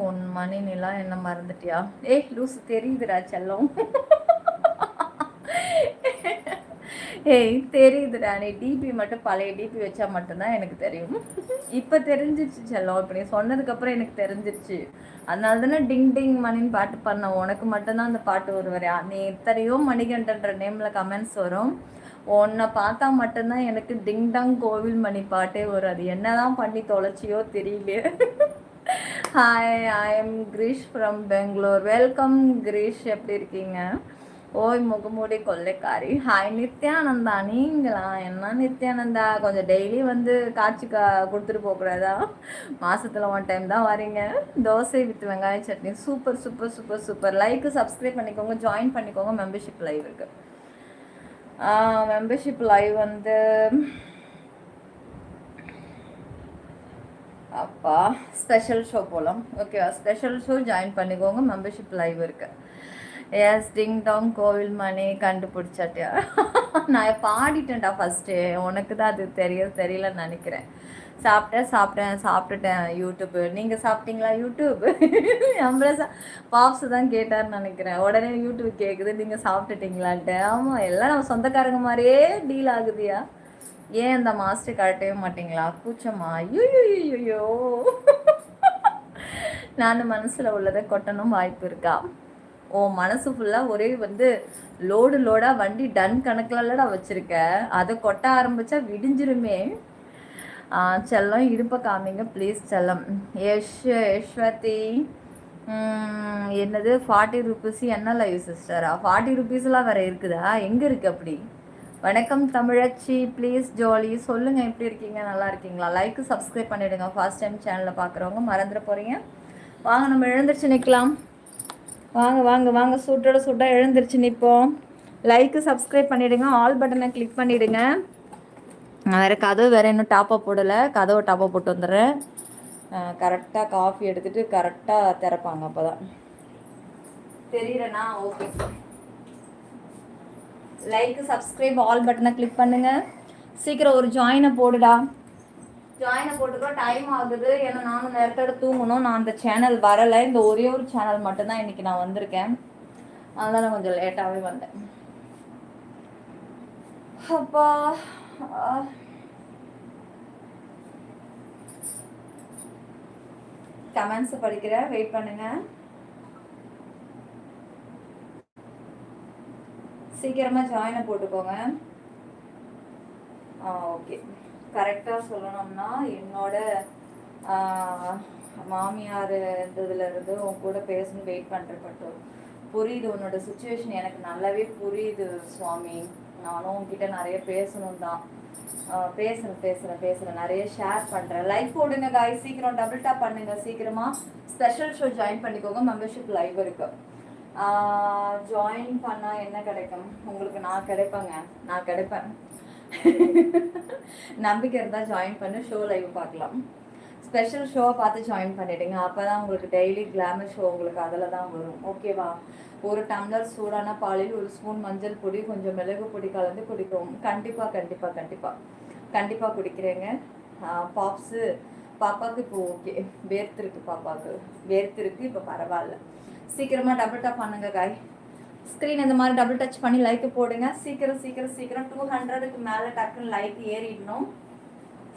உன் மணி நிலா என்ன மறந்துட்டியா? ஏய் லூசு, தெரியுதுடா செல்லம். ஏய் தெரியுதுடா, நீ டிபி மட்டும் பழைய டிபி வச்சா மட்டும்தான் எனக்கு தெரியும். இப்போ தெரிஞ்சிருச்சு செல்லம், இப்போ நீ சொன்னதுக்கப்புறம் எனக்கு தெரிஞ்சிருச்சு. அதனால தானே டிங் டிங் மணின்னு பாட்டு பண்ண. உனக்கு மட்டும்தான் அந்த பாட்டு வருவா. நீ எத்தனையோ மணிகண்டன்ற நேமில் கமெண்ட்ஸ் வரும். உன்னை பார்த்தா மட்டும்தான் எனக்கு டிங் டாங் கோவில் மணி பாட்டே வரும். அது என்னதான் பண்ணி தொலைச்சியோ தெரியல. Hi, I am Girish from Bangalore. Welcome Girish, எப்படி இருக்கீங்க? ஓய் முகமூடி கொள்ளைக்காரி. ஹாய் நித்யானந்தா, நீங்களா? என்ன நித்யானந்தா, கொஞ்சம் டெய்லி வந்து காய்ச்சி கொடுத்துட்டு போகக்கூடாதா? மாதத்தில் ஒன் டைம் தான் வரீங்க. தோசை வித் வெங்காய chutney. Super super super super. Like subscribe பண்ணிக்கோங்க, ஜாயின் பண்ணிக்கோங்க. மெம்பர்ஷிப் லைவ் இருக்குது. மெம்பர்ஷிப் லைவ் வந்து அப்பா ஸ்பெஷல் ஷோ போகலாம். ஓகேவா? ஸ்பெஷல் ஷோ ஜாயின் பண்ணிக்கோங்க. மெம்பர்ஷிப் லைவ் இருக்கு. எஸ் டிங் டாங் கோவில் மணி கண்டுபிடிச்சாட்டியா? நான் பாடிட்டேன்டா ஃபஸ்ட்டு. உனக்கு தான் அது தெரியலன்னு நினைக்கிறேன். சாப்பிட்டுட்டேன் யூடியூப். நீங்கள் சாப்பிட்டீங்களா யூடியூப்? நம்மள பாப்ஸ் தான் கேட்டார்னு நினைக்கிறேன். உடனே யூடியூப் கேட்குது நீங்கள் சாப்பிட்டுட்டீங்களான்ட்டு. ஆமாம், எல்லாம் நம்ம சொந்தக்காரங்க மாதிரியே டீல் ஆகுதியா? ஏன் அந்த மாஸ்டர் கழட்டவே மாட்டீங்களா? கூச்சமா? ஐயோ, நான் மனசில் உள்ளதை கொட்டணும் வாய்ப்பு இருக்கா? ஓ மனசு ஃபுல்லாக ஒரே வந்து லோடாக வண்டி டன் கணக்கிலடா வச்சுருக்க. அதை கொட்ட ஆரம்பித்தா விடிஞ்சிருமே. செல்லம் இடுப்பை காமிங்க ப்ளீஸ் செல்லம். யஸ்வதி என்னது 40 rupees என்ன லைவ் சிஸ்டரா? 40 rupeesலாம் வேறு இருக்குதா? எங்கே இருக்குது அப்படி? வணக்கம் தமிழச்சி, ப்ளீஸ் ஜோலி சொல்லுங்கள், எப்படி இருக்கீங்க? நல்லா இருக்கீங்களா? லைக்கு சப்ஸ்கிரைப் பண்ணிவிடுங்க. ஃபர்ஸ்ட் டைம் சேனலில் பார்க்குறவங்க மறந்துட போகிறீங்க. வாங்க நம்ம எழுந்திரிச்சு நிற்கலாம். வாங்க வாங்க வாங்க, சூட்டோட எழுந்திரிச்சு நிற்போம். லைக்கு சப்ஸ்கிரைப் பண்ணிவிடுங்க, ஆல் பட்டனை கிளிக் பண்ணிவிடுங்க. நான் வேறு இன்னும் டாப்பப் போடலை. கதவை டாப்பப் போட்டு வந்துடுறேன். கரெக்டாக காஃபி எடுத்துகிட்டு கரெக்டாக திறப்பாங்க. அப்போ தான் தெரியலண்ணா. ஓகே, லைக் சப்ஸ்கிரைப் ஆல் பட்டனை கிளிக் பண்ணுங்க. சீக்கிரம் ஒரு ஜாயினை போடுடா. ஜாயினை போட்டுக்கோ, டைம் ஆகுது. ஏன்னா நானும் நேரத்தோட தூங்கணும். நான் அந்த சேனல் வரலை. இந்த ஒரே ஒரு சேனல் மட்டும்தான் இன்னைக்கு நான் வந்திருக்கேன். அதனால நான் கொஞ்சம் லேட்டாகவே வந்தேன். அப்பா கமெண்ட்ஸ் படிக்கிறேன், வெயிட் பண்ணுங்க. சீக்கிரமா ஜாயினை போட்டுக்கோங்க. ஓகே, கரெக்டாக சொல்லணும்னா என்னோட மாமியார் இருந்ததுலேருந்து உன் கூட பேசணும் வெயிட் பண்ணுறப்பட்டு புரியுது. உன்னோட சுச்சுவேஷன் எனக்கு நல்லாவே புரியுது சுவாமி. நானும் உங்ககிட்ட நிறைய பேசணும் தான். பேசுகிறேன் நிறைய ஷேர் பண்ணுறேன். லைக் போடுங்க காய், சீக்கிரம் டபுள் டாப் பண்ணுங்க. சீக்கிரமாக ஸ்பெஷல் ஷோ ஜாயின் பண்ணிக்கோங்க. மெம்பர்ஷிப் லைவ் இருக்கு. ஜாயின் பண்ணால் என்ன கிடைக்கும் உங்களுக்கு? நான் கிடைப்பேன். நம்பிக்கை இருந்தால் ஜாயின் பண்ணி ஷோ லைவ் பார்க்கலாம். ஸ்பெஷல் ஷோவை பார்த்து ஜாயின் பண்ணிவிடுங்க. அப்போ தான் உங்களுக்கு டெய்லி கிளாமர் ஷோ உங்களுக்கு அதில் தான் வரும். ஓகேவா? ஒரு டம்ளர் சூடான பாலில் ஒரு ஸ்பூன் மஞ்சள் பொடி, கொஞ்சம் மிளகு பொடி கலந்து குடிக்கும். கண்டிப்பாக குடிக்கிறேங்க. பாப்ஸு பாப்பாவுக்கு இப்போ ஓகே, வேர்த்திருக்கு இப்போ பரவாயில்ல. சீக்கிரமாக டபுள் டாப் பண்ணுங்க காய். ஸ்க்ரீன் இந்த மாதிரி டபுள் டச் பண்ணி லைக்கு போடுங்க. சீக்கிரம் 200க்கு மேலே டக்குன்னு லைக் ஏறிடணும்.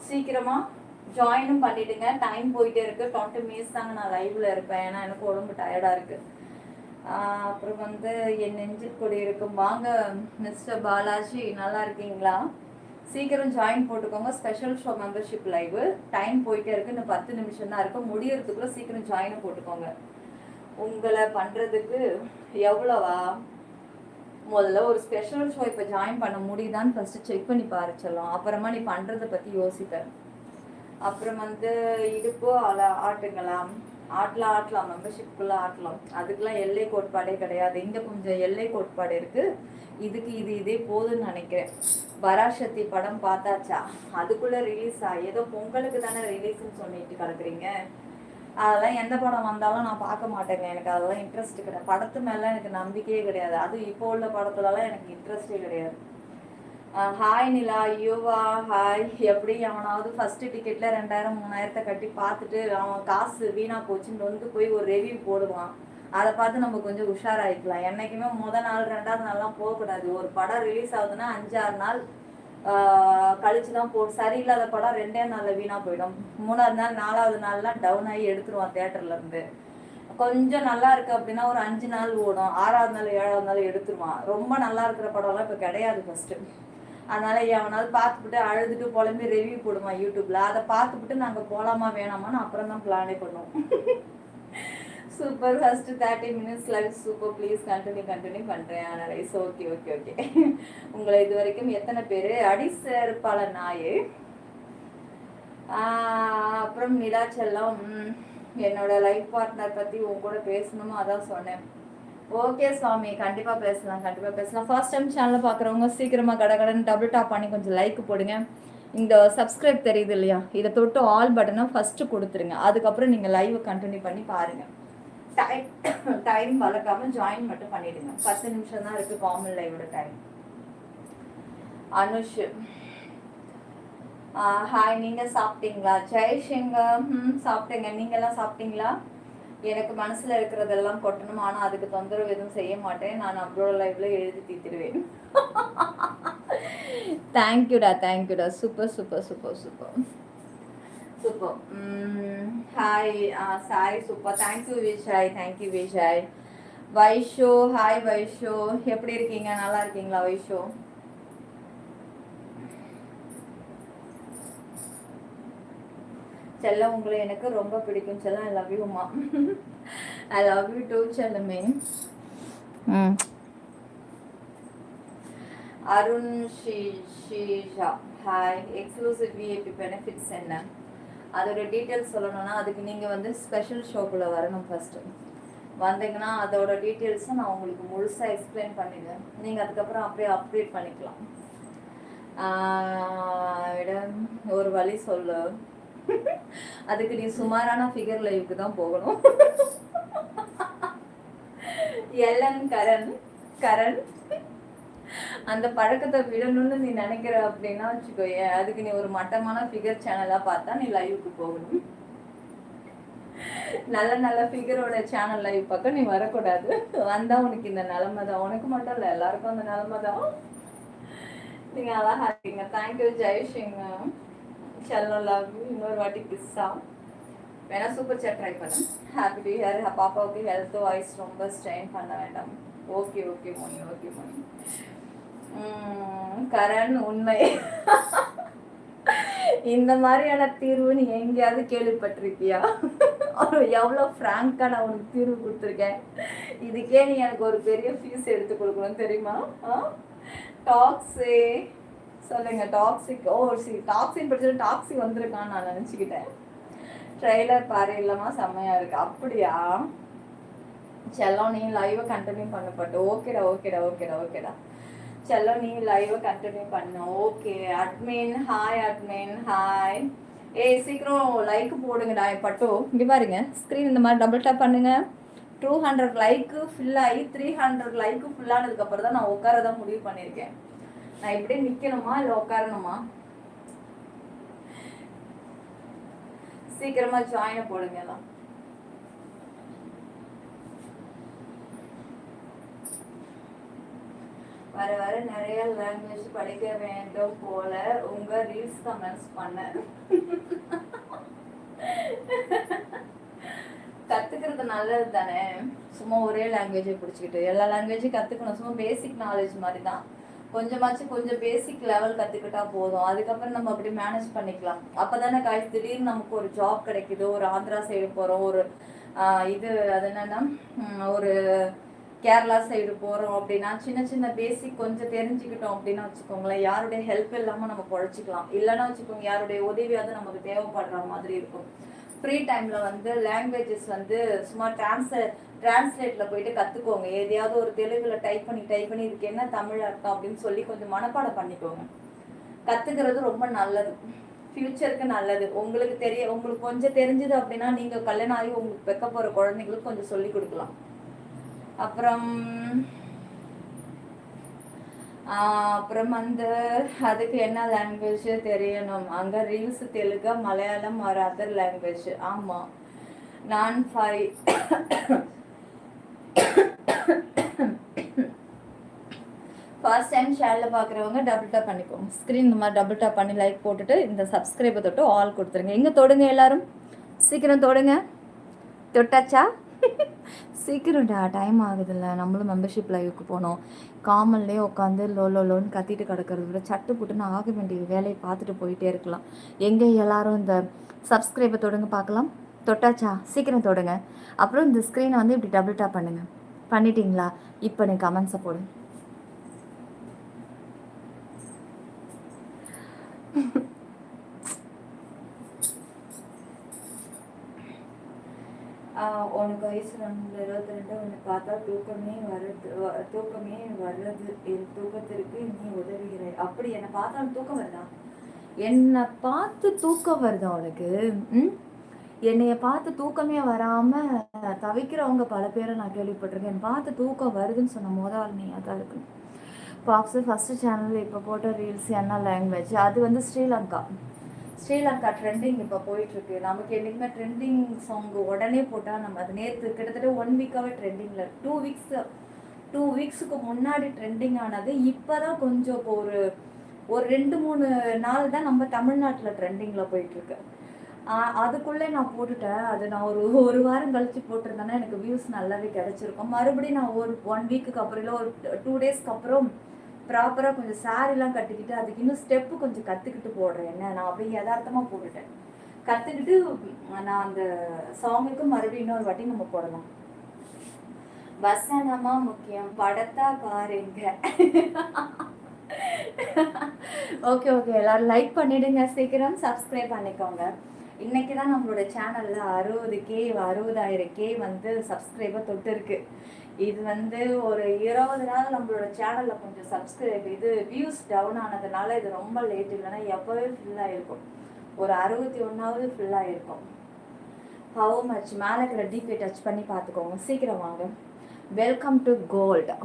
சீக்கிரமாக ஜாயினும் பண்ணிவிடுங்க. டைம் போயிட்டே இருக்குது. 20 minutes தாங்க நான் லைவில் இருப்பேன். ஏன்னா எனக்கு உடம்பு டயர்டாக இருக்குது. அப்புறம் வந்து என் நெஞ்சில் கொடி இருக்கும். வாங்க மிஸ்டர் பாலாஜி, நல்லா இருக்கீங்களா? சீக்கிரம் ஜாயின் போட்டுக்கோங்க. Special show membership live time போயிட்டே இருக்குது. இன்னும் 10 நிமிஷம் தான் இருக்கும். முடியறதுக்குள்ளே சீக்கிரம் ஜாயினை போட்டுக்கோங்க. உங்களை பண்ணுறதுக்கு எவ்வளவா? முதல்ல ஒரு ஸ்பெஷல் ஷோ இப்போ ஜாயின் பண்ண முடியுதான்னு ஃபஸ்ட்டு செக் பண்ணி பாருச்சலாம். அப்புறமா நீ பண்ணுறதை பற்றி யோசிப்பேன். அப்புறம் வந்து இடுப்பு ஆட்டுங்களாம். ஆட்டலாம், மெம்பர்ஷிப்புக்குள்ளே ஆட்டலாம். அதுக்கெலாம் எல்லை கோட்பாடே கிடையாது. இங்கே கொஞ்சம் எல்லை கோட்பாடு இருக்குது. இதுக்கு இதே போதுன்னு நினைக்கிறேன். பராசக்தி படம் பார்த்தாச்சா? அதுக்குள்ளே ரிலீஸா? ஏதோ பொங்கலுக்கு தானே ரிலீஸ்ன்னு சொல்லிட்டு கிடக்குறீங்க. அதெல்லாம் எந்த படம் வந்தாலும் நான் பார்க்க மாட்டேங்க. எனக்கு அதெல்லாம் இன்ட்ரெஸ்ட் கிடையாது. படத்து மேலே எனக்கு நம்பிக்கையே கிடையாது. அது இப்போ உள்ள படத்துலலாம் எனக்கு இன்ட்ரெஸ்டே கிடையாது. ஹாய் நிலா யுவா ஹாய். எப்படி அவனாவது ஃபர்ஸ்ட் டிக்கெட்ல 2000 3000 கட்டி பார்த்துட்டு அவன் காசு வீணா போச்சுன்னு வந்து போய் ஒரு ரிவ்யூ போடுவான். அதை பார்த்து நம்ம கொஞ்சம் உஷாராயிக்கலாம். என்னைக்குமே நாள் 2வது நாள்லாம் போகக்கூடாது. ஒரு படம் ரிலீஸ் ஆகுதுன்னா 5-6 நாள் கழிச்சு தான் சரியில்லாத படம் 2 நாள்ல வீணா போயிடும். 3வது நாள் 4வது நாள்லாம் டவுன் ஆகி எடுத்துருவான் தியேட்டர்ல இருந்து. கொஞ்சம் நல்லா இருக்கு அப்படின்னா ஒரு 5 நாள் ஓடும், 6வது நாள் 7வது நாள் எடுத்துருவான். ரொம்ப நல்லா இருக்கிற படம்லாம் இப்போ கிடையாது ஃபர்ஸ்ட். அதனால எவனாவது பார்த்துக்கிட்டு அழுதுட்டு புலம்பி ரிவ்யூ போடுவான் யூடியூப்ல. அதை பார்த்துக்கிட்டு நாங்கள் போகலாமா வேணாமான்னு அப்புறம் தான் பிளானே பண்ணுவோம். Super. First 30 minutes live super. Please continue பண்ணுறேன். ரைஸ் ஓகே ஓகே ஓகே. உங்களை இது வரைக்கும் எத்தனை பேர் அடிசேர்ப்பாள நாயே. அப்புறம் நிலா செல்லம், என்னோட லைஃப் பார்ட்னர் பற்றி உங்க கூட பேசணுமோ அதான் சொன்னேன். ஓகே சுவாமி, கண்டிப்பாக பேசலாம் ஃபர்ஸ்ட் டைம் சேனலை பார்க்குறவங்க சீக்கிரமாக கடகடன்னு டபுள் டாப் பண்ணி கொஞ்சம் லைக் போடுங்க. இந்த சப்ஸ்கிரைப் தெரியுது இல்லையா, இதை தொட்டு ஆல் பட்டனை ஃபஸ்ட்டு கொடுத்துருங்க. அதுக்கப்புறம் நீங்கள் லைவை கண்டினியூ பண்ணி பாருங்கள். டைம் வளர்க்காம ஜாயின் மட்டும் பண்ணிடுங்க. 10 நிமிஷம் தான் இருக்குது காமன் லைவோட டைம். அனுஷ் ஹாய். நீங்கள் சாப்பிட்டீங்களா? ஜெய்சிங்கர் சாப்பிட்டேங்க. நீங்கள்லாம் சாப்பிட்டீங்களா? எனக்கு மனசில் இருக்கிறதெல்லாம் கொட்டணும், ஆனால் அதுக்கு தொந்தரவு எதுவும் செய்ய மாட்டேன். நான் அப்ரோட லைவ்ல எழுதி தீர்த்துடுவேன். தேங்க்யூடா. Super. Hi Sai super. Thank you Vishai. Vaisho hi Vaisho, எப்படி இருக்கீங்க? நல்லா இருக்கீங்களா வைஷோ? செல்லம், உங்களை எனக்கு ரொம்ப பிடிக்கும் செல்லம். ஐ லவ் யூ அம்மா. ஐ லவ் யூ டூ செல்லமே. Arun Sheesha hi. Exclusive VIP benefits என்ன? அதோட டீட்டெயில்ஸ் சொல்லணும்னா அதுக்கு நீங்கள் வந்து ஸ்பெஷல் ஷோக்குள்ளே வரணும். ஃபஸ்ட்டு வந்தீங்கன்னா அதோட டீட்டெயில்ஸை நான் உங்களுக்கு முழுசாக எக்ஸ்பிளைன் பண்ணிடுவேன். நீங்கள் அதுக்கப்புறம் அப்படியே அப்டேட் பண்ணிக்கலாம். ஒரு வழி சொல்லு. அதுக்கு நீ சுமாரான ஃபிகர் லைவுக்கு தான் போகணும். எல்என் கரண் அந்த பழக்கத்தை விடணும்னு நீ நினைக்கிற அப்படின்னா வச்சுக்கோயே, அதுக்கு நீ ஒரு மட்டமான ஃபிகர் சேனலா பார்த்தா நீ லைவுக்கு போகணும். நல்ல ஃபிகரோட சேனல் லைவ் பக்கம் நீ வரக்கூடாது. வந்தா உனக்கு இந்த நிலைமை தான். உனக்கு மட்டும் இல்லை, எல்லாருக்கும் அந்த நிலைமை தான். நீங்க அழகா இருக்கீங்க. தேங்க்யூ ஜெய்சிங்க. செல்லம் லவ் யூ. இன்னொரு வாட்டி கிஸ்ஸா வேணா சூப்பர் சேட் ட்ரை பண்ணு. Happy to hear. பாப்பாவுக்கு ஹெல்த் வாய்ஸ் ரொம்ப ஸ்ட்ரெயின் பண்ண வேண்டாம். ஓகே மோனி. கரண், உண்மை இந்த மாதிரியான தீர்வு நீ எங்கேயாவது கேள்விப்பட்டிருக்கியா? எவ்வளோ ஃப்ராங்கா நான் உனக்கு தீர்வு கொடுத்துருக்கேன். இதுக்கே நீ எனக்கு ஒரு பெரிய ஃபீஸ் எடுத்து கொடுக்கணும் தெரியுமா? டாக்ஸே சொல்லுங்க. டாக்ஸிக் டாக்ஸின் படிச்சு டாக்ஸி வந்திருக்கான்னு நான் நினச்சிக்கிட்டேன். ட்ரெய்லர் பாரு இல்லாமா செம்மையா இருக்கு. அப்படியா செல்லம், நீ லைவை கண்டினியூ பண்ணப்பட்டு. ஓகேடா செல்லம், நீ லைவை கண்டினியூ பண்ணு. Okay admin hi. சீக்கிரம் லைக் போடுங்கடா பட்டோ. இங்கே பாருங்க ஸ்க்ரீன் இந்த மாதிரி டபுள் டேப் பண்ணுங்க. 200 லைக்கு ஃபில் ஆகி 300 லைக்கு ஃபுல்லானதுக்கு அப்புறம் தான் நான் உட்காரதான் முடிவு பண்ணியிருக்கேன். நான் இப்படியே நிக்கணுமா இல்லை உட்காரணுமா? சீக்கிரமா ஜாயின் போடுங்க எல்லாம். வர நிறைய லாங்குவேஜ் படிக்க வேண்டும் போல உங்க ரீல்ஸ் கமெண்ட்ஸ் பண்ண. கத்துக்கிறது நல்லது தானே. சும்மா ஒரே லாங்குவேஜை பிடிச்சிக்கிட்டு எல்லா லாங்குவேஜும் கத்துக்கணும். சும்மா பேசிக் நாலேஜ் மாதிரி தான். கொஞ்சம் பேசிக் லெவல் கற்றுக்கிட்டா போதும். அதுக்கப்புறம் நம்ம அப்படி மேனேஜ் பண்ணிக்கலாம். அப்போ தானே காய்ச்சி திடீர்னு நமக்கு ஒரு ஜாப் கிடைக்குது. ஒரு ஆந்திரா சைடு போகிறோம், ஒரு அது என்னன்னா ஒரு கேரளா சைடு போகிறோம் அப்படின்னா சின்ன பேசிக் கொஞ்சம் தெரிஞ்சுக்கிட்டோம் அப்படின்னு வச்சுக்கோங்களேன். யாருடைய ஹெல்ப் இல்லாமல் நம்ம பொழைச்சிக்கலாம். இல்லைன்னா வச்சுக்கோங்க யாருடைய உதவியாவது நமக்கு தேவைப்படுற மாதிரி இருக்கும். ஃப்ரீ டைமில் வந்து லாங்குவேஜஸ் வந்து சும்மா டிரான்ஸ்லேட்டில் போயிட்டு கற்றுக்கோங்க. எதையாவது ஒரு தெலுங்குல டைப் பண்ணி இதுக்கு என்ன தமிழ் அர்த்தம் அப்படின்னு சொல்லி கொஞ்சம் மனப்பாடம் பண்ணிக்கோங்க. கற்றுக்கிறது ரொம்ப நல்லது, ஃப்யூச்சருக்கு நல்லது. உங்களுக்கு கொஞ்சம் தெரிஞ்சுது அப்படின்னா நீங்கள் கல்யாணம் ஆகி உங்களுக்கு வைக்க போகிற குழந்தைங்களுக்கு கொஞ்சம் சொல்லி கொடுக்கலாம். அப்புறம் அப்புறம் அதுக்கு என்ன லாங்குவேஜ் தெரியணும், அங்கே ரீல்ஸ் தெலுங்கா மலையாளம் ஆர் அதர் லாங்குவேஜ். ஆமாம், நான் ஃபர்ஸ்ட் டைம் சேனலில் பார்க்குறவங்க டபுள் டாப் பண்ணிக்கோங்க. ஸ்க்ரீன் இந்த மாதிரி டபுள் டாப் பண்ணி லைக் போட்டுட்டு இந்த சப்ஸ்கிரைபை தொட்டு ஆல் கொடுத்துருங்க. எங்கே தொடுங்க எல்லாரும், சீக்கிரம் தொடுங்க. தொட்டாச்சா? சீக்கிரம்டா, டைம் ஆகுதுல்ல. நம்மளும் மெம்பர்ஷிப் லைவுக்கு போனோம். காமன்லேயே உட்காந்து லோன்னு கத்திட்டு கிடக்கிறது விட சட்டு புட்டுன்னு ஆக வேண்டிய வேலையை பார்த்துட்டு போயிட்டே இருக்கலாம். எங்கே எல்லாரும் இந்த சப்ஸ்கிரைபை தொடுங்க பார்க்கலாம். தொட்டாச்சா? சீக்கிரம் தொடுங்க. அப்புறம் இந்த ஸ்க்ரீனை வந்து இப்படி டபுள் டாப் பண்ணுங்க. பண்ணிட்டீங்களா? இப்போ நீ கமெண்ட்ஸை போடு. உனக்கு வயசு 22, உன்னை பார்த்தா தூக்கமே வர்றது. என் தூக்கத்திற்கு நீ உதவுகிறாய். அப்படி என்னை பார்த்தாலும் தூக்கம் வருதா? என்னை பார்த்து தூக்கம் வருதா உனக்கு? என்னைய பார்த்து தூக்கமே வராமல் தவிக்கிறவங்க பல பேரை நான் கேள்விப்பட்டிருக்கேன். என்னை பார்த்து தூக்கம் வருதுன்னு சொன்ன முதல் நீயாக தான் இருக்கு. பாக்ஸு ஃபஸ்ட்டு சேனலில் இப்போ போட்ட ரீல்ஸ் என்ன லாங்குவேஜ்? அது வந்து ஸ்ரீலங்கா ட்ரெண்டிங் இப்போ போயிட்டுருக்கு. நமக்கு என்றைக்குமே ட்ரெண்டிங் சாங் உடனே போட்டால் நம்ம அது நேற்று கிட்டத்தட்ட 1 வீக்காகவே ட்ரெண்டிங்கில் 2 வீக்ஸுக்கு முன்னாடி ட்ரெண்டிங் ஆனது. இப்போ தான் கொஞ்சம் இப்போ ஒரு 2-3 நாள் தான் நம்ம தமிழ்நாட்டில் ட்ரெண்டிங்கில் போயிட்டுருக்கு. அதுக்குள்ளே நான் போட்டுட்டேன். அது நான் ஒரு வாரம் கழித்து போட்டிருந்தேன்னா எனக்கு வியூஸ் நல்லாவே கிடச்சிருக்கும். மறுபடியும் நான் ஒரு 1 வீக்குக்கு அப்புறம் இல்லை ஒரு 2 டேஸ்க்கு அப்புறம் ப்ராப்பராக கொஞ்சம் சாரிலாம் கட்டிக்கிட்டு அதுக்கு இன்னும் ஸ்டெப்பு கொஞ்சம் கற்றுக்கிட்டு போடுறேன். என்ன நான் அப்படியே யதார்த்தமாக போட்டுட்டேன். கற்றுக்கிட்டு நான் அந்த சாங்குக்கு மறுபடியும் இன்னொரு வாட்டி நம்ம போடலாம். வசனமா முக்கியம், படத்தா பாருங்க. ஓகே, எல்லாரும் லைக் பண்ணிடுங்க, சீக்கிரம் சப்ஸ்கிரைப் பண்ணிக்கோங்க. இன்னைக்கு தான் நம்மளோட சேனலில் 60,000 வந்து சப்ஸ்கிரைபர் தொட்டு இருக்கு. இது வந்து ஒரு 20 நாள் நம்மளோட சேனலில் கொஞ்சம் சப்ஸ்கிரைப் வியூஸ் டவுன் ஆனதுனால இது ரொம்ப லேட். இல்லைன்னா எப்போவே ஃபுல்லாக இருக்கும். ஒரு 61வது ஃபுல்லாக இருக்கும். ஹவு மச் மேலே இருக்கிற டிபி டச் பண்ணி பார்த்துக்கோங்க. சீக்கிரம் வாங்க. Welcome to gold.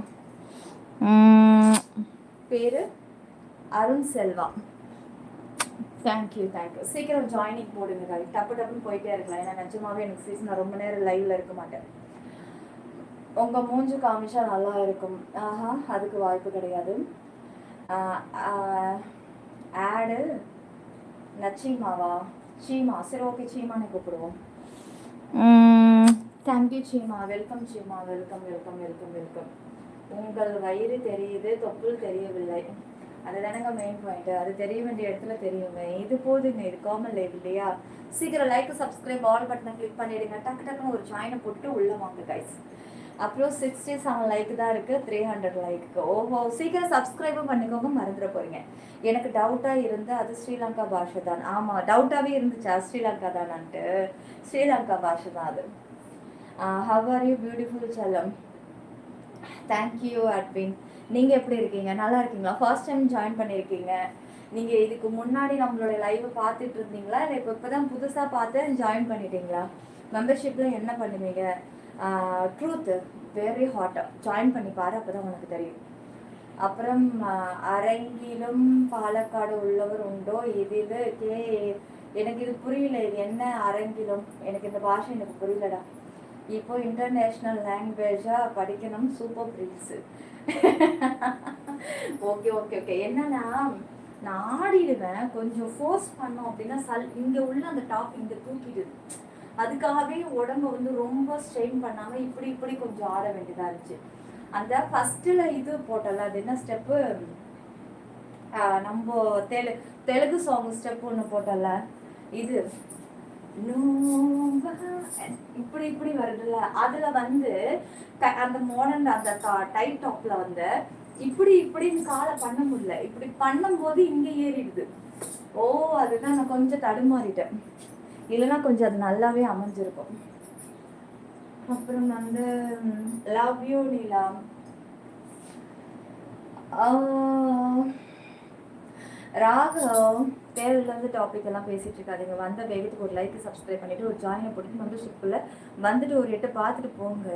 பேர் அருண் செல்வா. தேங்க்யூ. சீக்கிரம் ஜாயினிங் போடுங்க. டப்புன்னு போயிட்டே இருக்கலாம். ஏன்னா நிஜமாவே எனக்கு சீசன் ரொம்ப நேரம் லைவ்ல இருக்க மாட்டேன். உங்கள் மூஞ்சு காமிச்சா நல்லா இருக்கும். அதுக்கு வாய்ப்பு கிடையாது. ஆடு நச்சீமாவா? சீமா. சரி, ஓகே, சீமானே கூப்பிடுவோம். Thank you Seema. Welcome Seema. Welcome. உங்கள் வயிறு தெரியுது, தொப்புள் தெரியவில்லை. அதுதானங்க மெயின் பாயிண்ட். அது தெரிய வேண்டிய இடத்துல தெரியுங்க. இது போதுங்க, இது காமன் லைவ் இல்லையா? சீக்கிரம் லைக், சப்ஸ்கிரைப், ஆல் பட்டனை கிளிக் பண்ணிடுங்க. டக்குன்னு ஒரு ஜாயினை போட்டு உள்ள வாங்க கைஸ். அப்புறம் 67 லைக் தான் இருக்குது, 300 லைக்கு. ஓஹோ, சீக்கிரம் சப்ஸ்கிரைபும் பண்ணிக்கோங்க. மறந்துட போகிறீங்க. எனக்கு டவுட்டாக இருந்து அது ஸ்ரீலங்கா பாஷை தான். ஆமாம், டவுட்டாகவே இருந்துச்சா ஸ்ரீலங்கா தானான்ட்டு? ஸ்ரீலங்கா பாஷை தான் அது. ஹவ் ஆர் யூ பியூட்டிஃபுல் செல்லம்? தேங்க்யூ அட்வின். நீங்கள் எப்படி இருக்கீங்க? நல்லா இருக்கீங்களா? ஃபர்ஸ்ட் டைம் ஜாயின் பண்ணியிருக்கீங்க. நீங்கள் இதுக்கு முன்னாடி நம்மளோட லைவை பார்த்துட்டு இருந்தீங்களா, இல்லை இப்போ தான் புதுசாக பார்த்து ஜாயின் பண்ணிட்டீங்களா? மெம்பர்ஷிப்பில் என்ன பண்ணுவீங்க? Truth very hot. ஜாயின் பண்ணி பாரு, அப்போ தான் உனக்கு தெரியும். அப்புறம் அரங்கிலும் பாலக்காடு உள்ளவர் உண்டோ? இதில் எனக்கு இது புரியல. இது என்ன அரங்கிலும்? எனக்கு இந்த பாஷை எனக்கு புரியலடா. இப்போ இன்டர்நேஷ்னல் லாங்குவேஜாக படிக்கணும். சூப்பர் ப்ரீல்ஸு. ஓகே. என்னன்னா நான் ஆடிடுவேன். கொஞ்சம் ஃபோர்ஸ் பண்ணோம் அப்படின்னா இங்கே உள்ள அந்த டாப் இங்கே தூக்கிடுது. அதுக்காகவே உடம்பு வந்து ரொம்ப ஸ்ட்ரெயின் பண்ணாமல் இப்படி கொஞ்சம் ஆட வேண்டியதாக இருந்துச்சு. அந்த ஃபஸ்ட்டில் இது போட்டல, அது என்ன ஸ்டெப்பு? நம்ம தெலுங்கு சாங் ஸ்டெப் ஒன்று போட்டல, இது இப்படி வருதுல்ல, அதுல வந்து அந்த மாடர்ன் அந்த டைட் டாப்ல வந்து இப்படின்னு காலை பண்ண முடியல. இப்படி பண்ணும்போது இங்க ஏறிடுது. அதுதான் நான் கொஞ்சம் தடுமாறிட்டேன். இல்லைன்னா கொஞ்சம் அது நல்லாவே அமைஞ்சிருக்கும். அப்புறம் வந்து லவ் யூ நீலா. ராகவ், தேவையில்லாத டாபிக் எல்லாம் பேசிட்டு இருக்காதிங்க. வந்த வேகத்துக்கு ஒரு லைக், சப்ஸ்கிரைப் பண்ணிட்டு ஒரு ஜாயினை போட்டுட்டு மெம்பர்ஷிப்புக்குள்ள வந்துட்டு ஒரு 8 பார்த்துட்டு போங்க.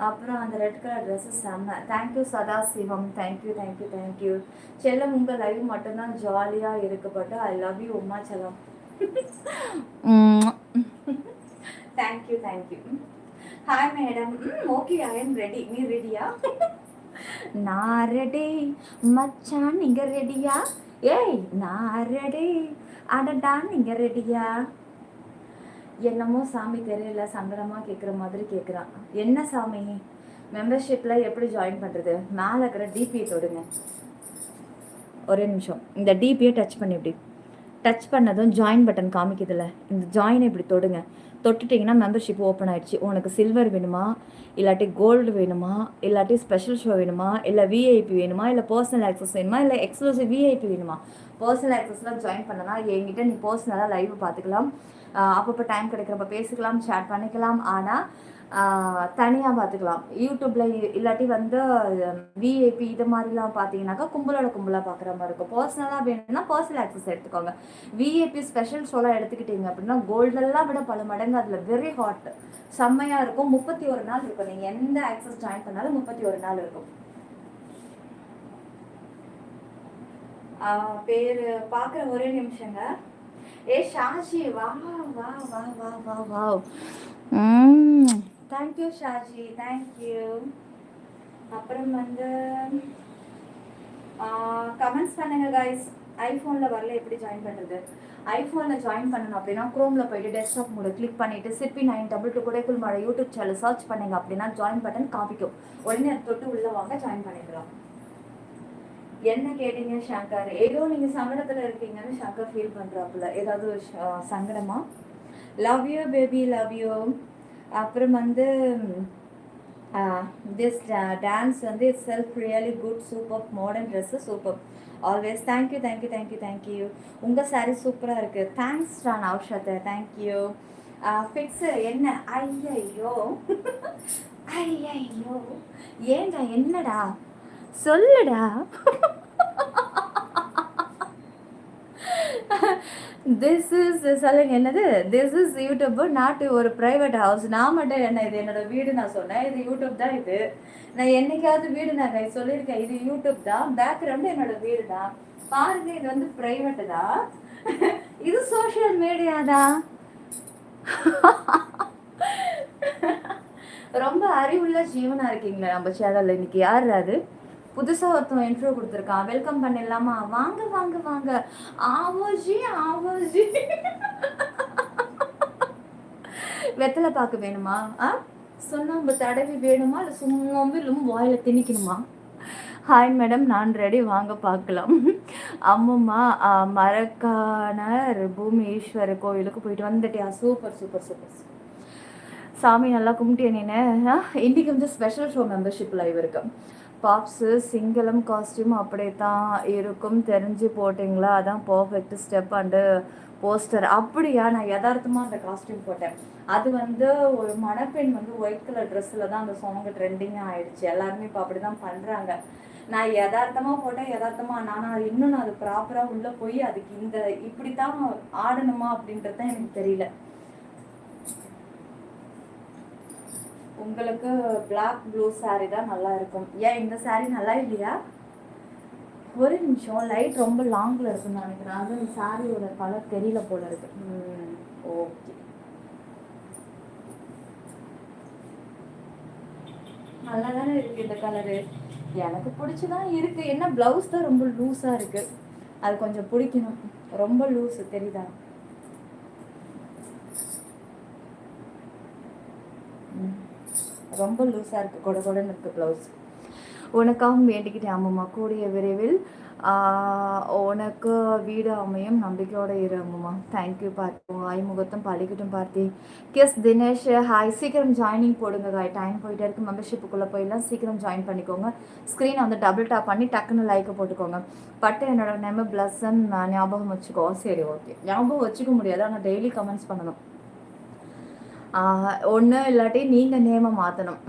அப்புறம் அந்த ரெட் கலர் ட்ரெஸ்ஸு செம்ம. Thank you Sadasivam, thank you thank you thank you. செல்லம் உங்கள் லைவ் மட்டும்தான் ஜாலியாக இருக்கப்பட்டு ஐ லவ் யூ உமா செல்லம். Thank you thank you. Hi madam. Okay, I am ready. நீ ரெடியா? நான் ரெடி மச்சான், நீங்க ரெடியா? ஏய் நான் ரெடி அடடா, நீங்க ரெடியா? என்னமோ சாமி தெரியல, சங்கடமாக கேட்குற மாதிரி கேட்குறான். என்ன சாமி? மெம்பர்ஷிப்பில் எப்படி ஜாயின் பண்ணுறது? மேலே இருக்கிற டிபியை தொடுங்க. ஒரே நிமிஷம், இந்த டிபியை டச் பண்ணி இப்படி டச் பண்ணதும் ஜாயின் பட்டன் காமிக்குதுல்ல, இந்த ஜாயினை இப்படி தொடுங்க. தொட்டுட்டிங்கன்னா மெம்பர்ஷிப் ஓப்பன் ஆகிடுச்சு. உனக்கு சில்வர் வேணுமா, இல்லாட்டி கோல்டு வேணுமா, இல்லாட்டி ஸ்பெஷல் ஷோ வேணுமா, இல்லை விஐபி வேணுமா, இல்லை பர்சனல் ஆக்சஸ் வேணுமா, இல்லை எக்ஸ்க்ளூசிவ் விஐபி வேணுமா? பர்சனல் ஆக்சஸ்லாம் ஜாயின் பண்ணனா என்கிட்ட நீ பர்சனலாக லைவ் பார்த்துக்கலாம். அப்பப்போ டைம் கிடைக்கிறப்ப பேசிக்கலாம், சேட் பண்ணிக்கலாம். ஆனால் தனியாக பார்த்துக்கலாம். யூடியூப்பில் இல்லாட்டி வந்து விஐபி இது மாதிரிலாம் பார்த்தீங்கன்னாக்கா கும்பலாக பார்க்குற மாதிரி இருக்கும். பர்சனலாக வேணும்னா பர்சனல் ஆக்சஸ் எடுத்துக்கோங்க. விஐபி ஸ்பெஷல் ஷோலாம் எடுத்துக்கிட்டீங்க அப்படின்னா கோல்டெல்லாம் விட பல மடங்கு அதில் வெரி ஹாட், செம்மையாக இருக்கும். 31 நாள் இருக்கும். நீங்கள் எந்த ஆக்சஸ் ஜாயின் பண்ணாலும் 31 நாள் இருக்கும். பேர் பார்க்குற ஒரே நிமிஷங்க. ஏ ஷாஜி, வா வா வா வா வா வா. Thank you Shaji, thank you. அப்புறம் வந்து கமெண்ட்ஸ் பண்ணுங்க கைஸ். ஐஃபோனில் வரல, எப்படி ஜாயின் பண்ணுறது? ஐஃபோனில் ஜாயின் பண்ணணும் அப்படின்னா குரோமில் போயிட்டு டெஸ்க்டாப் மோட கிளிக் பண்ணிவிட்டு சிற்பி 922 குடைக்குள் மழை யூடியூப் சேனல் சர்ச் பண்ணிங்க அப்படின்னா ஜாயின் பட்டன் காமிக்கும். உடனே தொட்டு உள்ளே வாங்க, ஜாயின் பண்ணிக்கலாம். என்ன கேட்டீங்க சங்கர்? ஏதோ நீங்கள் சங்கடத்தில் இருக்கீங்கன்னு சங்கர் ஃபீல் பண்ணுறாப்புல. ஏதாவது சங்கடமா? Love you baby, love you. அப்புறம் வந்து திஸ் டான்ஸ் வந்து it's self really good, super. Modern dress super always. Thank you thank you thank you thank you. உங்கள் சாரீ சூப்பராக இருக்குது. தேங்க்ஸ் டான் ஔஷத்தை, தேங்க்யூ. ஃபிக்ஸு என்ன? ஐயையோ ஐயையோ, ஏண்டா என்னடா சொல்லுடா. திஸ் இஸ் சொல்லுங்க என்னது? திஸ் இஸ் யூடியூப், நாட் ஒரு ப்ரைவேட் ஹவுஸ். நான் மட்டும் என்ன, இது என்னோட வீடு நான் சொன்னேன். இது யூடியூப் தான். இது நான் என்னைக்காவது வீடு நான் சொல்லியிருக்கேன். இது யூடியூப் தான். பேக்ரவுண்டு என்னோட வீடு தான். பாருங்க, இது வந்து ப்ரைவேட்டு தான். இது சோஷியல் மீடியா தான். ரொம்ப அறிவுள்ள ஜீவனா இருக்கீங்களா நம்ம சேனல்ல. இன்னைக்கு யார் அது? புதுசாக ஒருத்தவங்க இன்ட்ரோ கொடுத்துருக்கான். வெல்கம் பண்ணிடலாமா? வாங்க வாங்க வாங்க. ஆவோஜி ஆவோஜி. வெத்தலை பாக்கு வேணுமா? சுண்ணாம்பு தடவி வேணுமா, இல்லை சும்மாம்பிலும் வாயில திணிக்கணுமா? ஹாய் மேடம், நான் ரெடி, வாங்க பார்க்கலாம். அம்மம்மா மரக்கானர் பூமீஸ்வரர் கோயிலுக்கு போயிட்டு வந்துட்டியா? Super super super. சாமி நல்லா கும்பிட்டியா நீனு? இன்னைக்கு வந்து ஸ்பெஷல் ஷோ மெம்பர்ஷிப் லைவ் இருக்கு. பாப்ஸு சிங்களம் காஸ்டியூம் அப்படியே தான் இருக்கும், தெரிஞ்சு போட்டிங்களா? அதான் பர்ஃபெக்ட் ஸ்டெப் அண்டு போஸ்டர். அப்படியா? நான் யதார்த்தமாக அந்த காஸ்டியூம் போட்டேன். அது வந்து ஒரு மணப்பெண் வந்து ஒயிட் கலர் ட்ரெஸ்ஸில் தான் அந்த சாங்கு ட்ரெண்டிங்காக ஆயிடுச்சு. எல்லாருமே இப்போ அப்படி தான் பண்ணுறாங்க. நான் யதார்த்தமாக போட்டேன், யதார்த்தமாக நான் இன்னும் அது ப்ராப்பராக உள்ளே போய் அதுக்கு இந்த இப்படி தான் ஆடணுமா அப்படின்றது தான் எனக்கு தெரியல. உங்களுக்கு பிளாக் ப்ளூ சாரீ தான் நல்லா இருக்கும். ஏன் இந்த சாரீ நல்லா இல்லையா? ஒரு நிமிஷம், லைட் ரொம்ப லாங்கில் இருக்குன்னு நினைக்கிறேன். அது இந்த சாரியோட கலர் தெரியல போல இருக்கு. ஓகே, நல்லா தானே இருக்கு இந்த கலரு. எனக்கு பிடிச்சதான் இருக்கு. என்ன பிளவுஸ் தான் ரொம்ப லூஸாக இருக்கு. அது கொஞ்சம் பிடிக்கணும். ரொம்ப லூஸு தெரியுதா? ரொம்ப லூஸாக இருக்குது, கொடன்னு இருக்குது ப்ளவுஸ். உனக்காகவும் வேண்டிக்கிட்டேன் அம்மம்மா. கூடிய விரைவில் உனக்கு வீடு அமையும், நம்பிக்கையோடு இரு அம்மம்மா. தேங்க்யூ பார்த்தி. ஐமுகத்தம் பழிக்கட்டும் பார்த்தி. Kiss Dinesh, hi. சீக்கிரம் ஜாயினிங் போடுங்க காய். டைம் போயிட்டே இருக்குது. மெம்பர்ஷிப்புக்குள்ளே போயிடலாம். சீக்கிரம் ஜாயின் பண்ணிக்கோங்க. ஸ்க்ரீனை வந்து டபுள் டாப் பண்ணி டக்குன்னு லைக்கை போட்டுக்கோங்க. பட்டு என்னோட நேம் பிளஸ்ஸன் ஞாபகம் வச்சுக்கோ. சரி, ஓகே. ஞாபகம் வச்சுக்க முடியாது, ஆனால் டெய்லி கமெண்ட்ஸ் பண்ணணும். ஒன்று இல்லாட்டி நீங்கள் நேமை மாற்றணும்.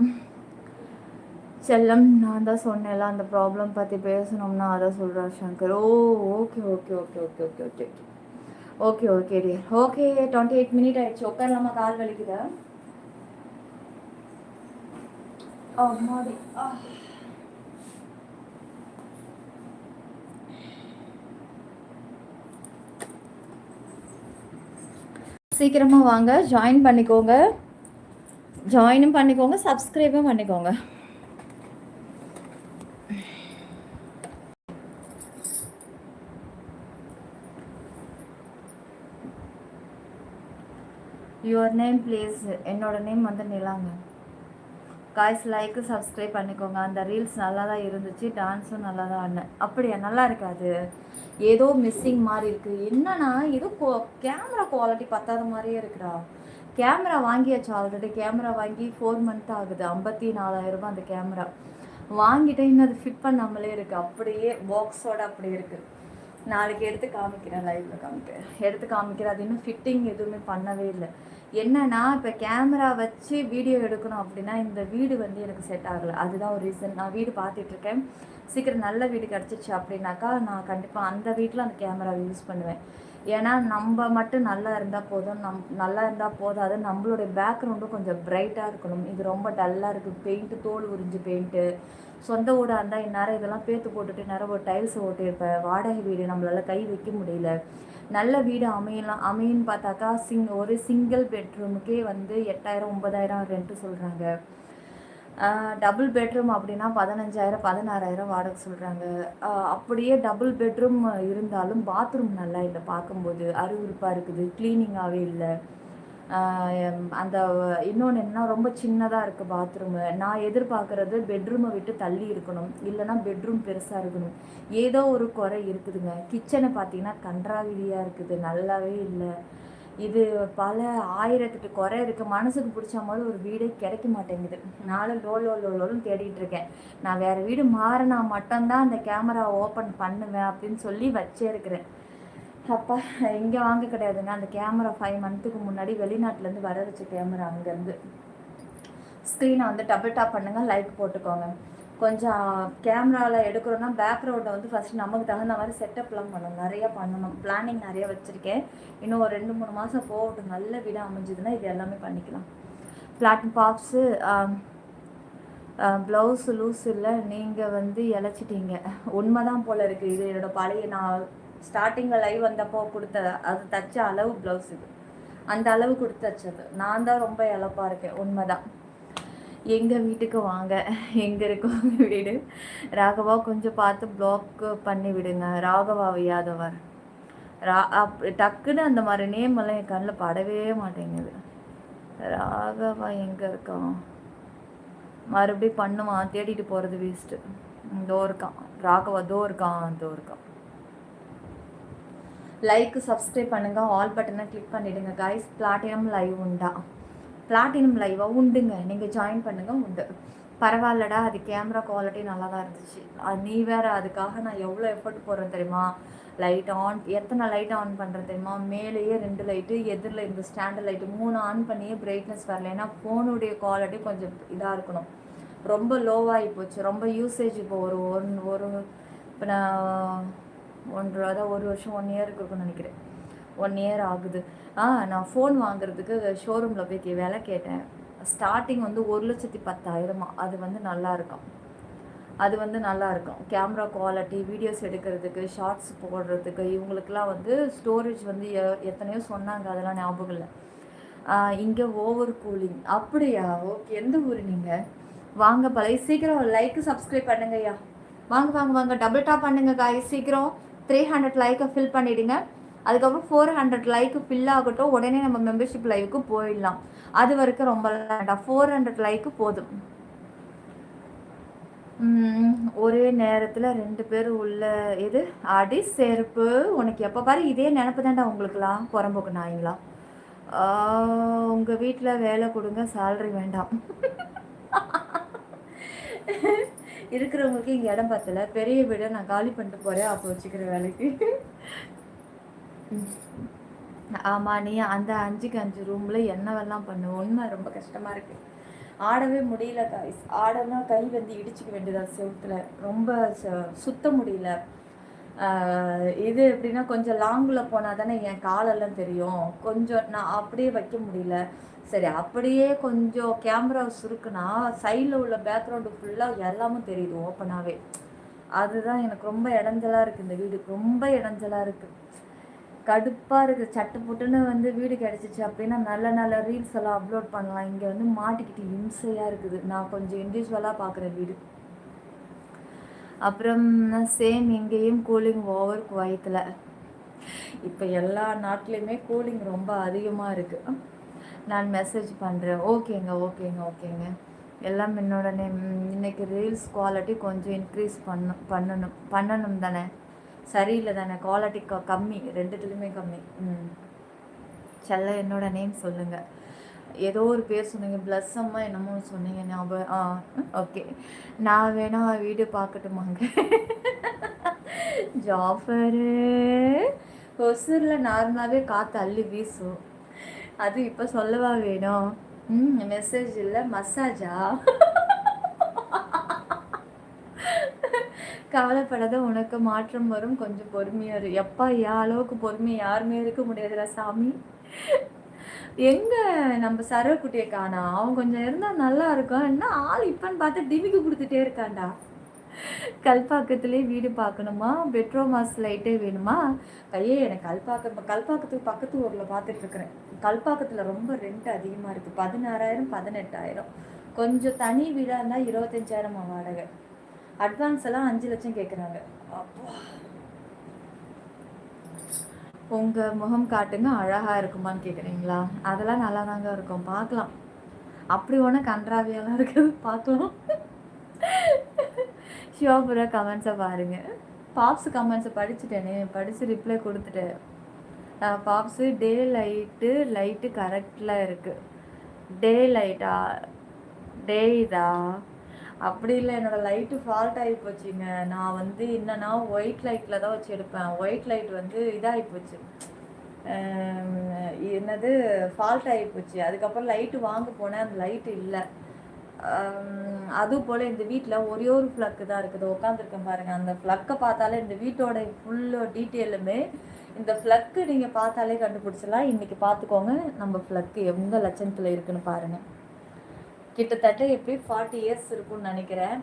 செல்லம், நான் தான் சொன்னேன்ல அந்த ப்ராப்ளம் பற்றி பேசணும்னா அதான் சொல்கிறார் Shankar. Oh okay okay okay okay okay okay okay okay டி ஓகே. 28 மினிட் ஆயிடுச்சு. உட்காரலாமா? கால் வலிக்குதா? அம்மாடி சீக்கிரமாக வாங்க, ஜாயின் பண்ணிக்கோங்க, ஜாயினும் பண்ணிக்கோங்க, சப்ஸ்கிரைபும் பண்ணிக்கோங்க. Your name please. என்னோட நேம் வந்து நிலாங்க. காய்ஸ் லைக்கு சப்ஸ்கிரைப் பண்ணிக்கோங்க. அந்த ரீல்ஸ் நல்லா தான் இருந்துச்சு, டான்ஸும் நல்லா தான் ஆடினேன். அப்படியா? நல்லா இருக்காது, ஏதோ மிஸ்ஸிங் மாதிரி இருக்குது. என்னன்னா ஏதோ கேமரா குவாலிட்டி பத்தாத மாதிரியே இருக்குடா. கேமரா வாங்கியாச்சு ஆல்ரெடி. கேமரா வாங்கி 4 மந்த் ஆகுது. 54,000 ரூபாய் அந்த கேமரா வாங்கிட்டேன். இன்னும் அது ஃபிட் பண்ணாமலே இருக்குது, அப்படியே பாக்ஸோட அப்படி இருக்குது. நாளைக்கு எடுத்து காமிக்கிறேன், லைவில் காமிக்கிறேன், எடுத்து காமிக்கிறேன். அது இன்னும் ஃபிட்டிங் எதுவுமே பண்ணவே இல்லை. என்னன்னா இப்போ கேமரா வச்சு வீடியோ எடுக்கணும் அப்படின்னா இந்த வீடு வந்து எனக்கு செட் ஆகலை. அதுதான் ஒரு ரீசன். நான் வீடு பார்த்துட்ருக்கேன். சீக்கிரம் நல்ல வீடு கிடச்சிச்சு அப்படின்னாக்கா நான் கண்டிப்பாக அந்த வீட்டில் அந்த கேமராவை யூஸ் பண்ணுவேன். ஏன்னா நம்ம மட்டும் நல்லா இருந்தால் போதும், நல்லா இருந்தால் போதாது, நம்மளுடைய பேக்ரவுண்டும் கொஞ்சம் பிரைட்டாக இருக்கணும். இது ரொம்ப டல்லாக இருக்குது, பெயிண்ட்டு தோல் உறிஞ்சு பெயிண்ட்டு. சொந்த வீடாக இருந்தால் இந்நேரம் இதெல்லாம் பேத்து போட்டுட்டு நேரம் ஒரு டைல்ஸ் ஓட்டியிருப்பேன். வாடகை வீடு நம்மளால் கை வைக்க முடியல. நல்ல வீடு அமையுன்னு பார்த்தாக்கா ஒரு சிங்கிள் பெட்ரூமுக்கே வந்து 8,000 9,000 ரெண்ட்டு சொல்கிறாங்க. டபுள் பெட்ரூம் அப்படின்னா 15,000 16,000 வாடகை சொல்கிறாங்க. அப்படியே டபுள் பெட்ரூம் இருந்தாலும் பாத்ரூம் நல்லா இல்லை, பார்க்கும்போது அருவருப்பாக இருக்குது, க்ளீனிங்காகவே இல்லை. அந்த இன்னொன்று என்ன, ரொம்ப சின்னதாக இருக்குது பாத்ரூமு. நான் எதிர்பார்க்குறது பெட்ரூமை விட்டு தள்ளி இருக்கணும், இல்லைனா பெட்ரூம் பெருசாக இருக்கணும். ஏதோ ஒரு குறை இருக்குதுங்க. கிச்சனை பார்த்தீங்கன்னா கன்றாவிலியாக இருக்குது, நல்லாவே இல்லை. இது பல 1008 குறை இருக்குது. மனசுக்கு பிடிச்ச மாதிரி ஒரு வீடே கிடைக்க மாட்டேங்குது. நானும் லோன்னு தேடிட்டு இருக்கேன். நான் வேறு வீடு மாறினா மட்டும்தான் அந்த கேமரா ஓப்பன் பண்ணுவேன் அப்படின்னு சொல்லி வச்சே இருக்கிறேன். அப்பா இங்கே வாங்க கிடையாதுங்க. அந்த கேமரா 5 மந்த்துக்கு முன்னாடி வெளிநாட்டிலேருந்து வர வச்ச கேமரா. அங்கேருந்து ஸ்க்ரீனை வந்து டபுள் டாப் பண்ணுங்கள், லைக் போட்டுக்கோங்க. கொஞ்சம் கேமராவில் எடுக்கிறோன்னா பேக்ரவுண்டை வந்து ஃபஸ்ட்டு நமக்கு தகுந்த மாதிரி செட்டப்லாம் பண்ணணும், நிறையா பண்ணணும். பிளானிங் நிறைய வச்சுருக்கேன். இன்னும் ஒரு 2-3 மாதம் போகட்டும். நல்ல வீடாக அமைஞ்சதுன்னா இது எல்லாமே பண்ணிக்கலாம். ஃப்ளாட் பாப்ஸு ப்ளவுஸு லூஸ் இல்லை, நீங்கள் வந்து இழைச்சிட்டீங்க. உண்மை தான் போல் இருக்குது. இது என்னோடய பழைய நான் ஸ்டார்டிங்கில் லைவ் வந்தப்போ கொடுத்த அது தச்ச அளவு ப்ளவுஸ் இது. அந்த அளவு கொடுத்து தச்சது. நான் தான் ரொம்ப இழப்பாக இருக்கேன், உண்மைதான். எங்கள் வீட்டுக்கு வாங்க, எங்கே இருக்கும் வீடு? ராகவா கொஞ்சம் பார்த்து ப்ளாக் பண்ணி விடுங்க. ராகவா யாதவர் டக்குன்னு அந்த மாதிரி நேம் எல்லாம் என் கண்ணில் படவே மாட்டேங்குது. ராகவா எங்கே இருக்கான்? மறுபடியும் பண்ணுவான், தேடிட்டு போகிறது வேஸ்ட்டு. இதோ இருக்கான் ராகவா, தோ இருக்கான். லைக்கு சப்ஸ்கிரைப் பண்ணுங்கள், ஆல் பட்டனை கிளிக் பண்ணிவிடுங்க காய்ஸ். பிளாட்டினம் லைவ் உண்டா? பிளாட்டினம் லைவாக உண்டுங்க, நீங்கள் ஜாயின் பண்ணுங்கள், உண்டு. பரவாயில்லடா, அது கேமரா குவாலிட்டி நல்லா தான் இருந்துச்சு. நீ வேறு அதுக்காக நான் எவ்வளோ எஃபர்ட் போடுறேன் தெரியுமா? லைட் ஆன், எத்தனை லைட் ஆன் பண்ணுறேன் தெரியுமா? மேலேயே 2 லைட்டு, எதிரில் இந்த ஸ்டாண்டர்ட் லைட்டு 3 ஆன் பண்ணியே பிரைட்னஸ் வரல. ஏன்னா ஃபோனுடைய குவாலிட்டி கொஞ்சம் இதாக இருக்கணும். ரொம்ப லோவாகி போச்சு. ரொம்ப யூசேஜ் இப்போ ஒரு இப்போ நான் ஒரு வருஷம் 1 இயருக்கு இருக்குன்னு நினைக்கிறேன். 1 இயர் ஆகுது. நான் ஃபோன் வாங்குறதுக்கு ஷோரூமில் போய் விலை கேட்டேன். ஸ்டார்டிங் வந்து 1,10,000. அது வந்து நல்லாயிருக்கும். கேமரா குவாலிட்டி, வீடியோஸ் எடுக்கிறதுக்கு, ஷார்ட்ஸ் போடுறதுக்கு, இவங்களுக்கெல்லாம் வந்து ஸ்டோரேஜ் வந்து எத்தனையோ சொன்னாங்க, அதெல்லாம் ஞாபகம் இல்லை. இங்கே ஓவர் கூலிங். அப்படியா? ஓகே. எந்த ஊர் நீங்கள்? வாங்க பழைய சீக்கிரம் லைக்கு சப்ஸ்கிரைப் பண்ணுங்க ஐயா. வாங்க டபுள் டாப் பண்ணுங்க காய். சீக்கிரம் 300 லைக்கை ஃபில் பண்ணிவிடுங்க. அதுக்கப்புறம் 400 லைக்கு ஃபில் ஆகட்டும், உடனே நம்ம மெம்பர்ஷிப் லைவுக்கு போயிடலாம். அது வரைக்கும் ரொம்ப வேண்டாம், 400 லைக்கு போதும். ஒரே நேரத்தில் 2 பேர் உள்ள இது அடி செருப்பு. உனக்கு எப்போ பாரு இதே நினப்பு தான்டா உங்களுக்குலாம், புறம்போக்கு நாய்ங்களா. உங்கள் வீட்டில் வேலை கொடுங்க, சேலரி வேண்டாம். இருக்கிறவங்களுக்கு இங்கே இடம் பார்த்தல, பெரிய வீடை நான் காலி பண்ணிட்டு போகிறேன், அப்போ வச்சுக்கிற வேலைக்கு. ஆமாம், நீ அந்த 5க்கு 5 ரூமில் என்னவெல்லாம் பண்ணு. உண்மை ரொம்ப கஷ்டமாக இருக்குது. ஆடவே முடியல காய்ஸ். ஆடனா கை வந்து இடிச்சிக்க வேண்டியதா செவுத்துல. ரொம்ப சுத்த முடியல. இது எப்படின்னா கொஞ்சம் லாங்கில் போனால் தானே என் காலெல்லாம் தெரியும், கொஞ்சம் நான் அப்படியே வைக்க முடியல. சரி அப்படியே கொஞ்சம் கேமரா சுருக்குனா சைடில் உள்ள பேக்ரவுண்டு ஃபுல்லாக எல்லாமே தெரியுது ஓப்பனாகவே. அதுதான் எனக்கு ரொம்ப இடைஞ்சலாக இருக்குது. இந்த வீடு ரொம்ப இடைஞ்சலாக இருக்குது, கடுப்பாக இருக்குது. சட்டு புட்டுன்னு வந்து வீடு கிடச்சிச்சு அப்படின்னா நல்ல நல்ல ரீல்ஸ் எல்லாம் அப்லோட் பண்ணலாம். இங்கே வந்து மாட்டிக்கிட்டு இம்சையாக இருக்குது. நான் கொஞ்சம் இண்டிவிஜுவலாக பார்க்குறேன் வீடு. அப்புறம் சேம் இங்கேயும் கூலிங் ஓவர் குவைத்தில். இப்போ எல்லா நாட்டிலையுமே கூலிங் ரொம்ப அதிகமாக இருக்குது. நான் மெசேஜ் பண்ணுறேன். ஓகேங்க ஓகேங்க ஓகேங்க எல்லாம் என்னோட நேம். இன்றைக்கி ரீல்ஸ் குவாலிட்டி கொஞ்சம் இன்க்ரீஸ் பண்ணணும் தானே? சரியில்லை தானே? குவாலிட்டி கம்மி, ரெண்டுத்துலேயுமே கம்மி. செல்ல என்னோட நேம் சொல்லுங்கள். ஏதோ ஒரு பேர் சொன்னீங்க, ப்ளஸ் அம்மா என்னமோ சொன்னீங்க ஞாபகம். ஓகே, நான் வேணா வீடு பார்க்கட்டுமாங்க? ஜாஃபரு ஒசூரில் நார்மலாகவே காற்று அள்ளி வீசும், அது இப்போ சொல்லவா வேணும்? மெசேஜ் இல்லை, மசாஜா? கவலைப்படாத, உனக்கு மாற்றம் வரும், கொஞ்சம் பொறுமையாக இரு. எப்பா என் அளவுக்கு பொறுமை யாருமே இருக்க முடியாதுடா சாமி. எங்கே நம்ம சரவக்குட்டியை காணா? அவன் கொஞ்சம் இருந்தால் நல்லா இருக்கும். என்ன ஆள் இப்போன்னு பார்த்து டிவிக்கு கொடுத்துட்டே இருக்காண்டா. கல்பாக்கத்துலேயே வீடு பார்க்கணுமா? பெட்ரோமாஸ் லைட்டே வேணுமா? கையே எனக்கு கல்பாக்கத்துக்கு பக்கத்து ஊரில் பார்த்துட்ருக்குறேன். கல்பாக்கத்தில் ரொம்ப ரெண்ட் அதிகமாக இருக்குது, 16,000 18,000. கொஞ்சம் தனி வீடாக இருந்தால் 25,000 வாடகை. அட்வான்ஸ் எல்லாம் 5 லட்சம் கேட்குறாங்க. அப்போ உங்கள் முகம் காட்டுங்க, அழகாக இருக்குமான்னு கேட்குறீங்களா? அதெல்லாம் நல்லா தாங்க இருக்கும், பார்க்கலாம். அப்படி ஒன்றும் கன்றாவியெல்லாம் இருக்குது, பார்க்கலாம். ஷியோபுரா கமெண்ட்ஸை பாருங்கள். பாப்ஸு கமெண்ட்ஸை படித்து ரிப்ளை கொடுத்துட்டேன். பாப்ஸு லைட்டு கரெக்டில் இருக்குது. டே இதா? அப்படி இல்லை, என்னோடய லைட்டு ஃபால்ட் ஆகி போச்சுங்க. நான் வந்து என்னன்னா ஒயிட் லைட்டில் தான் வச்சு எடுப்பேன். ஒயிட் லைட் வந்து இதாகி போச்சு, என்னது ஃபால்ட் ஆகி போச்சு. அதுக்கப்புறம் லைட்டு வாங்க போனேன், அந்த லைட்டு இல்லை. அதுபோல் இந்த வீட்டில் ஒரே ஒரு ஃப்ளக்கு தான் இருக்குது, உட்காந்துருக்கேன் பாருங்கள். அந்த ஃப்ளக்கை பார்த்தாலே இந்த வீட்டோட ஃபுல்லு டீட்டெயிலுமே இந்த ஃப்ளக்கு நீங்கள் பார்த்தாலே கண்டுபிடிச்சலாம். இன்றைக்கி பார்த்துக்கோங்க நம்ம ஃப்ளக்கு எந்த லட்சணத்தில் இருக்குதுன்னு பாருங்கள். கிட்டத்தட்ட எப்படி 40 இயர்ஸ் இருக்குன்னு நினைக்கிறேன்.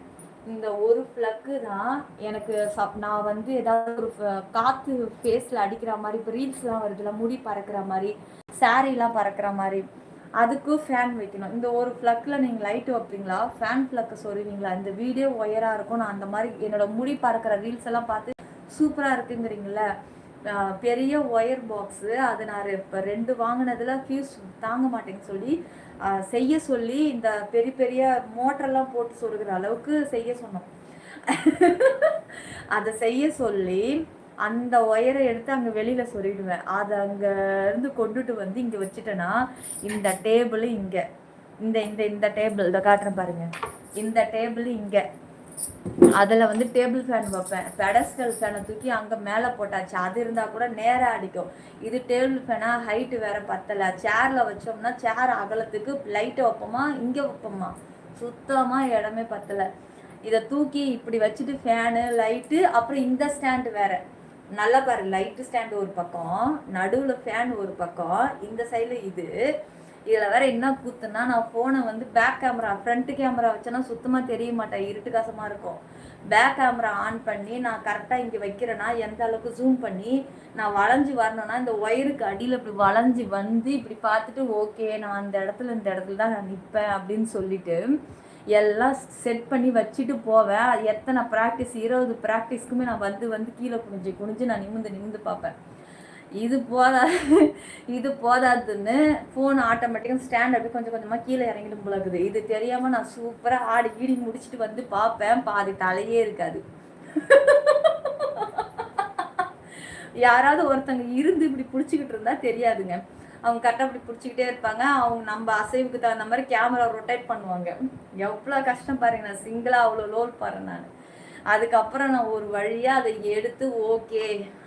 இந்த ஒரு ஃப்ளக்கு தான் எனக்கு நான் வந்து ஏதாவது ஒரு காற்று ஃபேஸில் அடிக்கிற மாதிரி, இப்போ ரீல்ஸ்லாம் வருதுல, முடி பறக்கிற மாதிரி, சாரீலாம் பறக்கிற மாதிரி, அதுக்கு ஃபேன் வைக்கணும். இந்த ஒரு ஃப்ளக்கில் நீங்கள் லைட்டு வைப்பீங்களா, ஃபேன் ஃப்ளக்கு சொல்லுவீங்களா? இந்த வீடியோ ஒயராக இருக்கும். நான் அந்த மாதிரி என்னோடய முடி பறக்கிற ரீல்ஸ் எல்லாம் பார்த்து சூப்பராக இருக்குங்கிறீங்கள, பெரிய ஒயர் பாக்ஸு அது நான் இப்போ 2 வாங்கினதில் ஃபியூஸ் தாங்க மாட்டேன்னு செய்ய சொல்லி இந்த பெரிய பெரிய மோட்டரெல்லாம் போட்டு சொருகிற அளவுக்கு செய்ய சொன்னோம். அதை செய்ய சொல்லி அந்த ஒயரை எடுத்து அங்கே வெளியில் சொருகிடுவேன். அதை அங்கேருந்து கொண்டுட்டு வந்து இங்கே வச்சுட்டேன்னா இந்த டேபிள் இங்கே, இந்த இந்த இந்த டேபிள் இதை காட்டுறேன் பாருங்கள், இந்த டேபிள் இங்கே, அதில் வந்து டேபிள் ஃபேன் வைப்பேன். பெடஸ்டல் ஃபேனை தூக்கி அங்கே மேலே போட்டாச்சு, அது இருந்தால் கூட நேராக அடிக்கும். இது டேபிள் ஃபேனாக ஹைட்டு வேறு பத்தலை. சேரில் வச்சோம்னா சேர் அகலத்துக்கு லைட்டை வைப்போமா, இங்கே வைப்போமா, சுத்தமாக இடமே பத்தலை. இதை தூக்கி இப்படி வச்சுட்டு ஃபேனு லைட்டு, அப்புறம் இந்த ஸ்டாண்டு வேறு நல்லா பாரு, லைட்டு ஸ்டாண்டு ஒரு பக்கம், நடுவில் ஃபேன் ஒரு பக்கம், இந்த சைடில் இது. இதில் வேறு என்ன கூத்துன்னா, நான் ஃபோனை வந்து பேக் கேமரா, ஃப்ரண்ட்டு கேமரா வச்சேன்னா சுத்தமாக தெரிய மாட்டேன், இருட்டு கசமாக இருக்கும். பேக் கேமரா ஆன் பண்ணி நான் கரெக்டாக இங்கே வைக்கிறேன்னா எந்த அளவுக்கு ஜூம் பண்ணி நான் வளைஞ்சி வரணும்னா இந்த ஒயருக்கு அடியில் இப்படி வளைஞ்சி வந்து இப்படி பார்த்துட்டு ஓகே நான் இந்த இடத்துல தான் நான் நிற்பேன் அப்படின்னு சொல்லிட்டு எல்லாம் செட் பண்ணி வச்சுட்டு போவேன். எத்தனை ப்ராக்டிஸ், 20 ப்ராக்டிஸ்க்குமே நான் வந்து கீழே குனிஞ்சு நான் நிமிந்து பார்ப்பேன். இது போதாதுன்னு ஃபோன் ஆட்டோமேட்டிக்காக ஸ்டாண்ட் அப்படி கொஞ்சம் கொஞ்சமாக கீழே இறங்கிட்டு போலக்குது. இது தெரியாமல் நான் சூப்பராக ஆடி கீடி முடிச்சுட்டு வந்து பார்ப்பேன், பாதி தலையே இருக்காது. யாராவது ஒருத்தங்க இருந்து இப்படி பிடிச்சிக்கிட்டு இருந்தா தெரியாதுங்க, அவங்க கரெக்டாக அப்படி பிடிச்சிக்கிட்டே இருப்பாங்க. அவங்க நம்ம அசைவுக்கு தகுந்த மாதிரி கேமரா ரொட்டேட் பண்ணுவாங்க. எவ்வளோ கஷ்டம் பாருங்க, நான் சிங்கிளாக அவ்வளோ லோல் பாருங்க. நான் அதுக்கப்புறம் நான் ஒரு வழியாக அதை எடுத்து ஓகே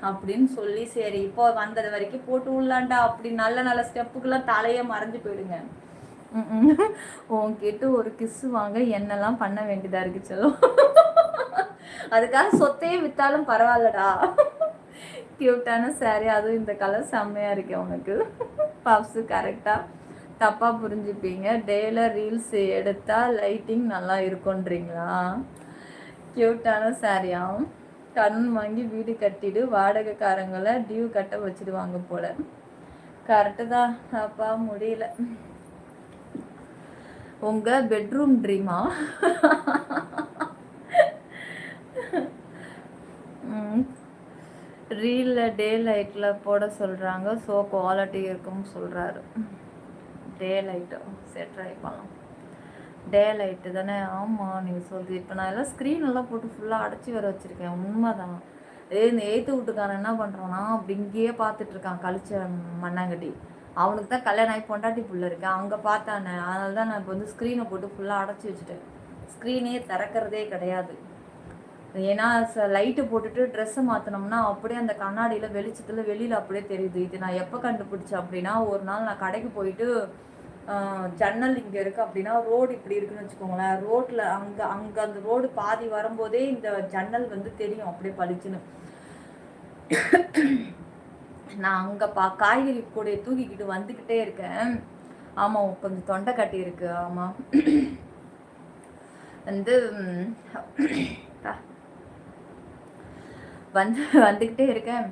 அப்படின்னு சொல்லி சரி இப்போ வந்தது வரைக்கும் போட்டு விடலாண்டா அப்படி நல்ல நல்ல ஸ்டெப்புக்கெல்லாம் தலையே மறைஞ்சு போயிடுங்க. உன்கிட்ட ஒரு கிஸ்ஸு வாங்க என்னெல்லாம் பண்ண வேண்டியதாக இருக்கு சொல்லும். அதுக்காக சொத்தையே வித்தாலும் பரவாயில்லடா. கியூட்டான சாரி, அதுவும் இந்த கலர் செம்மையாக இருக்கு உனக்கு. பப்ஸு கரெக்டாக தப்பாக புரிஞ்சுப்பீங்க. டேல ரீல்ஸ் எடுத்தால் லைட்டிங் நல்லா இருக்குன்றீங்களா? கியூட்டான சாரியாம். கண் வாங்கி வீடு கட்டிடு, வாடகைக்காரங்களை டியூ கட்ட வச்சுடுவாங்க போல. கரெக்டு தான் அப்பா, முடியல. உங்கள் பெட்ரூம் ட்ரீமா? ரீலில் டே லைட்டில் போட சொல்கிறாங்க, ஸோ குவாலிட்டி இருக்குன்னு சொல்கிறாரு. டே லைட்டு சரி ட்ரை பண்ணலாம். டே லைட்டு தானே? ஆமாம், நீங்கள் சொல்லுது. இப்போ நான் எல்லாம் ஸ்க்ரீனெல்லாம் போட்டு ஃபுல்லாக அடைச்சி வர வச்சுருக்கேன். உண்மை தான். இந்த 8th வீட்டுக்காரன் என்ன பண்ணுறான்னா, அப்படி இங்கேயே பார்த்துட்ருக்கான் கழிச்ச மண்ணாங்கட்டி. அவனுக்கு தான் கல்யாணம் ஆகி பொண்டாட்டி புள்ள இருக்கேன், அங்கே பார்த்தானே. அதனால தான் நான் இப்போ வந்து ஸ்க்ரீனை போட்டு ஃபுல்லாக அடைச்சி வச்சுட்டேன். ஸ்க்ரீனே திறக்கிறதே கிடையாது. ஏன்னா லைட்டு போட்டுட்டு ட்ரெஸ்ஸை மாற்றினோம்னா அப்படியே அந்த கண்ணாடியில் வெளிச்சத்தில் வெளியில் அப்படியே தெரியுது. இது நான் எப்போ கண்டுபிடிச்சேன் அப்படின்னா, ஒரு நாள் நான் கடைக்கு போயிட்டு ஜன்னல் இங்கே இருக்குது அப்படின்னா ரோடு இப்படி இருக்குன்னு வச்சுக்கோங்களேன். ரோட்டில் அங்கே அந்த ரோடு பாதி வரும்போதே இந்த ஜன்னல் வந்து தெரியும் அப்படியே பளிச்சுன்னு. நான் அங்கே காய்கறி கூடைய தூக்கிக்கிட்டு வந்துக்கிட்டே இருக்கேன். ஆமாம், கொஞ்சம் தொண்டை கட்டி இருக்கு. ஆமாம், வந்து வந்துக்கிட்டே இருக்கேன்.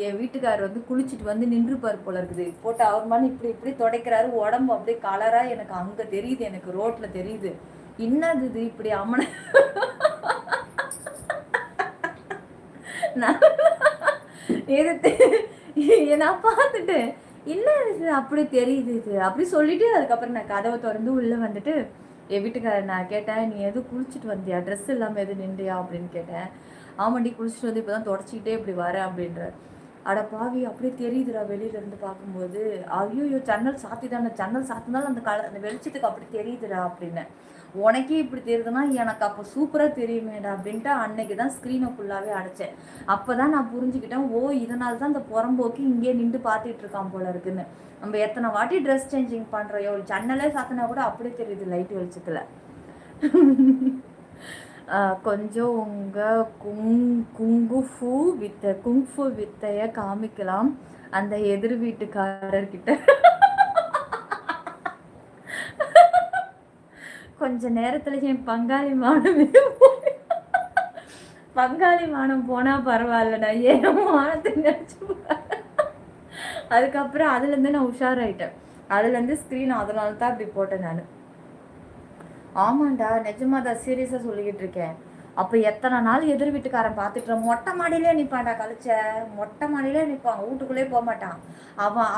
என் வீட்டுக்காரர் வந்து குளிச்சுட்டு வந்து நின்றுப்பார் போல இருக்குது. போட்டு அவர் மாதிரி இப்படி இப்படி துடைக்கிறாரு. உடம்பு அப்படியே கலராக எனக்கு அங்கே தெரியுது, எனக்கு ரோட்டில் தெரியுது. என்னது இது இப்படி அம்மனை நான் பார்த்துட்டு என்ன இது அப்படி தெரியுது இது அப்படி சொல்லிட்டு, அதுக்கப்புறம் நான் கதவை திறந்து உள்ளே வந்துட்டு என் வீட்டுக்காரர் நான் கேட்டேன், நீ எதுவும் குளிச்சுட்டு வந்தியா, ட்ரெஸ் இல்லாமல் எதுவும் நின்றியா அப்படின்னு கேட்டேன். ஆமாண்டி குளிச்சுட்டு வந்து இப்போ தான் தொடச்சிக்கிட்டே இப்படி வரேன் அப்படின்ற. அட பாவி, அப்படியே தெரியுதுடா வெளியிலேருந்து பார்க்கும்போது. ஐயோ ஜன்னல் சாத்தி தானே, ஜன்னல் சாத்தினாலும் அந்த வெளிச்சத்துக்கு அப்படி தெரியுதுடா அப்படின்னு. உனக்கே இப்படி தெரியுதுன்னா எனக்கு அப்போ சூப்பராக தெரியுமேடா அப்படின்ட்டு அன்னைக்கு தான் ஸ்க்ரீனை ஃபுல்லாகவே அடைச்சேன். அப்போ தான் நான் புரிஞ்சுக்கிட்டேன், ஓ இதனால தான் அந்த புறம்போக்கு இங்கே நின்று பார்த்துட்டு இருக்கான் போல இருக்குன்னு. நம்ம எத்தனை வாட்டி ட்ரெஸ் சேஞ்சிங் பண்ணுறோம், ஒரு ஜன்னலே சாத்தினா கூட அப்படியே தெரியுது லைட் வெளிச்சத்தில். கொஞ்சம் உங்கள் குங்ஃபு வித்தையை காமிக்கலாம் அந்த எதிர் வீட்டுக்காரர்கிட்ட. கொஞ்ச நேரத்தில் என் பங்காளி மானம் போனால் பரவாயில்லண்ணா, ஏன் மானத்தை நினச்சி. அதுக்கப்புறம் அதுலேருந்து நான் உஷாராயிட்டேன். அதுலேருந்து ஸ்க்ரீன் அதனால தான் அப்படி போட்டேன் நான். ஆமாண்டா, நிஜமாக தான் சீரியஸாக சொல்லிக்கிட்டு இருக்கேன். அப்போ எத்தனை நாள் எதிர் வீட்டுக்காரன் பார்த்துட்டுறேன். மொட்டை மாடியிலே நிற்பான்டா, மொட்டை மாடியிலே நிற்பான், வீட்டுக்குள்ளே போக மாட்டான்.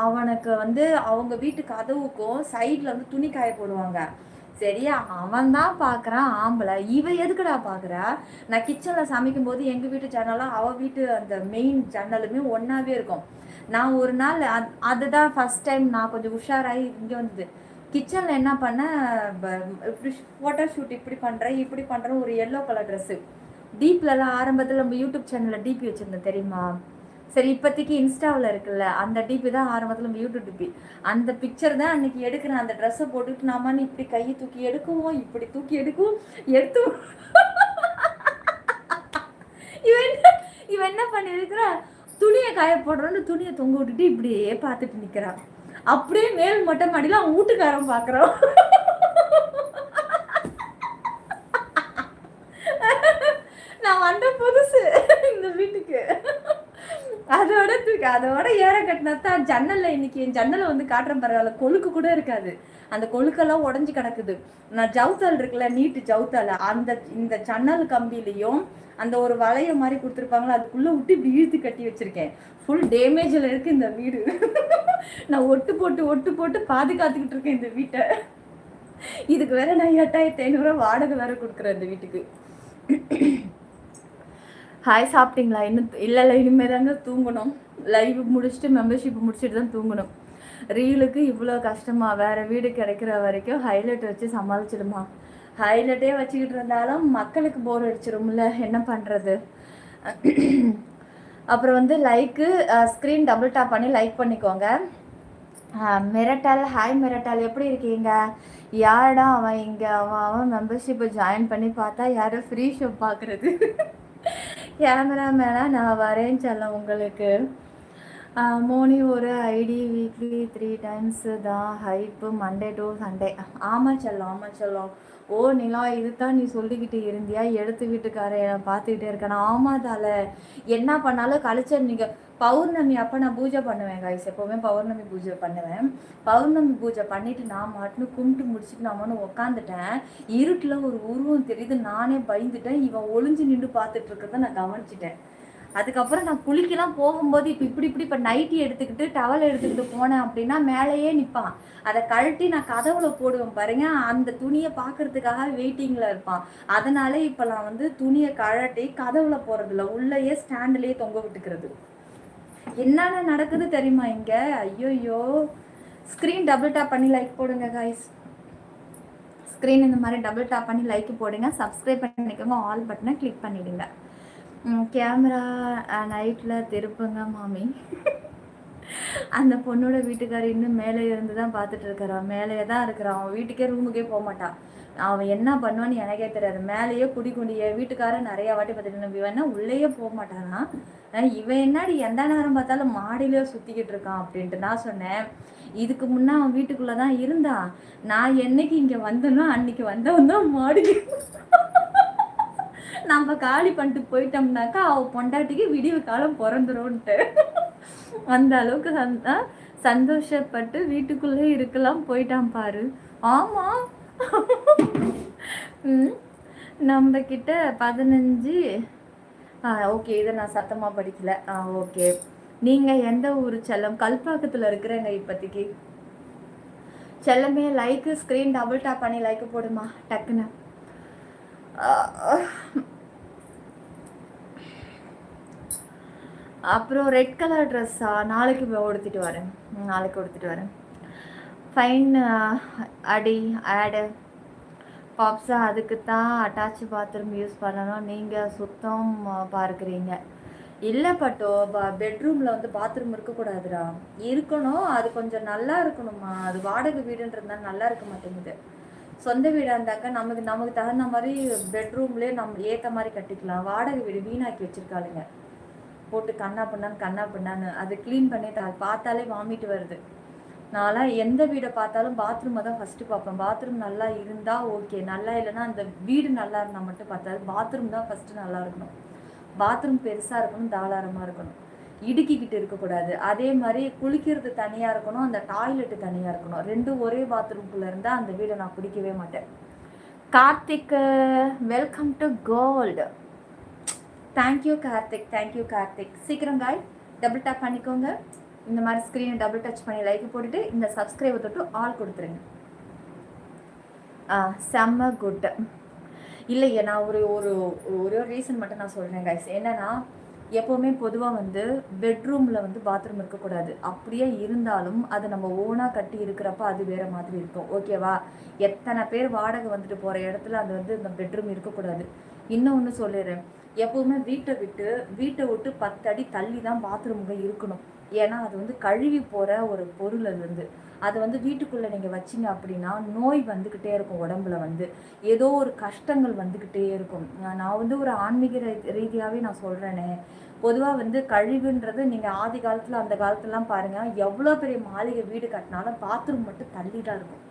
அவனுக்கு வந்து அவங்க வீட்டு கதவுக்கும் சைடில் வந்து துணி காய போடுவாங்க. சரியா, அவன் தான் பார்க்குறான் ஆம்பளை. இவன் எதுக்குடா பார்க்குறா? நான் கிச்சனில் சமைக்கும் போது எங்கள் வீட்டு ஜன்னலும் அவள் வீட்டு அந்த மெயின் ஜன்னலுமே ஒன்றாவே இருக்கும். நான் ஒரு நாள் அதுதான் ஃபஸ்ட் டைம் நான் கொஞ்சம் உஷாராகி இங்கே வந்தது. கிச்சனில் என்ன பண்ணேன், இப்படி ஃபோட்டோ ஷூட் இப்படி பண்ணுறேன் ஒரு எல்லோ கலர் ட்ரெஸ்ஸு. டீப்லலாம் ஆரம்பத்தில் நம்ம யூடியூப் சேனலில் டிபி வச்சுருந்தேன் தெரியுமா? சரி, இப்போதைக்கு இன்ஸ்டாவில் இருக்குல்ல, அந்த டிபி தான் ஆரம்பத்தில் நம்ம யூடியூப் டிபி. அந்த பிக்சர் தான் அன்றைக்கி எடுக்கிறேன். அந்த ட்ரெஸ்ஸை போட்டுட்டு நாமன்னு இப்படி கையை தூக்கி எடுக்குவோம், இப்படி தூக்கி எடுத்து இவன் என்ன பண்ணியிருக்கிறா, துணியை காய போடுறோன்னு துணியை தொங்க விட்டுட்டு இப்படியே பார்த்துட்டு நிற்கிறான். அப்படியே மேல் மொட்டை மாடியில் அவன் வீட்டுக்காரன் பார்க்குறான். நான் வந்த புதுசு இந்த வீட்டுக்கு, அதோட ஏற கட்டினதான் ஜன்னலில் இன்னைக்கு என் ஜன்னலை வந்து காட்டுறேன் பரவாயில்ல, கொழுக்கு கூட இருக்காது. அந்த கொழுக்கெல்லாம் உடஞ்சி கிடக்குது. நான் ஜவுத்தால் இருக்குல்ல, நீட்டு ஜவுத்தால், இந்த ஜன்னல் கம்பிலையும் அந்த ஒரு வளைய மாதிரி கொடுத்துருப்பாங்களா, அதுக்குள்ளே விட்டு இப்படி இழுத்து கட்டி வச்சுருக்கேன். ஃபுல் டேமேஜில் இருக்குது இந்த வீடு. நான் ஒட்டு போட்டு பாதுகாத்துக்கிட்டு இருக்கேன் இந்த வீட்டை. இதுக்கு வேற நான் 8500 வாடகை வேற கொடுக்குறேன் இந்த வீட்டுக்கு. ஹாய், சாப்பிட்டீங்களா? இன்னும் இல்லை, இனிமேல் தாங்க தூங்கணும். லைவ் முடிச்சுட்டு மெம்பர்ஷிப் முடிச்சுட்டு தான் தூங்கணும். ரீலுக்கு இவ்வளோ கஷ்டமா? வேறு வீடு கிடைக்கிற வரைக்கும் ஹைலைட் வச்சு சமாளிச்சிடுமா? ஹைலைட்டே வச்சுக்கிட்டு இருந்தாலும் மக்களுக்கு போர் அடிச்சிடும்ல, என்ன பண்ணுறது? அப்புறம் வந்து லைக்கு ஸ்க்ரீன் டபுள் டாப் பண்ணி லைக் பண்ணிக்கோங்க. மிரட்டால், ஹாய் மிரட்டால், எப்படி இருக்கீங்க? யாரடா அவன் இங்கே? அவன் மெம்பர்ஷிப்பை ஜாயின் பண்ணி பார்த்தா யாரும் ஃப்ரீ ஷோ பார்க்குறது. கேமரா மேலே நான் வரேன்னு சொல்ல உங்களுக்கு. மோனி ஒரு ஐடி வீக்லி 3 times தான் ஹைப்பு மண்டே டு சண்டே. ஆமாம் செல்லம். ஓ நிலா, இதுதான் நீ சொல்லிக்கிட்டு இருந்தியா? எடுத்து வீட்டுக்காரன் பார்த்துக்கிட்டே இருக்கேன். ஆமாதால என்ன பண்ணாலும் கழிச்ச நீங்கள் பௌர்ணமி அப்போ நான் பூஜை பண்ணுவேன் கைஸ். எப்போவுமே பௌர்ணமி பூஜை பண்ணுவேன். பௌர்ணமி பூஜை பண்ணிவிட்டு நான் மாட்டுன்னு கும்பிட்டு முடிச்சுட்டு நான் உட்காந்துட்டேன். இருட்டில் ஒரு உருவம் தெரியுது. நானே பயந்துட்டேன். இவன் ஒளிஞ்சு நின்று பார்த்துட்டு இருக்கிறத நான் கவனிச்சிட்டேன். அதுக்கப்புறம் நான் குளிக்கலாம் போகும்போது இப்போ நைட்டி எடுத்துக்கிட்டு டவல் எடுத்துக்கிட்டு போனேன் அப்படின்னா மேலேயே நிற்பான். அதை கழட்டி நான் கதவுல போடுவேன் பாருங்க. அந்த துணியை பார்க்கறதுக்காக வெயிட்டிங்கில் இருப்பான். அதனால இப்போ நான் துணியை கழட்டி கதவுல போகிறதில்ல, உள்ளேயே ஸ்டாண்ட்லேயே தொங்க விட்டுக்கிறது. என்னென்ன நடக்குது தெரியுமா இங்கே? ஐயோயோ. ஸ்க்ரீன் டபுள் டேப் பண்ணி லைக் போடுங்க கைஸ். ஸ்க்ரீன் இந்த மாதிரி டபுள் டேப் பண்ணி லைக் போடுங்க. சப்ஸ்கிரைப் பண்ணிக்கோங்க. ஆல் பட்டனை கிளிக் பண்ணிவிடுங்க. கேமரா நைட்டில் திருப்புங்க மாமி. அந்த பொண்ணோட வீட்டுக்காரர் இன்னும் மேலே இருந்து தான் பார்த்துட்டு இருக்கிறான். மேலேயே தான் இருக்கிறான். அவன் வீட்டுக்கே ரூமுக்கே போக மாட்டான். அவன் என்ன பண்ணுவான்னு எனக்கே தெரியாது. மேலேயே குடிக்குண்டிய வீட்டுக்காரன் நிறையா வாட்டி பார்த்துட்டு வேணா உள்ளேயே போக மாட்டானா. இவன் என்னடி எந்த நேரம் பார்த்தாலும் மாடியிலே சுற்றிக்கிட்டு இருக்கான் அப்படின்ட்டு நான் சொன்னேன். இதுக்கு முன்னே அவன் வீட்டுக்குள்ளே தான் இருந்தான். நான் என்னைக்கு இங்கே வந்தனோ அன்னைக்கு வந்தவன் தான் மாடி. நம்ம காலி பண்ணிட்டு போயிட்டோம்னாக்கா அவ பொண்டாட்டிக்கு விடிவு காலம் பிறந்துரும்ன்ட்டு அந்த அளவுக்கு சந்தோஷப்பட்டு வீட்டுக்குள்ளே இருக்கலாம் போயிட்டான் பாரு. ஆமா. நம்ம கிட்ட 15. ஓகே, இதை நான் சத்தமாக படிக்கல. ஓகே. நீங்கள் எந்த ஊர் செல்லம்? கல்பாக்கத்தில் இருக்கிறேங்க இப்போதைக்கு. செல்லமே லைக்கு ஸ்க்ரீன் டபுள் டேப் பண்ணி லைக்கு போடுமா டக்குன்னு. அப்புறம் ரெட் கலர் ட்ரெஸ்ஸா? நாளைக்கு உடுத்திட்டு வரேன். ஃபைன். அடி ஆடு பாப்ஸா அதுக்கு தான் அட்டாச் பாத்ரூம் யூஸ் பண்ணணும். நீங்கள் சுத்தம் பார்க்குறீங்க. இல்லை பட்டோ, பெட்ரூமில் பாத்ரூம் இருக்கக்கூடாதுடா. இருக்கணும், அது கொஞ்சம் நல்லா இருக்கணுமா. அது வாடகை வீடுன்றதுனால நல்லா இருக்க மாட்டேங்குது. சொந்த வீடாக இருந்தாக்கா நமக்கு தகுந்த மாதிரி பெட்ரூம்லேயே நம்ம ஏற்ற மாதிரி கட்டிக்கலாம். வாடகை வீடு வீணாக்கி வச்சுருக்காளுங்க போட்டு கண்ணா பின்னான்னு. அது க்ளீன் பண்ணி பார்த்தாலே வாமிட்டு வருது. நான்லாம் எந்த வீடை பார்த்தாலும் பாத்ரூமை தான் ஃபஸ்ட்டு பார்ப்பேன். பாத்ரூம் நல்லா இருந்தால் ஓகே, நல்லா இல்லைன்னா அந்த வீடு நல்லா இருந்தால் மட்டும் பார்த்தாது. பாத்ரூம் தான் ஃபஸ்ட்டு நல்லா இருக்கணும். பாத்ரூம் பெருசாக இருக்கணும், தாராளமாக இருக்கணும், இடுக்கிக்கிட்டு இருக்கக்கூடாது. அதே மாதிரி குளிக்கிறது தனியாக இருக்கணும், அந்த டாய்லெட்டு தனியாக இருக்கணும். ரெண்டும் ஒரே பாத்ரூம்குள்ளே இருந்தால் அந்த வீடை நான் பிடிக்கவே மாட்டேன். Karthik, welcome to gold. Thank you Karthik. சீக்கிரம் காய் டபுள் டேப் பண்ணிக்கோங்க. இந்த மாதிரி ஸ்க்ரீனை டபுள் டச் பண்ணி லைக் போட்டுட்டு இந்த சப்ஸ்கிரைபர் தொட்டு ஆல் கொடுத்துருங்க. செம்ம குட். இல்லையே, நான் ஒரு ரீசன் மட்டும் நான் சொல்கிறேன் கைஸ். என்னென்னா, எப்போவுமே பொதுவாக பெட்ரூமில் பாத்ரூம் இருக்கக்கூடாது. அப்படியே இருந்தாலும் அது நம்ம ஓனாக கட்டி இருக்கிறப்ப அது வேறு மாதிரி இருக்கும். ஓகேவா? எத்தனை பேர் வாடகை போகிற இடத்துல அது இந்த பெட்ரூம் இருக்கக்கூடாது. இன்னொன்று சொல்லிடுறேன், எப்போவுமே வீட்டை விட்டு 10 அடி தள்ளி தான் பாத்ரூமுங்க இருக்கணும். ஏன்னா அது கழுவி போகிற ஒரு பொருள். அது வீட்டுக்குள்ளே நீங்கள் வச்சிங்க அப்படின்னா நோய் வந்துக்கிட்டே இருக்கும். உடம்புல ஏதோ ஒரு கஷ்டங்கள் வந்துக்கிட்டே இருக்கும். நான் ஒரு ஆன்மீக ரீதியாகவே நான் சொல்கிறேனே, பொதுவாக கழிவுன்றது நீங்கள் ஆதி காலத்தில் அந்த காலத்துலலாம் பாருங்கள், எவ்வளோ பெரிய மாளிகை வீடு கட்டினாலும் பாத்ரூம் மட்டும் தள்ளி தான் இருக்கும்.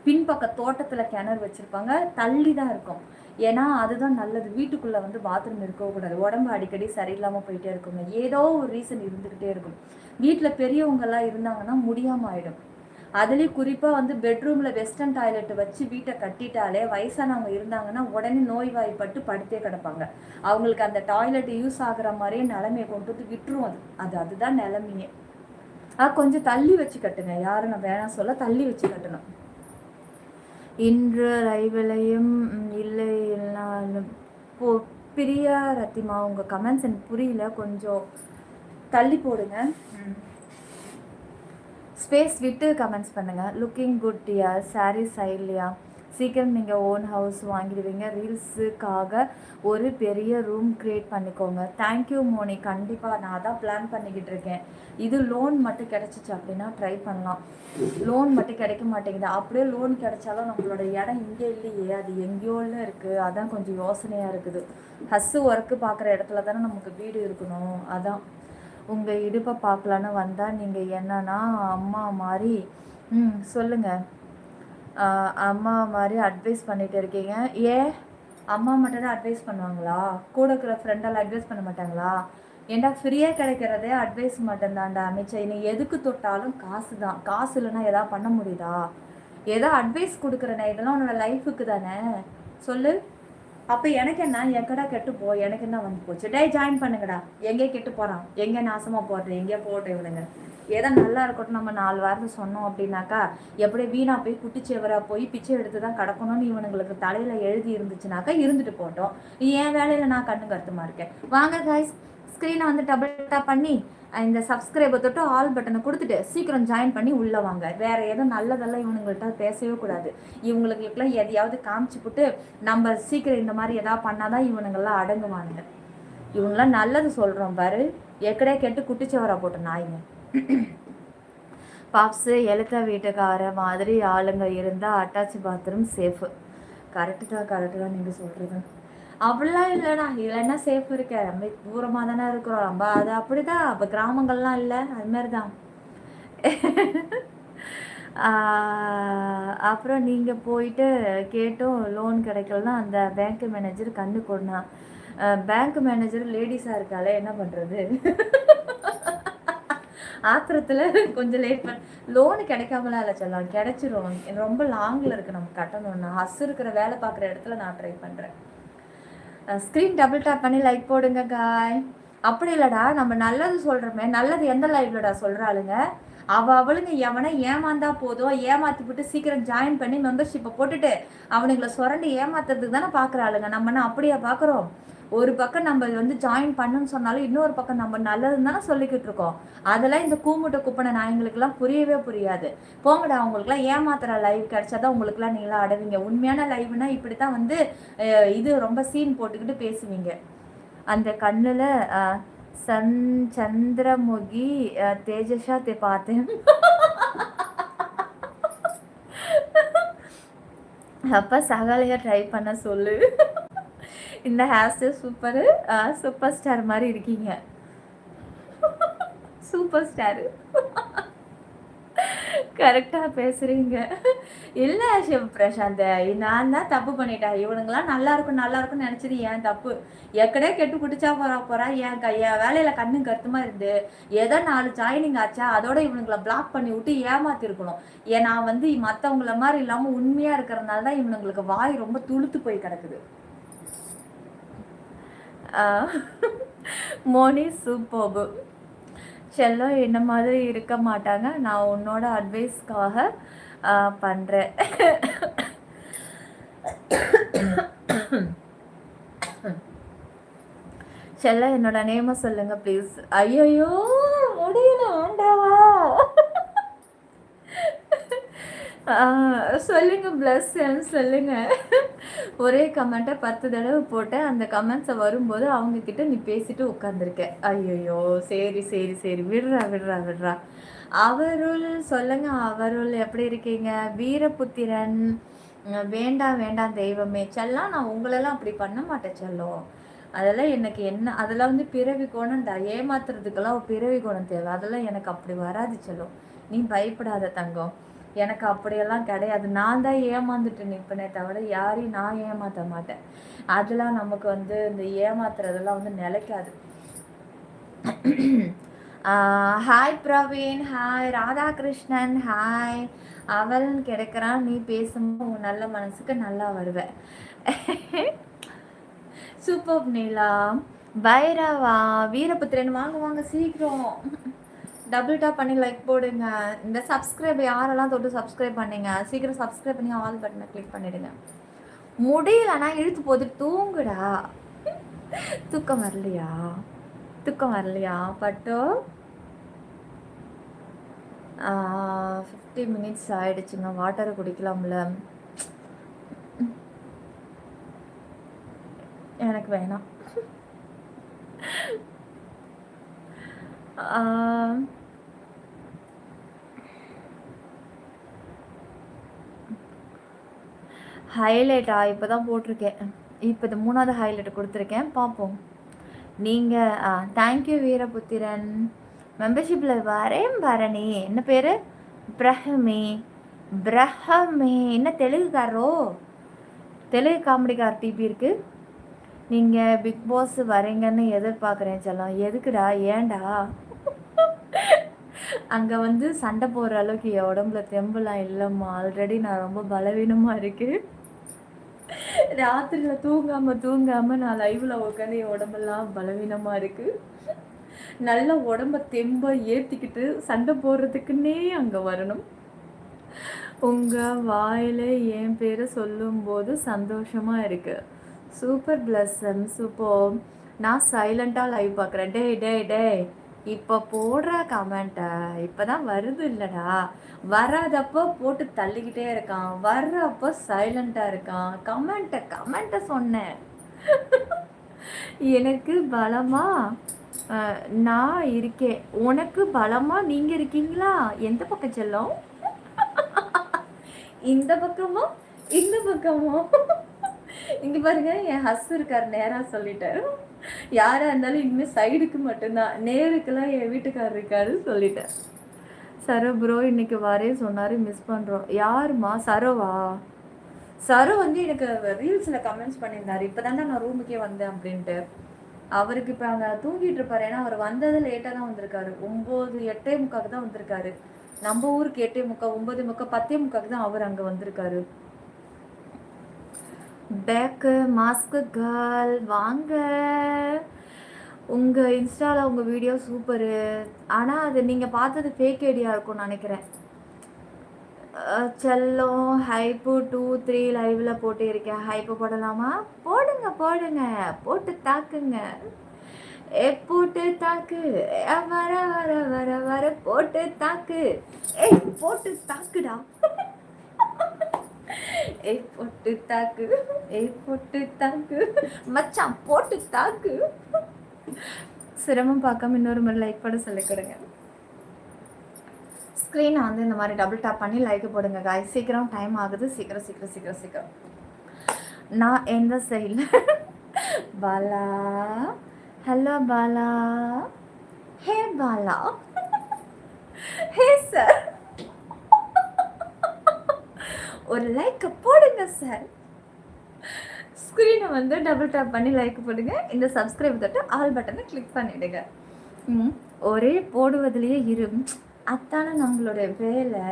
பின்பக்க தோட்டத்தில் கிணறு வச்சுருப்பாங்க, தள்ளி தான் இருக்கும். ஏன்னா அதுதான் நல்லது. வீட்டுக்குள்ளே பாத்ரூம் இருக்கக்கூடாது. உடம்பு அடிக்கடி சரியில்லாமல் போயிட்டே இருக்குங்க. ஏதோ ஒரு ரீசன் இருந்துக்கிட்டே இருக்கும். வீட்டில் பெரியவங்கெல்லாம் இருந்தாங்கன்னா முடியாமல் ஆகிடும். அதுலேயும் குறிப்பாக பெட்ரூமில் வெஸ்டர்ன் டாய்லெட் வச்சு வீட்டை கட்டிட்டாலே வயசானவங்க இருந்தாங்கன்னா உடனே நோய்வாய்ப்பட்டு படுத்தே கிடப்பாங்க. அவங்களுக்கு அந்த டாய்லெட் யூஸ் ஆகிற மாதிரியே நிலைமையை கொண்டு விட்டுரும். அதுதான் நிலைமையே. கொஞ்சம் தள்ளி வச்சு கட்டுங்க. யாரும் நான் வேணாம் சொல்ல, தள்ளி வச்சு கட்டணும். இன்று லைவ்லையும் இல்லை பிரியா ரத்திமா, உங்கள் கமெண்ட்ஸ் எனக்கு புரியல, கொஞ்சம் தள்ளி போடுங்க. ஸ்பேஸ் விட்டு கமெண்ட்ஸ் பண்ணுங்கள். லுக்கிங் குட் டியா, சாரி சைல்யா. சீக்கிரம் நீங்கள் ஓன் ஹவுஸ் வாங்கிடுவீங்க. ரீல்ஸுக்காக ஒரு பெரிய ரூம் க்ரியேட் பண்ணிக்கோங்க. தேங்க்யூ மோனி. கண்டிப்பாக நான் அதான் பிளான் பண்ணிக்கிட்டு இருக்கேன். இது லோன் மட்டும் கிடச்சிச்சு அப்படின்னா ட்ரை பண்ணலாம். லோன் மட்டும் கிடைக்க மாட்டேங்குது. அப்படியே லோன் கிடைச்சாலும் நம்மளோட இடம் இங்கே இல்லையே, அது எங்கேயோன்னு இருக்குது. அதான் கொஞ்சம் யோசனையாக இருக்குது. ஹஸ்ஸு ஒர்க்கு பார்க்குற இடத்துல தானே நமக்கு வீடு இருக்கணும். அதான் உங்கள் இடுப்பை பார்க்கலான்னு வந்தால் நீங்கள் என்னன்னா அம்மா மாதிரி சொல்லுங்கள். அம்மா மாதிரி அட்வைஸ் பண்ணிட்டு இருக்கீங்க. ஏன் அம்மா மட்டும் தான் அட்வைஸ் பண்ணுவாங்களா? கூட இருக்கிற ஃப்ரெண்டெல்லாம் அட்வைஸ் பண்ண மாட்டாங்களா? ஏன்டா ஃப்ரீயாக கிடைக்கிறதே அட்வைஸ் மட்டும்தான்டா அமைச்சர். நீ எதுக்கு தொட்டாலும் காசு தான். காசு இல்லைன்னா எதாவது பண்ண முடியுதா? ஏதோ அட்வைஸ் கொடுக்குறேனே, இதெல்லாம் உன்னோட லைஃபுக்கு தானே சொல்லு. அப்போ எனக்கு என்ன, எங்கடா கெட்டு போ, எனக்கு என்ன வந்து போச்சு. டே ஜாயின் பண்ணுங்கடா. எங்கே கெட்டு போகிறான், எங்கே நாசமாக போடுறேன், எங்கேயோ போட்டு இவனுங்க. ஏதோ நல்லா இருக்கட்டும் நம்ம 4 வாரத்தை சொன்னோம் அப்படின்னாக்கா எப்படி வீணாக போய் குட்டிச்சேவராக போய் பிச்சை எடுத்து தான் கிடக்கணும்னு இவனுங்களுக்கு தலையில் எழுதி இருந்துச்சுனாக்கா இருந்துட்டு போட்டோம். என் வேலையில் நான் கண்ணு கருத்துமா இருக்கேன். வாங்க கைஸ், ஸ்க்ரீனை வந்து டபுள் டாப் பண்ணி இந்த சப்ஸ்கிரைபை தொட்டு ஆல் பட்டனை கொடுத்துட்டு சீக்கிரம் ஜாயின் பண்ணி உள்ளே வாங்க. வேறு எதுவும் நல்லதெல்லாம் இவனுங்கள்ட்ட பேசவே கூடாது. இவங்களுக்குலாம் எதையாவது காமிச்சுப்புட்டு நம்ம சீக்கிரம் இந்த மாதிரி எதாவது பண்ணாதான் இவனுங்கள்லாம் அடங்குவானுங்க. இவங்களாம் நல்லது சொல்கிறோம் பாரு, எக்கடே கெட்டு குட்டிச்சவரா போட்ட நாய்ங்க. பாப்ஸு எழுத்த வீட்டுக்கார மாதிரி ஆளுங்க இருந்தால் அட்டாச் பாத்ரூம் சேஃபு. கரெக்டு தான் நீங்கள் சொல்கிறது. அப்படிலாம் இல்லைண்ணா, இல்லைன்னா சேஃப் இருக்க. ரொம்ப தூரமாக தானே இருக்கிறோம் நம்ம. அது அப்படி தான். அப்போ கிராமங்கள்லாம் இல்லை, அதுமாரி தான். அப்புறம் நீங்கள் போயிட்டு கேட்டும் லோன் கிடைக்கலன்னா அந்த பேங்க் மேனேஜர் கண்ணு கொண்டா. பேங்க் மேனேஜர் லேடிஸாக இருக்காளே, என்ன பண்ணுறது? ஆத்திரத்தில் கொஞ்சம் லேட் பண்ண லோனு கிடைக்காமலாம் இல்லை சொல்லலாம், கிடைச்சிரும். ரொம்ப லாங்கில் இருக்குது நம்ம கட்டணும்னா. ஹஸ் இருக்கிற வேலை பார்க்குற இடத்துல நான் ட்ரை பண்ணுறேன். ஸ்க்ரீன் டபுள் டேப் பண்ணி லைக் போடுங்க காய். அப்படி இல்லைடா, நம்ம நல்லது சொல்கிறோமே, நல்லது எந்த லைவ்லடா சொல்கிறாளுங்க? அவளுங்க எவனை ஏமாந்தா போதும், ஏமாற்றி விட்டு சீக்கிரம் ஜாயின் பண்ணி மெம்பர்ஷிப்பை போட்டுட்டு அவனுங்களை சுரண்டி ஏமாத்துறதுக்கு தானே பார்க்குறாளுங்க. நம்மனா அப்படியே பார்க்குறோம். ஒரு பக்கம் நம்ம வந்து ஜாயின் பண்ணுன்னு சொன்னாலும் இன்னொரு பக்கம் நம்ம நல்லதுன்னு தானே சொல்லிக்கிட்டு இருக்கோம். அதெல்லாம் இந்த கூமுட்டை குப்பனை நாயங்களுக்கெல்லாம் புரியவே புரியாது. போங்கடா, அவங்களுக்குலாம் ஏமாத்துற லைவ் கிடைச்சாதான் உங்களுக்குலாம் நீங்களாம் அடைவீங்க. உண்மையான லைவ்னா இப்படி தான் வந்து இது ரொம்ப சீன் போட்டுக்கிட்டு பேசுவீங்க. அந்த கண்ணில் சந்திரமுகி தேஜஸா பார்த்தேன். அப்போ சகாலையாக ட்ரை பண்ண சொல்லு. இந்த hair style super. Super star மாதிரி இருக்கீங்க. Super star. கரெக்டாக பேசுகிறீங்க. இல்லை சிவ பிரசாந்த், நான் தான் தப்பு பண்ணிட்டேன். இவனுங்களாம் நல்லா இருக்கும்னு நினச்சது ஏன் தப்பு. எக்கடே கெட்டு குடிச்சா போகிறா என் வேலையில் கண்ணு கருத்துமா இருந்து ஏதோ 4 ஜாயினிங் ஆச்சா அதோட இவனுங்களை பிளாக் பண்ணி விட்டு ஏமாத்திருக்கணும். நான் வந்து மற்றவங்கள மாதிரி இல்லாமல் உண்மையாக இருக்கிறதுனால தான் இவனுங்களுக்கு வாய் ரொம்ப துளுத்து போய் கிடக்குது. மோனி சூப்பர்பு. செல்லம் என்ன மாதிரி இருக்க மாட்டாங்க. நான் உன்னோட அட்வைஸ்க்காக பண்ணுறேன். செல்லம் என்னோட நேமை சொல்லுங்க ப்ளீஸ். ஐயோ முடியல, ஆண்டாவா சொல்லுங்க ப்ளஸ் சொல்லுங்க. ஒரே கமெண்ட்டை 10 தடவை போட்டேன். அந்த கமெண்ட்ஸை வரும்போது அவங்கக்கிட்ட நீ பேசிட்டு உட்காந்துருக்க. ஐயோ சரி விடுறா. அவருள் சொல்லுங்க. அவருள் எப்படி இருக்கீங்க? வீரபுத்திரன் வேண்டாம் தெய்வமே. செல்லம், நான் உங்களெல்லாம் அப்படி பண்ண மாட்டேன் செல்லம். அதெல்லாம் எனக்கு என்ன, அதெல்லாம் வந்து பிறவி குணம்டா. ஏமாத்துறதுக்கெல்லாம் பிறவி குணம் தேவை. அதெல்லாம் எனக்கு அப்படி வராது செல்லம். நீ பயப்படாத தங்கம். எனக்கு அப்படியெல்லாம் கிடையாது. நான் தான் ஏமாந்துட்டு நிற்பனே தவிர யாரையும் நான் ஏமாற்ற மாட்டேன். அதெல்லாம் நமக்கு வந்து இந்த ஏமாத்துறதெல்லாம் வந்து நிலைக்காது. Hi Praveen, hi Radhakrishnan, hi. அவள்னு கிடைக்கிறான். நீ பேசும்போது உன் நல்ல மனசுக்கு நல்லா வருவேன். சூப்பர் நீலா. பைரவா வீரபுத்திரன் வாங்க சீக்கிரம் டபுள் டாப் பண்ணி லைக் போடுங்க. இந்த சப்ஸ்கிரைப் யாரெல்லாம் தொட்டு சப்ஸ்கிரைப் பண்ணீங்க சீக்கிரம் சப்ஸ்கிரைப் பண்ணி ஆல் பட்டனை கிளிக் பண்ணிடுங்க. முடியலன்னா இழுத்து போட்டு தூங்குடா. தூக்கம் வரலையா பட்டோ? 50 மினிட்ஸ் ஆயிடுச்சுங்க. வாட்டரை குடிக்கலாம்ல. எனக்கு வேணாம். ஹைலைட்டா இப்போ தான் போட்டிருக்கேன். இப்போ இந்த 3வது ஹைலைட் கொடுத்துருக்கேன், பார்ப்போம். நீங்கள் தேங்க்யூ வீரபுத்திரன். மெம்பர்ஷிப்பில் வரேன் பரணி. என்ன பேர்? பிரஹமே. என்ன தெலுங்குக்காரோ? தெலுங்கு காமெடிக்கார் டிபி இருக்குது. நீங்கள் பிக் பாஸ் வரீங்கன்னு எதிர்பார்க்குறேன் செல்லம். எதுக்குடா? ஏன்டா? அங்கே வந்து சண்டை போடுற அளவுக்கு என் உடம்புல தெம்புலாம் இல்லைம்மா. ஆல்ரெடி நான் ரொம்ப பலவீனமாக இருக்குது. ராத்திரியில் தூங்காமல் நான் லைவில் உட்காந்து என் உடம்பெல்லாம் பலவீனமாக இருக்குது. நல்ல உடம்ப தெம்ப ஏற்றிக்கிட்டு சண்டை போடுறதுக்குன்னே அங்கே வரணும். உங்கள் வாயில் என் பேரை சொல்லும்போது சந்தோஷமாக இருக்குது. Super blossom super. நான் சைலண்ட்டாக லைவ் பார்க்குறேன். டே இப்போ போடுற கமெண்ட்டை இப்போ தான் வருது இல்லைடா. வராதப்போ போட்டு தள்ளிக்கிட்டே இருக்கான், வர்றப்போ சைலண்ட்டாக இருக்கான். கமெண்ட்டை சொன்னேன். எனக்கு பலமாக நான் இருக்கேன், உனக்கு பலமாக நீங்கள் இருக்கீங்களா? எந்த பக்கம் செல்லும்? இந்த பக்கமோ இந்த பக்கமோ? இங்கே பாருங்க, என் ஹஸ் இருக்கார், நேராக சொல்லிட்டாரு. யாராக இருந்தாலும் இனிமேல் சைடுக்கு மட்டும்தான், நேருக்கெல்லாம் என் வீட்டுக்காரர் இருக்காரு சொல்லிட்டேன். சரோ ப்ரோ இன்னைக்கு வரே சொன்னார், மிஸ் பண்ணுறோம். யாருமா? சரோவா? சரோ வந்து எனக்கு ரீல்ஸில் கமெண்ட்ஸ் பண்ணியிருந்தார். இப்போ தானே நான் ரூமுக்கே வந்தேன் அப்படின்ட்டு. அவருக்கு இப்போ அங்கே தூங்கிட்டு இருப்பாரு. ஏன்னா அவர் வந்தது லேட்டாக தான் வந்திருக்காரு. 9:08 தான் வந்திருக்காரு. நம்ம ஊருக்கு 8:30, 9:30, 10:30 தான் அவர் அங்கே வந்திருக்காரு. பேக்கு மாஸ்க்கு கேர்ள் வாங்க. உங்கள் இன்ஸ்டாவில் உங்கள் வீடியோ சூப்பரு. ஆனால் அது நீங்கள் பார்த்தது ஃபேக் ஐடியா இருக்கும்னு நினைக்கிறேன். செல்லம் ஹைப்பு 2, 3 லைவில் போட்டு இருக்கேன். ஹைப்பு போடலாமா? போடுங்க போட்டு தாக்குங்க. போட்டு தாக்கு, வர வர வர வர போட்டு தாக்கு. போட்டு தாக்குடா. போட்டு தாக்கு, போட்டு தாக்கு மச்சான், போட்டு தாக்கு. சிரமம் பார்க்காம இன்னொரு மாதிரி லைக் பண்ண சொல்லி கொடுங்க. ஸ்க்ரீனை வந்து இந்த மாதிரி டபுள் டாப் பண்ணி லைக் போடுங்க காய். சீக்கிரம் டைம் ஆகுது. சீக்கிரம். நான் எந்த சைடில்? பாலா, ஹலோ பாலா. ஹே பாலா. ஹே சார், ஒரு லைக் போடுங்க சார். ஸ்க்ரீனை வந்து டபுள் டாப் பண்ணி லைக் போடுங்க. இந்த சப்ஸ்கிரைப் தொட்டு ஆல் பட்டனை கிளிக் பண்ணிவிடுங்க. ஒரே போடுவதிலேயே அத்தான நம்மளுடைய வேலை.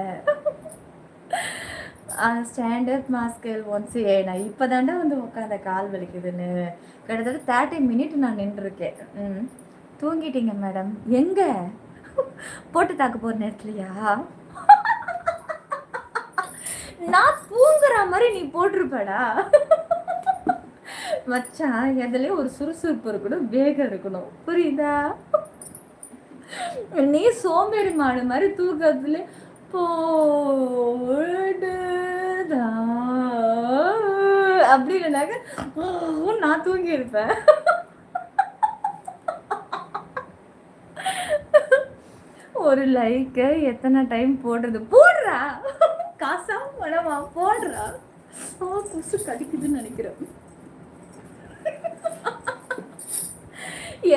ஸ்டாண்டர்ட் மாஸ்கல் ஒன்ஸ் நான் இப்போ தாண்டா வந்து உட்காந்த கால் வலிக்குதுன்னு. கிட்டத்தட்ட 30 மினிட் நான் நின்றுருக்கேன். தூங்கிட்டீங்க மேடம். எங்கே போட்டு தாக்க போகிற நேரத்துலையா? நான் தூங்குற மாதிரி நீ போட்டிருப்படா மச்சான். எதுலேயும் ஒரு சுறுசுறுப்பு இருக்கணும், வேகம் இருக்கணும், புரியுதா? நீ சோம்பேறி மாடு மாதிரி தூக்கத்துல போடுதா அப்படி இல்லைனாக்க நான் தூங்கி இருப்பேன். ஒரு லைக்கை எத்தனை டைம் போடுறது? போடுறா, காசா பணமா? போடுறா. குசு கடிக்குதுன்னு நினைக்கிறேன்.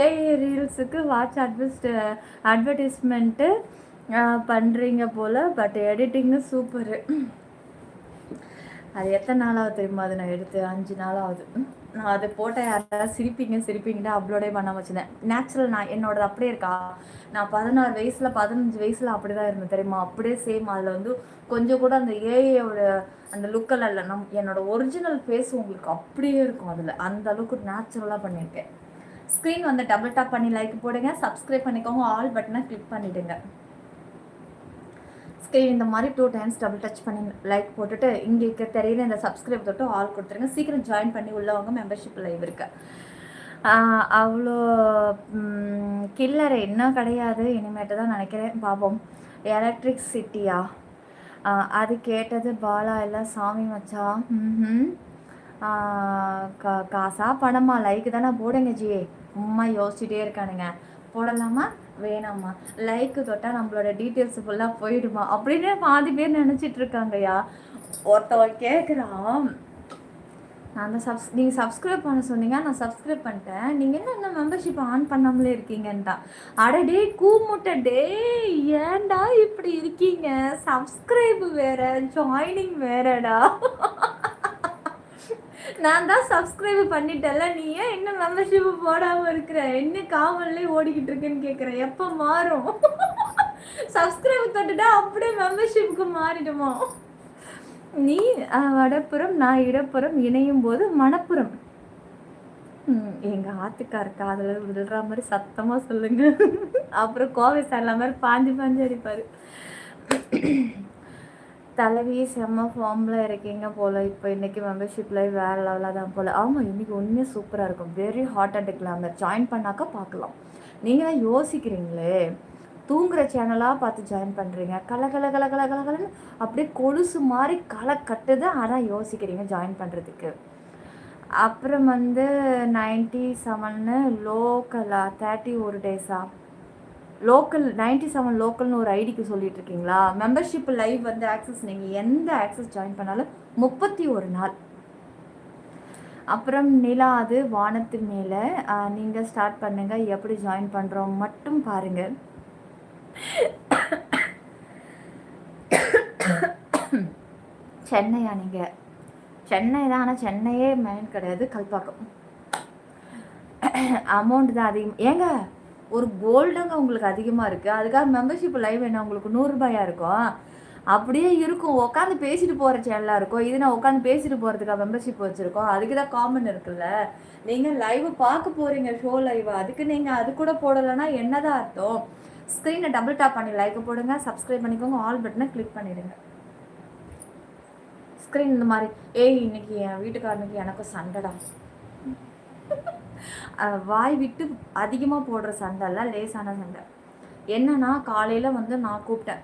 ஏஐ ரீல்ஸுக்கு வாட்ச் அட்வர்டைஸ்மெண்ட்டு பண்ணுறீங்க போல். But editing super. அது எத்தனை நாளாவது தெரியுமா? அது நான் எடுத்து 5 நாளாவது. நான் அது போட்ட யாராவது சிரிப்பீங்கன்னு அப்லோடே பண்ணாமல் வச்சுருந்தேன். நேச்சுரல் நான் என்னோடது அப்படியே இருக்கா. நான் 16 வயசில் 15 வயசில் அப்படி தான் இருந்தேன் தெரியுமா? அப்படியே சேம். அதில் வந்து கொஞ்சம் கூட அந்த ஏஐயோட அந்த லுக்கெல்லாம் இல்லை. என்னோட ஒரிஜினல் ஃபேஸ் உங்களுக்கு அப்படியே இருக்கும். அதில் அந்த அளவுக்கு நேச்சுரலாக பண்ணியிருக்கேன். ஸ்க்ரீன் வந்து டபுள் டாப் பண்ணி லைக் போடுங்க. சப்ஸ்கிரைப் பண்ணிக்கோங்க. ஆல் பட்டனை கிளிக் பண்ணிவிடுங்க. ஸ்க்ரீன் இந்த மாதிரி 2 டைம்ஸ் டபுள் டச் பண்ணி லைக் போட்டுட்டு இங்கே தெரியல இந்த சப்ஸ்கிரைப் தொட்டு ஆல் கொடுத்துருங்க. சீக்கிரம் ஜாயின் பண்ணி உள்ளவங்க மெம்பர்ஷிப் லைவ் இருக்கு. அவ்வளோ கில்லரை இன்னும் கிடையாது, இனிமேட்டு தான் நினைக்கிறேன். பாப்போம். எலக்ட்ரிக் சிட்டியா? அது கேட்டது பாலா எல்லாம் சாமி மச்சா. காசா பணமா லைக் தானே போடுங்க ஜி. சும்மா யோசிச்சுட்டே இருக்கானுங்க. போடலாமா வேணாமா, லைக்கு தொட்டால் நம்மளோட டீட்டெயில்ஸ் ஃபுல்லாக போயிடுமா அப்படின்னு பாதி பேர் நினச்சிட்டு இருக்காங்கய்யா. ஒருத்தவன் கேட்குறான், நான் தான் நீங்கள் சப்ஸ்கிரைப் பண்ண சொன்னீங்க, நான் சப்ஸ்கிரைப் பண்ணிட்டேன், நீங்கள் என்ன மெம்பர்ஷிப் ஆன் பண்ணாமலே இருக்கீங்கன்ட்டா. அட டே கூமுட்டை டே, ஏன்டா இப்படி இருக்கீங்க? சப்ஸ்கிரைப் வேற ஜாயினிங் வேறடா. நான் தான் சப்ஸ்கிரைப் பண்ணிட்டேன்ல, நீ ஏன் இன்னும் மெம்பர்ஷிப் போடாமல் இருக்கிற? என்ன காவல்லே ஓடிக்கிட்டு இருக்குன்னு கேட்குறேன். எப்போ மாறும்? சப்ஸ்கிரைப் தொட்டுட்டா அப்படியே மெம்பர்ஷிப்புக்கு மாறிடுமா? நீ வடப்புறம் நான் இடப்புறம் இணையும் போது மணப்புறம். எங்கள் ஆத்துக்கார காதலர் விழுற மாதிரி சத்தமாக சொல்லுங்க. அப்புறம் கோவை சார்ல மாதிரி பாஞ்சு பாஞ்சு அடிப்பார். தலைவி செம்ம ஃபார்மில் இருக்கீங்க போல். இப்போ இன்றைக்கி மெம்பர்ஷிப்பில் வேறு லெவலாக தான் போல். ஆமாம், இன்றைக்கி உண்மையாக சூப்பராக இருக்கும். Very hot and glamour. Join பண்ணாக்கா பார்க்கலாம். நீங்கள் தான் யோசிக்கிறீங்களே, தூங்குற சேனலாக பார்த்து ஜாயின் பண்ணுறீங்க. கலன்னு அப்படியே கொலுசு மாதிரி களை கட்டுது. ஆனால் யோசிக்கிறீங்க ஜாயின் பண்ணுறதுக்கு. அப்புறம் 97 லோக்கலா 31 டேஸா லோக்கல் 97 லோக்கல்னு ஒரு ஐடிக்கு சொல்லிட்டு இருக்கீங்களா? மெம்பர்ஷிப் லைவ் ஆக்சஸ் நீங்கள் எந்த ஆக்சஸ் ஜாயின் பண்ணாலும் 31 நாள். அப்புறம் நிலா அது வானத்து மேலே நீங்கள் ஸ்டார்ட் பண்ணுங்கள். எப்படி ஜாயின் பண்ணுறோம் மட்டும் பாருங்கள். சென்னையா நீங்கள்? சென்னை தான், ஆனால் சென்னையே மெயின் கிடையாது, கல்பாக்கம். அமௌண்ட் தான் அதிகம். ஏங்க ஒரு கோல்டுங்க உங்களுக்கு அதிகமாக இருக்குது, அதுக்காக மெம்பர்ஷிப் லைவ் என்ன உங்களுக்கு 100 ரூபாயா இருக்கும்? அப்படியே இருக்கும். உட்காந்து பேசிட்டு போகிற சேனலாக இருக்கும். இது நான் உட்காந்து பேசிட்டு போகிறதுக்காக மெம்பர்ஷிப் வச்சுருக்கோம். அதுக்கு தான் காமன் இருக்குல்ல. நீங்கள் லைவ் பார்க்க போகிறீங்க, ஷோ லைவ், அதுக்கு நீங்கள் அது கூட போடலைன்னா என்னதான் அர்த்தம்? ஸ்க்ரீனை டபுள் டாப் பண்ணி லைக் போடுங்க, சப்ஸ்கிரைப் பண்ணிக்கோங்க, ஆல் பட்டனை கிளிக் பண்ணிவிடுங்க. ஸ்க்ரீன் இந்த மாதிரி, ஏய் இன்னைக்கு என் வீட்டுக்காரனுக்கு எனக்கும் சண்டைடா. வாய் விட்டு அதிகமாக போடுற சண்டைல லேசான சண்டை. என்னன்னா காலையில் நான் கூப்பிட்டேன்.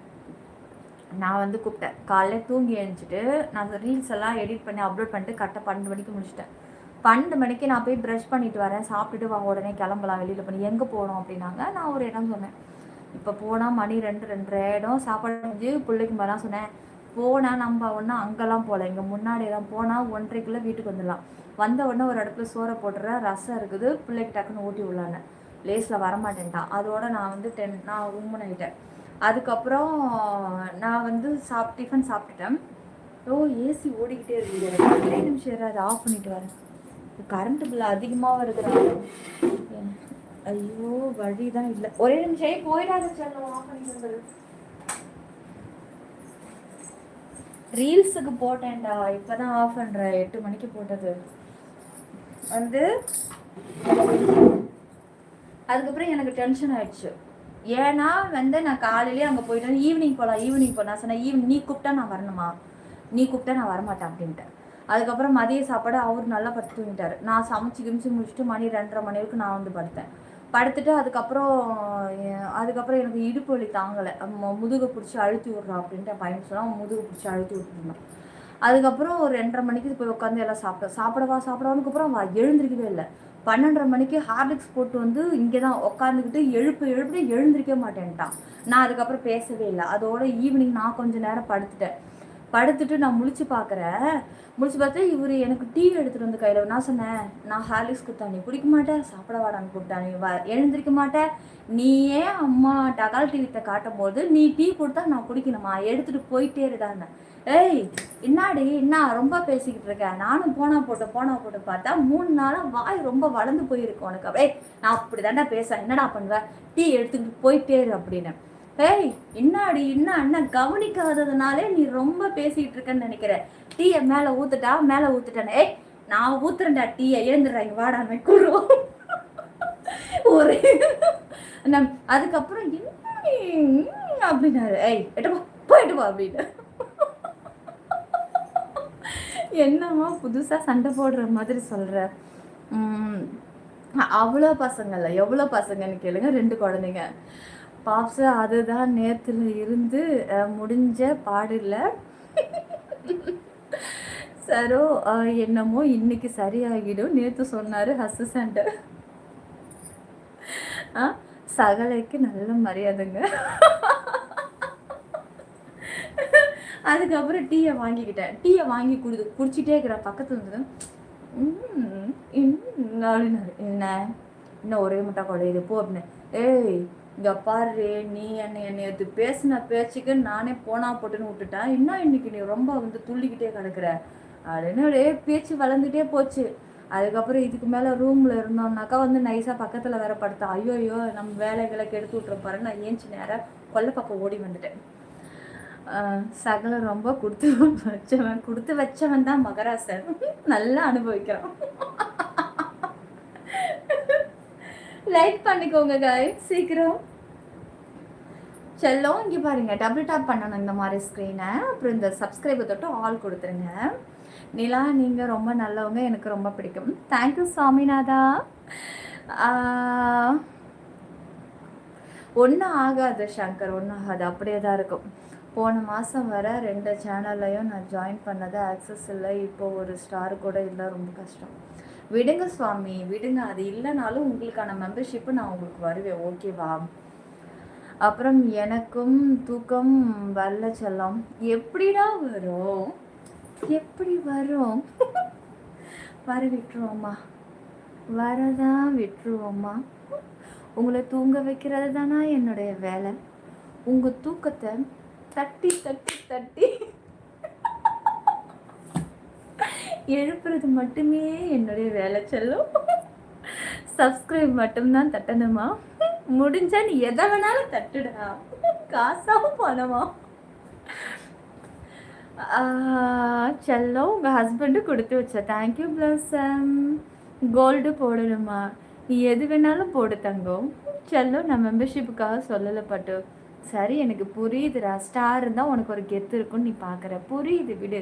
காலையில் தூங்கி எழுந்துச்சிட்டு நான் ரீல்ஸ் எல்லாம் எடிட் பண்ணி அப்லோட் பண்ணிட்டு கரெக்டாக 12 மணிக்கு முடிச்சிட்டேன். 12 மணிக்கு நான் போய் ப்ரஷ் பண்ணிட்டு வரேன், சாப்பிட்டுட்டு வாங்க உடனே கிளம்பலாம் வெளியில் பண்ணி. எங்கே போகணும் அப்படின்னாங்க. நான் ஒரு இடம் சொன்னேன். இப்போ போனால் மணி 2 இடம் சாப்பாடு செஞ்சு பிள்ளைக்கு மாதிரிலாம் சொன்னேன். போனால் நம்ம ஒன்றும் அங்கெல்லாம் போகல, இங்கே முன்னாடியெல்லாம் போனால் 1:30க்குள்ளே வீட்டுக்கு வந்துடலாம். வந்த உடனே ஒரு அடுப்பில் சோறை போட்டுற, ரசம் இருக்குது, பிள்ளைக்கு டக்குன்னு ஊட்டி விடலான்னு. லேஸில் வரமாட்டேன்ட்டான். அதோட நான் நான் உம்மன் ஆகிட்டேன். அதுக்கப்புறம் நான் டிஃபன் சாப்பிட்டுட்டேன். ஏசி ஓடிக்கிட்டே இருக்குது. 2 நிமிஷம் யாராவது ஆஃப் பண்ணிட்டு வரேன். கரண்ட் பில் அதிகமாக வருதுறாங்க. ஐயோ வழி தான் இல்லை. ஒரே நிமிஷம் போயிடாத சேனல் ஆஃப் பண்ணிட்டு வந்துரு. ரீல்ஸுக்கு போட்டேன்டா, இப்போதான் ஆஃப் பண்ணுறேன். 8 மணிக்கு போட்டது. அதுக்கப்புறம் எனக்கு டென்ஷன் ஆயிடுச்சு. ஏன்னா நான் காலையிலேயே அங்கே போயிட்டேன். ஈவினிங் போகலாம் சொன்னேன். நீ கூப்பிட்டா நான் வரணுமா? நீ கூப்பிட்டா நான் வரமாட்டேன் அப்படின்ட்டு. அதுக்கப்புறம் மதிய சாப்பாடு அவர் நல்லா படுத்து தூங்கிட்டார். நான் சமைச்சு முடிச்சுட்டு மணி 2:30 மணி வரைக்கும் நான் படுத்தேன். படுத்துட்டு அதுக்கப்புறம் எனக்கு இடுப்பு வலி தாங்கலை. முதுகை பிடிச்சி அழுத்தி விட்றான் அப்படின்ட்டு பையன் சொன்னால் முதுகை பிடிச்சி அழுத்தி விட்டுருந்தான். அதுக்கப்புறம் ஒரு 2:30 மணிக்கு போய் உட்காந்து எல்லாம் சாப்பிடவான்னு அப்புறம் எழுந்திருக்கவே இல்லை. 12:30 மணிக்கு ஹார்லிக்ஸ் போட்டு இங்கே தான் உட்காந்துக்கிட்டு எழுந்திருக்கவே மாட்டேன்ட்டான். நான் அதுக்கப்புறம் பேசவே இல்லை. அதோட ஈவினிங் நான் கொஞ்சம் நேரம் படுத்துட்டு நான் முழிச்சு பார்த்தா இவர் எனக்கு டீ எடுத்துகிட்டு வந்து கையில். நான் சொன்னேன், நான் ஹார்லிக்ஸ் கொடுத்தா நீ குடிக்க மாட்டேன், சாப்பிட வாடான்னு கூப்பிட்டா நீ எழுந்திருக்க மாட்டேன், நீயே அம்மா டகால் டிவித்தை காட்டும் போது நீ டீ கொடுத்தா நான் குடிக்கணுமா? எடுத்துகிட்டு போயிட்டே இருக்காங்க. ஏய் என்ன ரொம்ப பேசிக்கிட்டு இருக்கேன். நானும் போனா போட்டு பார்த்தா 3 நாளாக வாய் ரொம்ப வளர்ந்து போயிருக்கு உனக்கு. அப்படியே நான் அப்படி தாண்டா பேசுறேன், என்னடா பண்ணுவேன், டீ எடுத்துக்கிட்டு போயிட்டே இரு அப்படின்னு. ஏய் அண்ணன் கவனிக்காததுனாலே நீ ரொம்ப பேசிக்கிட்டு இருக்கேன்னு நினைக்கிறேன். டீயை மேலே ஊத்துட்டானே. ஏய் நான் ஊத்துறேன்டா டீயை, எழுந்துடுறாங்க வாடான்னு கூறுவோம். ஒரு அதுக்கப்புறம் என்ன அப்படின்னாரு. ஏய் போயிட்டு வா அப்படின்னு. என்னம்மா புதுசாக சண்டை போடுற மாதிரி சொல்கிற? அவ்வளோ பசங்கள்ல எவ்வளோ பசங்கன்னு கேளுங்க. 2 குழந்தைங்க. பாப்ஸு அதுதான் நேரத்தில் இருந்து முடிஞ்ச பாடில்லை. சரோ என்னமோ இன்னைக்கு சரியாகிடும் நேற்று சொன்னார் ஹஸ்ஸு சென்டர். சகலைக்கு நல்ல மரியாதைங்க. அதுக்கப்புறம் டீயை வாங்கிக்கிட்டேன். டீயை வாங்கி குடிச்சிட்டே இருக்கிற பக்கத்தில் இருந்தது அப்படின்னாரு. என்ன இன்னும் ஒரே முட்டை குழையுது போ அப்படின்னு. ஏய் இங்கே பாரு, நீ என்னை இது பேசின பேச்சுக்கு நானே போனா போட்டுன்னு விட்டுட்டேன், இன்னும் இன்னைக்கு நீ ரொம்ப வந்து துள்ளிக்கிட்டே கிடக்குற அப்படின்னு ஒரே பேச்சு வளர்ந்துட்டே போச்சு. அதுக்கப்புறம் இதுக்கு மேலே ரூமில் இருந்தோம்னாக்கா வந்து நைஸாக பக்கத்தில் வேற படுத்தா. ஐயோ நம்ம வேலைகளை கெடுத்து விட்ற பாரு. நான் ஏஞ்சி நேரம் கொல்லை பக்கம் ஓடி வந்துட்டேன். சகலை ரொம்ப கொடுத்து வச்சவன் தான் மகராசன். நல்லா அனுபவிக்கிறான். லைக் பண்ணிக்கோங்க guys சீக்கிரம். செல்லம் இங்கே பாருங்க, டபுள் டாப் பண்ணணும் இந்த மாதிரி ஸ்க்ரீனை. அப்புறம் இந்த சப்ஸ்கிரைபர் தொட்டு ஆல் கொடுத்துருங்க. நிலா நீங்கள் ரொம்ப நல்லவங்க, எனக்கு ரொம்ப பிடிக்கும். தேங்க்யூ சாமிநாதா. ஒன்றும் ஆகாது சங்கர், ஒன்றும் ஆகாது, அப்படியே தான் இருக்கும். போன மாதம் வர 2 சேனல்லையும் நான் ஜாயின் பண்ணது ஆக்சஸ் இல்லை, இப்போ ஒரு ஸ்டார் கூட இல்லை, ரொம்ப கஷ்டம். விடுங்க சுவாமி விடுங்க, அது இல்லைனாலும் உங்களுக்கான மெம்பர்ஷிப்பு நான் உங்களுக்கு வருவேன், ஓகேவா? அப்புறம் எனக்கும் தூக்கம் வரல செல்லம். எப்படிடா வரும், எப்படி வரும்? வர விட்டுருவோம்மா, வரதான் விட்டுருவோம்மா. உங்களை தூங்க வைக்கிறது தானா என்னுடைய வேலை. உங்கள் தூக்கத்தை தட்டி தட்டி தட்டி எழுப்புறது மட்டுமே என்னுடைய வேலை செல்லும். சப்ஸ்கிரைப் மட்டும்தான் தட்டணுமா? முடிஞ்சா நீ எதை வேணாலும் தட்டுடா, காசாவும் பணமா. செல்லம் உங்கள் ஹஸ்பண்டு கொடுத்து வச்ச. தேங்க்யூ பிளஸம். கோல்டு போடணுமா? நீ எது வேணாலும் போடு தங்கம். செல்லம் நான் மெம்பர்ஷிப்புக்காக சொல்லலை பட்டு. சரி எனக்கு புரியுதுடா, ஸ்டார் இருந்தால் உனக்கு ஒரு கெத்து இருக்குன்னு நீ பார்க்குற, புரியுது விடு.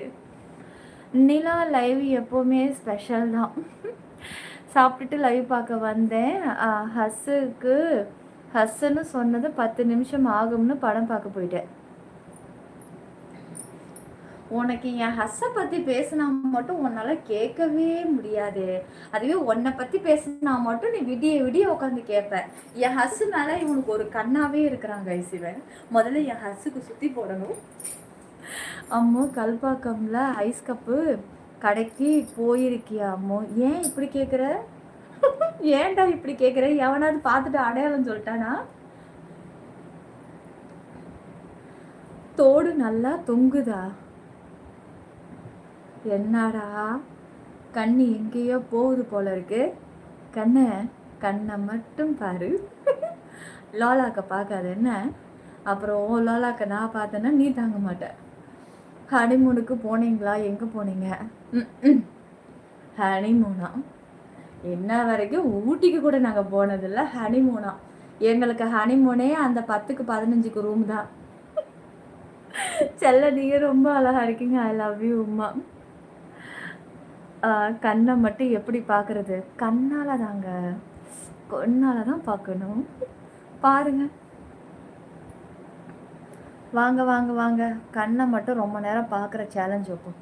நிலா லைவ் எப்போவுமே ஸ்பெஷல் தான். சாப்பிட்டுட்டு லைவ் பார்க்க வந்தேன். ஹஸ்ஸுன்னு சொன்னது 10 நிமிஷம் ஆகும்னு படம் பார்க்க போயிட்டேன். உனக்கு என் ஹஸ்ஸை பற்றி பேசினா மட்டும் உன்னால் கேட்கவே முடியாது. அதுவே உன்னை பற்றி பேசினா மட்டும் நீ விடிய உட்காந்து கேட்பேன். என் ஹஸ்ஸு மேலே இவனுக்கு ஒரு கண்ணாவே இருக்கிறாங்க சிவன். முதல்ல என் ஹஸ்ஸுக்கு சுற்றி போடணும். அம்மோ கல்பாக்கம்ல ஐஸ் கப்பு கடைக்கு போயிருக்கியா அம்மோ? ஏன் இப்படி கேட்குற? ஏன்டா இப்படி கேட்குற? எவனாவது பார்த்துட்டு அடையாளம் சொல்லிட்டானா? தோடு நல்லா தொங்குதா? என்னடா கண்ணு எங்கேயோ போகுது போல இருக்கு. கண்ணை மட்டும் பாரு. லோலாக்க பார்க்காது என்ன? அப்புறம் லோலாக்க நான் பார்த்தேன்னா நீ தாங்க மாட்டேன். ஹனிமூனுக்கு போனீங்களா? எங்கே போனீங்க? ஹனிமூனா? என்ன வரைக்கும் ஊட்டிக்கு கூட நாங்கள் போனதில்லை. ஹனிமூனா? எங்களுக்கு ஹனிமூனே அந்த 10க்கு 15க்கு ரூம் தான். செல்ல நீங்கள் ரொம்ப அழகாக இருக்கீங்க. ஐ லவ் யூ உமா. கண்ணை மட்டும் எப்படி பார்க்குறது? கண்ணால் தாங்க, கண்ணால் தான் பார்க்கணும். பாருங்க, வாங்க வாங்க வாங்க. கண்ணை மட்டும் ரொம்ப நேரம் பார்க்குற சேலஞ்ச் வைப்போம்.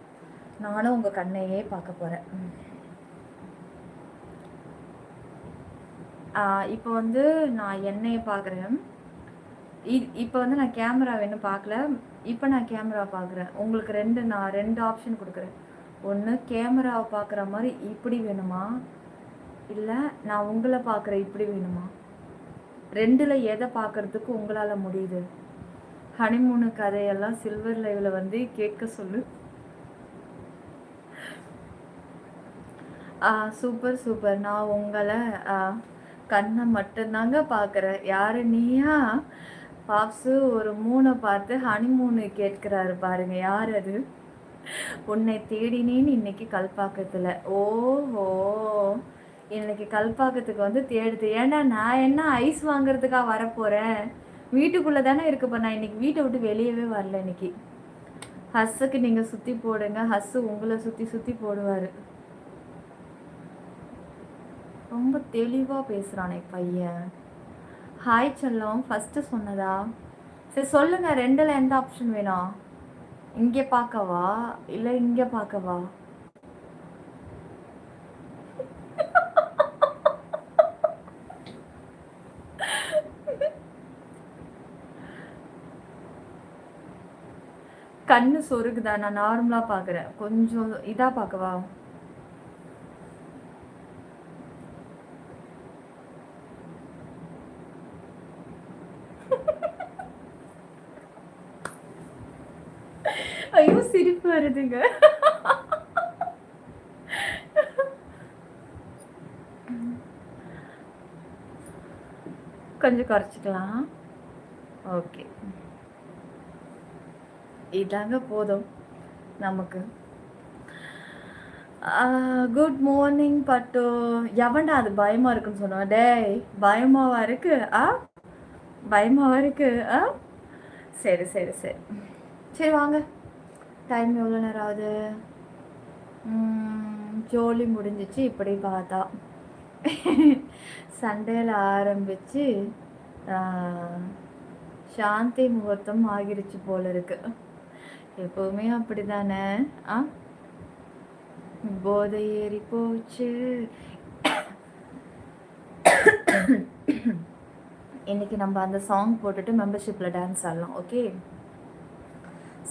நானும் உங்கள் கண்ணையே பார்க்க போகிறேன். இப்போ வந்து நான் என்னையை பார்க்குறேன். இப்போ வந்து நான் கேமரா வேணும் பார்க்கல. இப்போ நான் கேமரா பார்க்குறேன். உங்களுக்கு நான் 2 ஆப்ஷன் கொடுக்குறேன். ஒன்று கேமராவை பார்க்குற மாதிரி இப்படி வேணுமா, இல்லை நான் உங்களை பார்க்குற இப்படி வேணுமா? 2ல் எதை பார்க்குறதுக்கு உங்களால் முடியுது? ஹனிமூனு கதையெல்லாம் சில்வர் லைவில் வந்து கேட்க சொல்லு. Super super. நான் உங்களை கண்ணை மட்டும்தாங்க பார்க்குறேன். யார் நீயா? பாப்ஸு ஒரு 3 பார்த்து ஹனிமூனு கேட்குறாரு பாருங்க. யார் அது? உன்னை தேடினேன்னு இன்னைக்கு கல்பாக்கத்தில். ஓஹோ, இன்னைக்கு கல்பாக்கத்துக்கு வந்து தேடுது. ஏன்னா நான் என்ன ஐஸ் வாங்குறதுக்காக வரப்போகிறேன்? வீட்டுக்குள்ளே தானே இருக்கப்போ. நான் இன்னைக்கு வீட்டை விட்டு வெளியவே வரல. இன்னைக்கு ஹஸ்ஸுக்கு நீங்கள் சுற்றி போடுங்க. ஹஸ்ஸு உங்களை சுற்றி போடுவார். ரொம்ப தெளிவாக பேசுகிறானே பையன். ஹாய் செல்லம், ஃபஸ்ட்டு சொன்னதா? சரி சொல்லுங்கள், 2ல் எந்த ஆப்ஷன் வேணும்? இங்கே பார்க்கவா இல்லை இங்கே பார்க்கவா? கண்ணு சொருகுதா? நான் நார்மலா பார்க்குறேன். கொஞ்சம் இதா பார்க்கவா? ஐயோ சிரிப்பு வருதுங்க. கொஞ்சம் குறைச்சிக்கலாம். ஓகே, இதாங்க போதும் நமக்கு. குட் மார்னிங் பட்டு. எவன்டா அது பயமா இருக்குன்னு சொன்னா? டேய், பயமாவா இருக்கு? பயமாவா இருக்கு? சரி சரி சரி சரி, வாங்க. டைம் எவ்வளோ நேரம் ஆகுது? ஜோலி முடிஞ்சிச்சு. இப்படி பார்த்தா சண்டேல ஆரம்பிச்சு சாந்தி முகூர்த்தம் ஆகிருச்சு போல இருக்கு. எப்பவுமே அப்படிதானே? போதை ஏறி போச்சு. இன்னைக்கு நம்ம அந்த சாங் போட்டுட்டு மெம்பர்ஷிப்பில் டான்ஸ் ஆடலாம். ஓகே,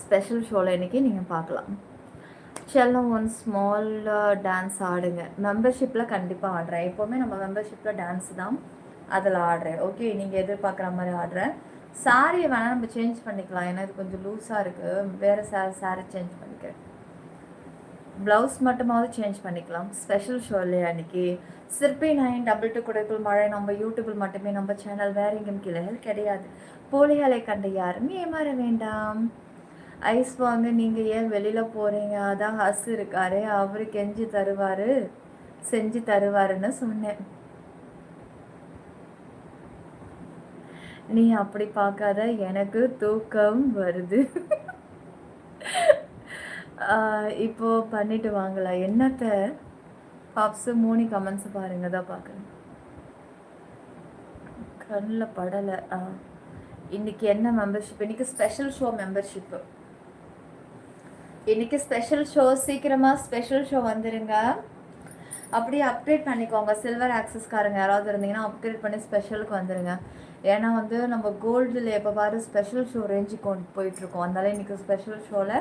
ஸ்பெஷல் ஷோவில் இன்னைக்கு நீங்கள் பார்க்கலாம். செல்லம் ஒன் ஸ்மால் டான்ஸ் ஆடுங்க. மெம்பர்ஷிப்பில் கண்டிப்பாக ஆடுறேன். எப்போவுமே நம்ம மெம்பர்ஷிப்பில் டான்ஸ் தான், அதில் ஆடுறேன். ஓகே, நீங்கள் எதிர்பார்க்குற மாதிரி ஆடுறேன். சாரியை வேணால் நம்ம சேஞ்ச் பண்ணிக்கலாம், ஏன்னா இது கொஞ்சம் லூஸாக இருக்குது. வேறு சாரி சேஞ்ச் பண்ணிக்கிறேன். ப்ளவுஸ் மட்டுமாவது சேஞ்ச் பண்ணிக்கலாம். ஸ்பெஷல் ஷோ இல்லையா அன்றைக்கி? சிற்பி 9 2 குடைக்குள் மழை நம்ம யூடியூப்பில் மட்டுமே, நம்ம சேனல் வேற எங்கேயும் கிளைகள் கிடையாது. போலிகளை கண்டு யாரும் ஏமாற வேண்டாம். ஐஸ் வாங்க நீங்கள் ஏன் வெளியில் போகிறீங்க? அதான் ஹஸ் இருக்காரு, அவரு கெஞ்சி தருவார், செஞ்சு தருவாருன்னு சொன்னேன். நீ அப்படி பார்க்காத, எனக்கு தூக்கம் வருது. இப்போ பண்ணிட்டு வாங்கலாம். என்னத்த பாப்ஸு 3 கமெண்ட்ஸ் பாருங்க, தான் பார்க்குறேன். கண்ணில் படலை. இன்னைக்கு என்ன மெம்பர்ஷிப்? இன்னைக்கு ஸ்பெஷல் ஷோ மெம்பர்ஷிப்பு. இன்னைக்கு ஸ்பெஷல் ஷோ. சீக்கிரமாக ஸ்பெஷல் ஷோ வந்துடுங்க. அப்படியே அப்டேட் பண்ணிக்கோங்க. சில்வர் ஆக்சஸ்காரங்க யாராவது இருந்தீங்கன்னா அப்டேட் பண்ணி ஸ்பெஷலுக்கு வந்துடுங்க. ஏன்னா வந்து நம்ம கோல்டில் எப்போ பாரு ஸ்பெஷல் ஷோ ரேஞ்சுக்கு கொண்டு போயிட்டுருக்கோம். அதனால இன்றைக்கி ஸ்பெஷல் ஷோவில்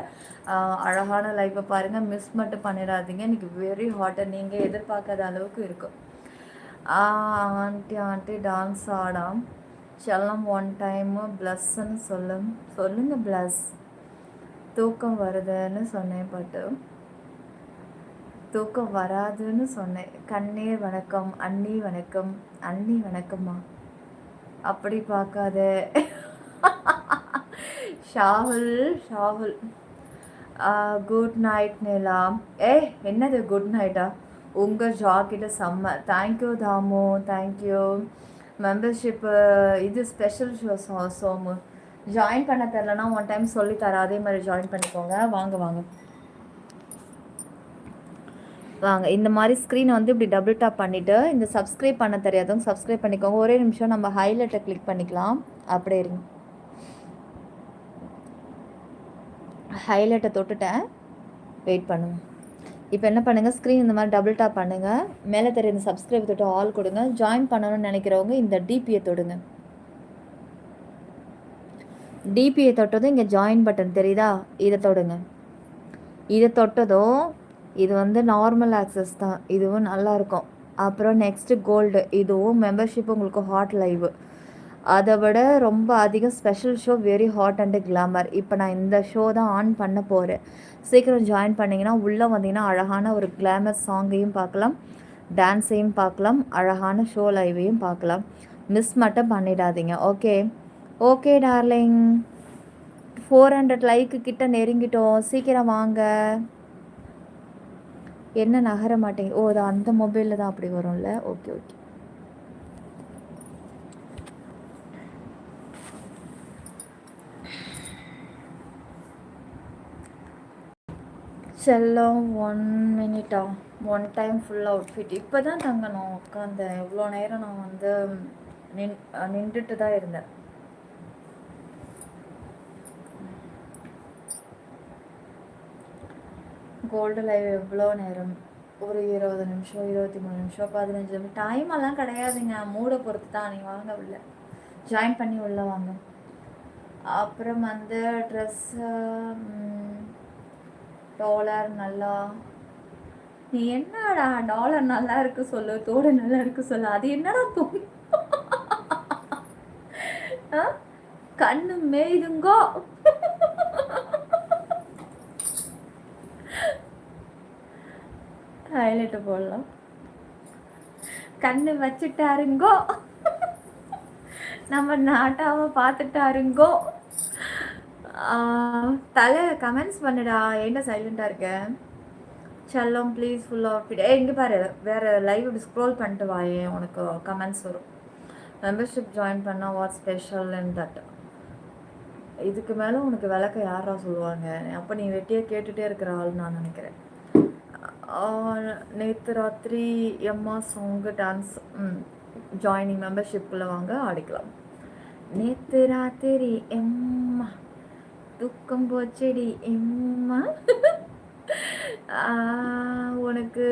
அழகான லைஃப்பை பாருங்கள். மிஸ் மட்டும் பண்ணிடாதீங்க. இன்றைக்கி வெரி ஹாட்டாக நீங்கள் எதிர்பார்க்காத அளவுக்கு இருக்கும். Aunty dance Adam. செல்லம் ஒன் டைமு ப்ளஸ்ன்னு சொல்லுங்கள் ப்ளஸ். தூக்கம் வருதுன்னு சொன்னேன், பட்டு தூக்கம் வராதுன்னு சொன்னேன். கண்ணீர் வணக்கம். அண்ணி வணக்கம். அண்ணி வணக்கம்மா. அப்படி பார்க்காத. Shahul good night Nila. என்னது குட் நைட்டா? உங்கள் ஜாக்கெட்டு செம்ம. Thank you Dhamu, thank you. மெம்பர்ஷிப்பு இது ஸ்பெஷல் ஷோ சோமு. ஜாயின் பண்ண தெரிலனா ஒன் டைம் சொல்லித்தரேன், அதே மாதிரி ஜாயின் பண்ணிக்கோங்க. வாங்க வாங்க வாங்க. இந்த மாதிரி ஸ்க்ரீனை வந்து இப்படி டபுள் டாப் பண்ணிவிட்டு, இந்த சப்ஸ்கிரைப் பண்ண தெரியாதவங்க சப்ஸ்கிரைப் பண்ணிக்கோங்க. ஒரே நிமிஷம் நம்ம ஹைலைட்டை கிளிக் பண்ணிக்கலாம். அப்படியே இருங்க, ஹைலைட்டை தொட்டுட்டேன், வெயிட் பண்ணுங்கள். இப்போ என்ன பண்ணுங்கள், ஸ்க்ரீன் இந்த மாதிரி டபுள் டாப் பண்ணுங்கள். மேலே தெரிய இந்த சப்ஸ்கிரைப் தொட்டு ஆல் கொடுங்க. ஜாயின் பண்ணணும்னு நினைக்கிறவங்க இந்த டிபியை தொடுங்க. டிபியை தொட்டதும் இங்கே ஜாயின் பட்டன் தெரியுதா, இதை தொடுங்க. இதை தொட்டதும் இது வந்து நார்மல் ஆக்சஸ் தான், இதுவும் நல்லாயிருக்கும். அப்புறம் நெக்ஸ்ட்டு கோல்டு, இதுவும் மெம்பர்ஷிப் உங்களுக்கு ஹாட் லைவ். அதை விட ரொம்ப அதிகம் special show, very hot and glamour. இப்போ நான் இந்த ஷோ தான் ஆன் பண்ண போகிறேன். சீக்கிரம் ஜாயின் பண்ணிங்கன்னா உள்ளே வந்தீங்கன்னா அழகான ஒரு கிளாமர் சாங்கையும் பார்க்கலாம், டான்ஸையும் பார்க்கலாம், அழகான ஷோ லைவையும் பார்க்கலாம். மிஸ் மட்டும் பண்ணிடாதீங்க. Okay okay darling. 400 லைக்கு கிட்ட நெருங்கிட்டோம். சீக்கிரம் வாங்க. என்ன நகர மாட்டேங்க? ஓ, அது அந்த மொபைலில் தான் அப்படி வரும்ல. Okay okay. செல்லம் 1 மினிட்டா? 1 டைம் ஃபுல் அவுட்ஃபிட். இப்போ தான் தங்கணும் உட்காந்தேன். இவ்வளோ நேரம் நான் வந்து நின்றுட்டு தான் இருந்தேன். கோல்டு லைவ் எவ்வளோ நேரம்? ஒரு 20 நிமிஷம், 23 நிமிஷம், 15 நிமிஷம். டைமெல்லாம் கிடையாதுங்க, மூடை பொறுத்து தான். நீங்கள் வாங்க உள்ள ஜாயின் பண்ணி உள்ளே வாங்க. அப்புறம் வந்து ட்ரெஸ்ஸு டாலர் நல்லா. நீ என்னடா டாலர் நல்லா இருக்கு சொல்லு, தோடு நல்லா இருக்கு சொல்லு, அது என்னடா தோடு? கண்ணு மேயுதுங்கோ. ஹைலைட்டு போடலாம். கண்ணு வச்சுட்டாருங்கோ, நம்ம நாட்டாவை பார்த்துட்டாருங்கோ. தலை கமெண்ட்ஸ் பண்ணுடா, என்ன சைலண்டாக இருக்க? செல்லம் ப்ளீஸ் ஃபுல் ஆஃப் இட். இங்கே பாரு, வேறு லைவ் இப்படி ஸ்க்ரோல் பண்ணிட்டு வாயே, உனக்கு கமெண்ட்ஸ் வரும். மெம்பர்ஷிப் ஜாயின் பண்ணால் வாட் ஸ்பெஷல் இன் தட். இதுக்கு மேலே உனக்கு விளக்க யாரா சொல்லுவாங்க? அப்போ நீ வெட்டியாக கேட்டுகிட்டே இருக்கிற ஆள் நான் நினைக்கிறேன். நேற்று ராத்திரி எம்மா சாங்கு டான்ஸ் ஜாயினிங் மெம்பர்ஷிப்பில் வாங்க ஆடிக்கலாம். நேற்று ராத்திரி எம்மா தூக்கம் போச்செடி எம்மா. உனக்கு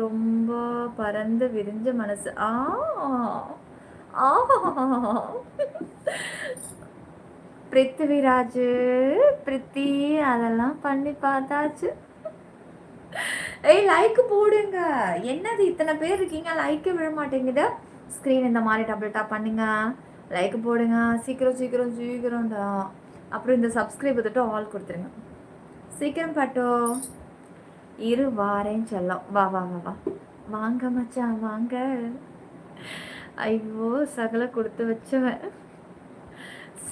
ரொம்ப பரந்து விரிஞ்ச மனசு. பிருத்திவிராஜ் பிரித்தி அதெல்லாம் பண்ணி பார்த்தாச்சு. லைக் போடுங்க. என்னது இத்தனை பேர் இருக்கீங்க, லைக்கே விழ மாட்டேங்குது. ஸ்க்ரீன் இந்த மாதிரி டபுள் டாப் பண்ணுங்க, லைக் போடுங்க. சீக்கிரம் சீக்கிரம் சீக்கிரம்டா. அப்புறம் இந்த சப்ஸ்கிரைப் வந்துட்டு ஆல் கொடுத்துருங்க சீக்கிரம் பாட்டோ. இரு வாரேன் செல்லம். வா வா வா வா வாங்க மச்சான் வாங்க. ஐயோ சகல கொடுத்து வச்சவன்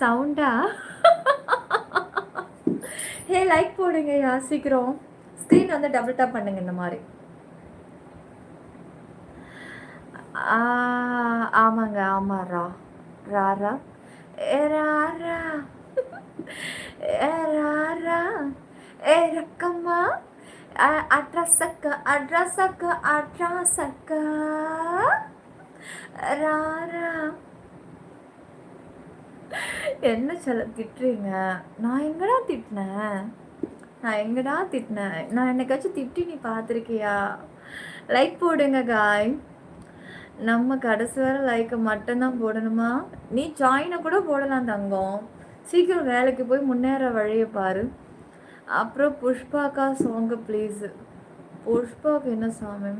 சவுண்டா. லைக் போடுங்க யா சீக்கிரம். ஸ்க்ரீன் வந்து டபுள் டாப் பண்ணுங்க இந்த மாதிரி. ஆமாங்க ஆமாரா ராரா ராரா ராரா ரக்கம்மா அட்ராசக்கா அட்ராசக்கா அட்ராசக்கா ராரா. என்ன சொல்ல திட்டுறீங்க? நான் எங்கடா திட்டினேன்? நான் என்னைக்காச்சும் திட்டி நீ பார்த்துருக்கியா? லைக் போடுங்க காய். நம்ம கடைசி வர லைக்கை மட்டும்தான் போடணுமா? நீ ஜாயினை கூட போடலாம் தங்கம். சீக்கிரம் வேலைக்கு போய் முன்னேற வழியை பாரு. அப்புறம் புஷ்பாக்கா சாங்கு ப்ளீஸு. புஷ்பாவுக்கு என்ன சாமி,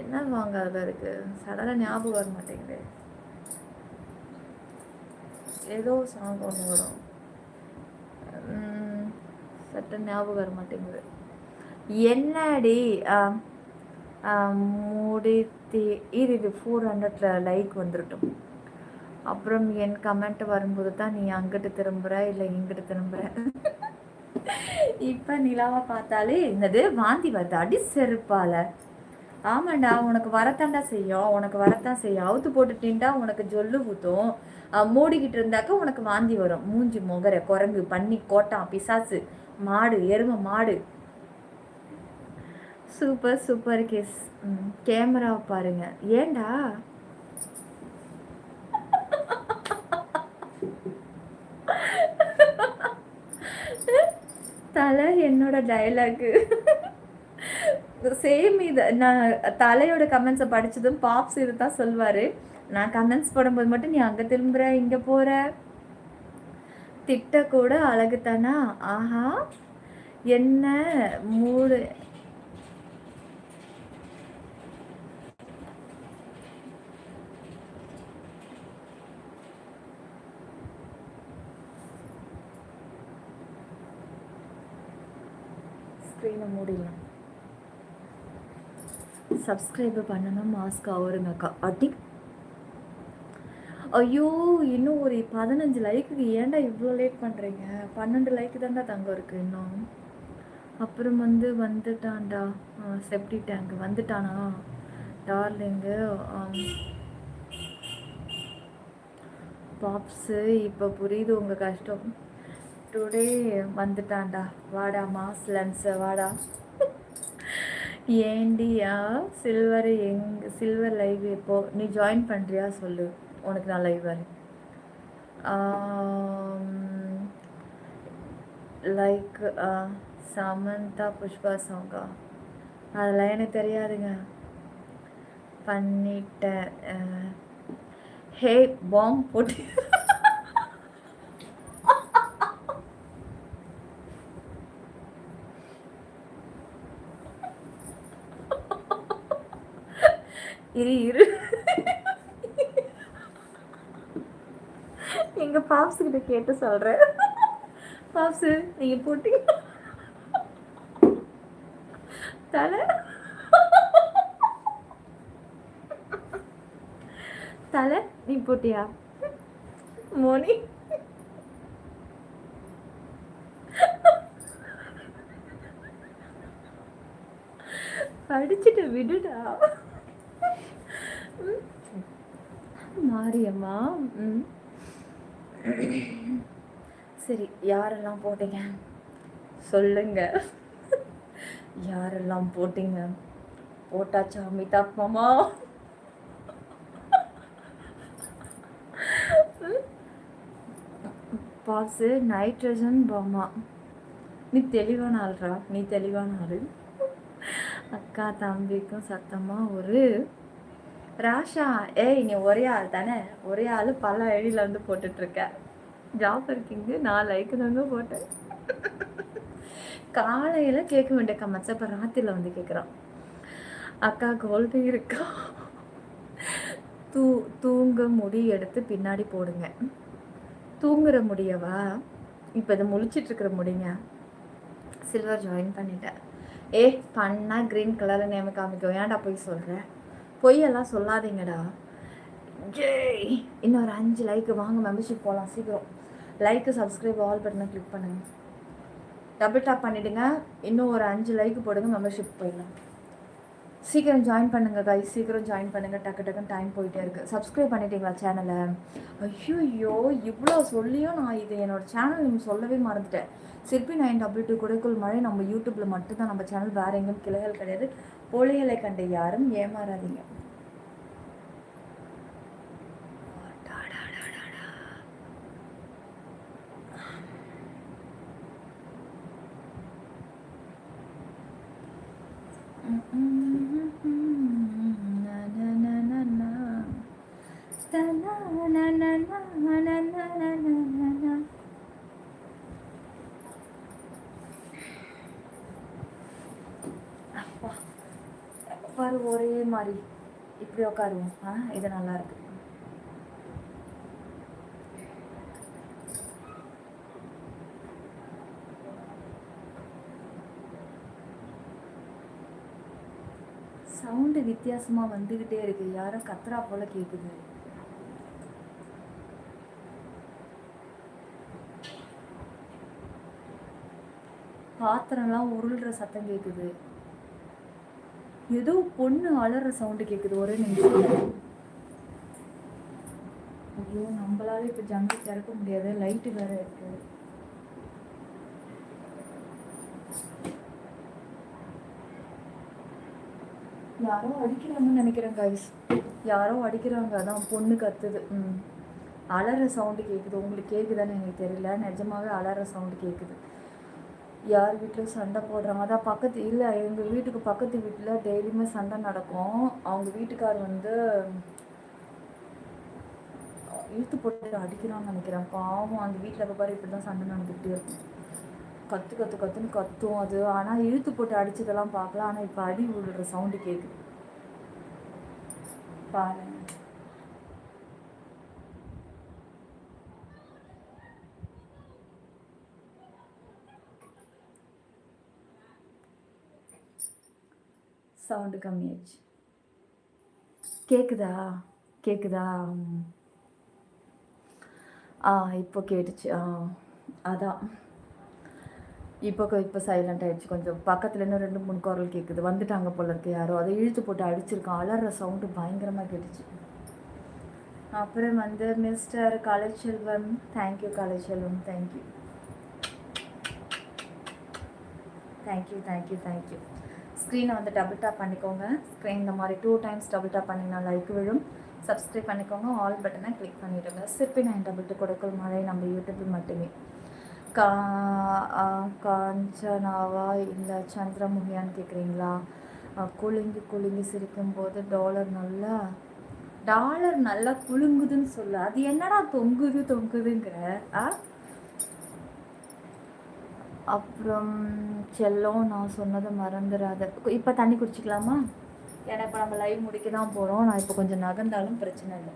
என்ன வாங்காத இருக்கு? சடனாக ஞாபகம் வர மாட்டேங்குது. ஏதோ சாங் ஒன்று வரும், சட்ட ஞாபகம் வர மாட்டேங்குது. என்னடி முடித்தி இது 400 லைக் வந்துருட்டும். அப்புறம் என் கமெண்ட் வரும்போது தான் நீ அங்கிட்டு திரும்புகிற இல்லை இங்கிட்டு திரும்புகிற. இப்போ நிலாவை பார்த்தாலே என்னது வாந்தி வருது அடி செருப்பால. ஆமாண்டா, உனக்கு வரத்தாண்டா செய்யும், உனக்கு வரத்தான் செய்யும். அவுத்து போட்டுட்டீன்டா உனக்கு ஜொல்லு ஊற்றும். மூடிக்கிட்டு இருந்தாக்க உனக்கு வாந்தி வரும். மூஞ்சி முகர குரங்கு பண்ணி கோட்டான் பிசாசு மாடு எருமை மாடு. சூப்பர் சூப்பர் கேஸ். கேமராவை பாருங்க. ஏண்டா தலை என்னோட டைலாக்கு சேம். இது நான் தலையோட கமெண்ட்ஸை படித்ததும் பாப்ஸ் இது தான் சொல்வார். நான் கமெண்ட்ஸ் போடும்போது மட்டும் நீ அங்கே திரும்புகிற இங்கே போகிற. திட்ட கூட அழகு தானா? ஆஹா என்ன மூடு. ஸ்க்ரீனை மூடிடலாம். சப்ஸ்கிரைப் பண்ணணும். மாஸ்க் அவருங்கக்கா அடி. ஐயோ இன்னும் ஒரு 15 லைக்குக்கு ஏன்டா இவ்வளோ லேட் பண்ணுறீங்க? 12 லைக்கு தான்டா தங்கம் இருக்குது இன்னும். அப்புறம் வந்துட்டான்டா செப்டி டேங்க் வந்துட்டானா டார்லிங்கு. பாப்ஸு இப்போ புரியுது உங்கள் கஷ்டம். டுடே வந்துட்டான்டா. வாடா மாஸ் லன்ஸு வாடா. ஏண்டியா சில்வர் சில்வர் லைவ் எப்போ நீ ஜாயின் பண்ணுறியா சொல்லு, உனக்கு நான் லைவ் வரேன். லைக் சமந்தா புஷ்பா சாங்கா அதெல்லாம் எனக்கு தெரியாதுங்க. பண்ணிட்டேன். ஹே பாம் போட்டு இரு எங்க பாப்ஸ் கிட்ட கேட்டு சொல்றேன். பாப்ஸ் நீங்க போட்டீங்க தலை தலை நீ போட்டியா மோனி? படிச்சுட்டு விடுடா மாரியம்மா. சரி, யாரெல்லாம் போட்டீங்க சொல்லுங்க. யாரெல்லாம் போட்டீங்க? போட்டாச்சா அமிதாப் மாமா? Box nitrogen Bama. நீ தெளிவான ஆள்றா, நீ தெளிவான ஆள். அக்கா தம்பிக்கும் சத்தமா ஒரு ராஷா. ஏய் நீ ஒரே ஆள் தானே, ஒரே ஆள் பல ஐடியில் வந்து போட்டுட்ருக்க. ஜாப் இருக்கீங்க, 4 லைக்கு தாங்க போட்டேன். காலையில் கேட்க வேண்டிய கமெண்ட்ஸ் இப்போ ராத்திரியில் வந்து கேட்குறான். அக்கா கோல்டு இருக்கா? தூங்க முடி எடுத்து பின்னாடி போடுங்க. தூங்குற முடியவா? இப்போ இதை முழிச்சிட்ருக்கிற முடிங்க. சில்வர் ஜாயின் பண்ணிட்டேன். பண்ணால் க்ரீன் கலரில் நேம காமிக்கும். ஏன்டா போய் சொல்கிறேன்? பொய்யெல்லாம் சொல்லாதீங்கடா. இன்னொரு 5 லைக்கு வாங்க, மெம்பர்ஷிப் போகலாம் சீக்கிரம். லைக்கு சப்ஸ்கிரைப் ஆல் பட்டனை கிளிக் பண்ணுங்க, டபுள் டாப் பண்ணிவிடுங்க. இன்னும் ஒரு 5 லைக்கு போடுங்க, மெம்பர்ஷிப் போயிடலாம். சீக்கிரம் ஜாயின் பண்ணுங்கள் கைஸ், சீக்கிரம் ஜாயின் பண்ணுங்கள். டக்குன்னு டைம் போயிட்டே இருக்குது. சப்ஸ்கிரைப் பண்ணிட்டீங்களா சேனலை? ஐயோ இவ்வளோ சொல்லியும் நான் இது என்னோடய சேனல் நீங்கள் சொல்லவே மறந்துட்டேன். சிற்பி 922 குடைக்குள் மழை நம்ம யூடியூப்பில் மட்டும்தான் நம்ம சேனல், வேறு எங்கேயும் கிளைகள் கிடையாது. பொழிகளை கண்டு யாரும் ஏமாறாதீங்க. பாரு ஒரே மாதிரி இப்படி உட்காருவோம். இது நல்லா இருக்கு. சவுண்டு வித்தியாசமா வந்துகிட்டே இருக்கு. யாரோ கத்துறா போல கேக்குது. பாத்திரம்லாம் உருள்ற சத்தம் கேக்குது. ஏதோ பொண்ணு அலற சவுண்டு கேக்குது. ஒரே நிமிஷம். ஐயோ நம்மளால இப்ப ஜன்னல் திறக்க முடியாது, லைட்டு வேற இருக்கு. யாரோ அடிக்கிறாங்கன்னு நினைக்கிறேன் கைஸ். யாரோ அடிக்கிறாங்க, அதான் பொண்ணு கத்துது. அலற சவுண்டு கேட்குது. உங்களுக்கு கேட்குதான்னு எனக்கு தெரியல, நிஜமாவே அலற சவுண்டு கேட்குது. யார் வீட்டிலும் சண்டை போடுறாங்க. அதான் பக்கத்து இல்லை, எங்கள் வீட்டுக்கு பக்கத்து வீட்டில் டெய்லியுமே சண்டை நடக்கும். அவங்க வீட்டுக்கார் வந்து இழுத்து போட்டு அடிக்கிறான்னு நினைக்கிறேன். பாவம், அந்த வீட்டில் இருக்க பாரு இப்படி தான் சண்டை நடந்துக்கிட்டே இருக்கும். கத்துன்னு கத்தும் அது. ஆனால் இழுத்து போட்டு அடிச்சதெல்லாம் பார்க்கலாம். ஆனால் இப்போ அடி விழுற சவுண்டு கேட்குது பாருங்க. சவுண்டு கம்மியாச்சு. கேக்குதா? இப்போ கேட்டுச்சு. அதான் இப்போ சைலண்ட் ஆயிடுச்சு. கொஞ்சம் பக்கத்தில் இன்னும் 2-3 குரல் கேட்குது. வந்துட்டாங்க போல இருக்கு யாரோ. அதை இழுத்து போட்டு அடிச்சிருக்கான். அலற சவுண்டு பயங்கரமாக கேட்டுச்சு. அப்புறம் வந்து mister Kalaiselvam, thank you Kalaiselvam, thank you. ஸ்க்ரீனை வந்து டபுள் டாப் பண்ணிக்கோங்க. ஸ்க்ரீன் இந்த மாதிரி 2 டைம்ஸ் டபுள் டாப் பண்ணிங்கன்னா லைக் விழும். சப்ஸ்கிரைப் பண்ணிக்கோங்க, ஆல் பட்டனை கிளிக் பண்ணிவிடுங்க. சிற்பி 922 குடைக்குள் மழை நம்ம யூடியூப்பில் மட்டுமே. காஞ்சனாவா இல்லை சந்திரமுகியான்னு கேட்குறீங்களா? குலுங்கி சிரிக்கும்போது டாலர் நல்லா குலுங்குதுன்னு சொல்ல. அது என்னடா தொங்குதுங்கிற? அப்புறம் செல்லம், நான் சொன்னதை மறந்துடாத. இப்போ தண்ணி குடிச்சிக்கலாமா? ஏன்னா இப்போ நம்ம லைவ் முடிக்க தான் போகிறோம். நான் இப்போ கொஞ்சம் நகர்ந்தாலும் பிரச்சனை இல்லை.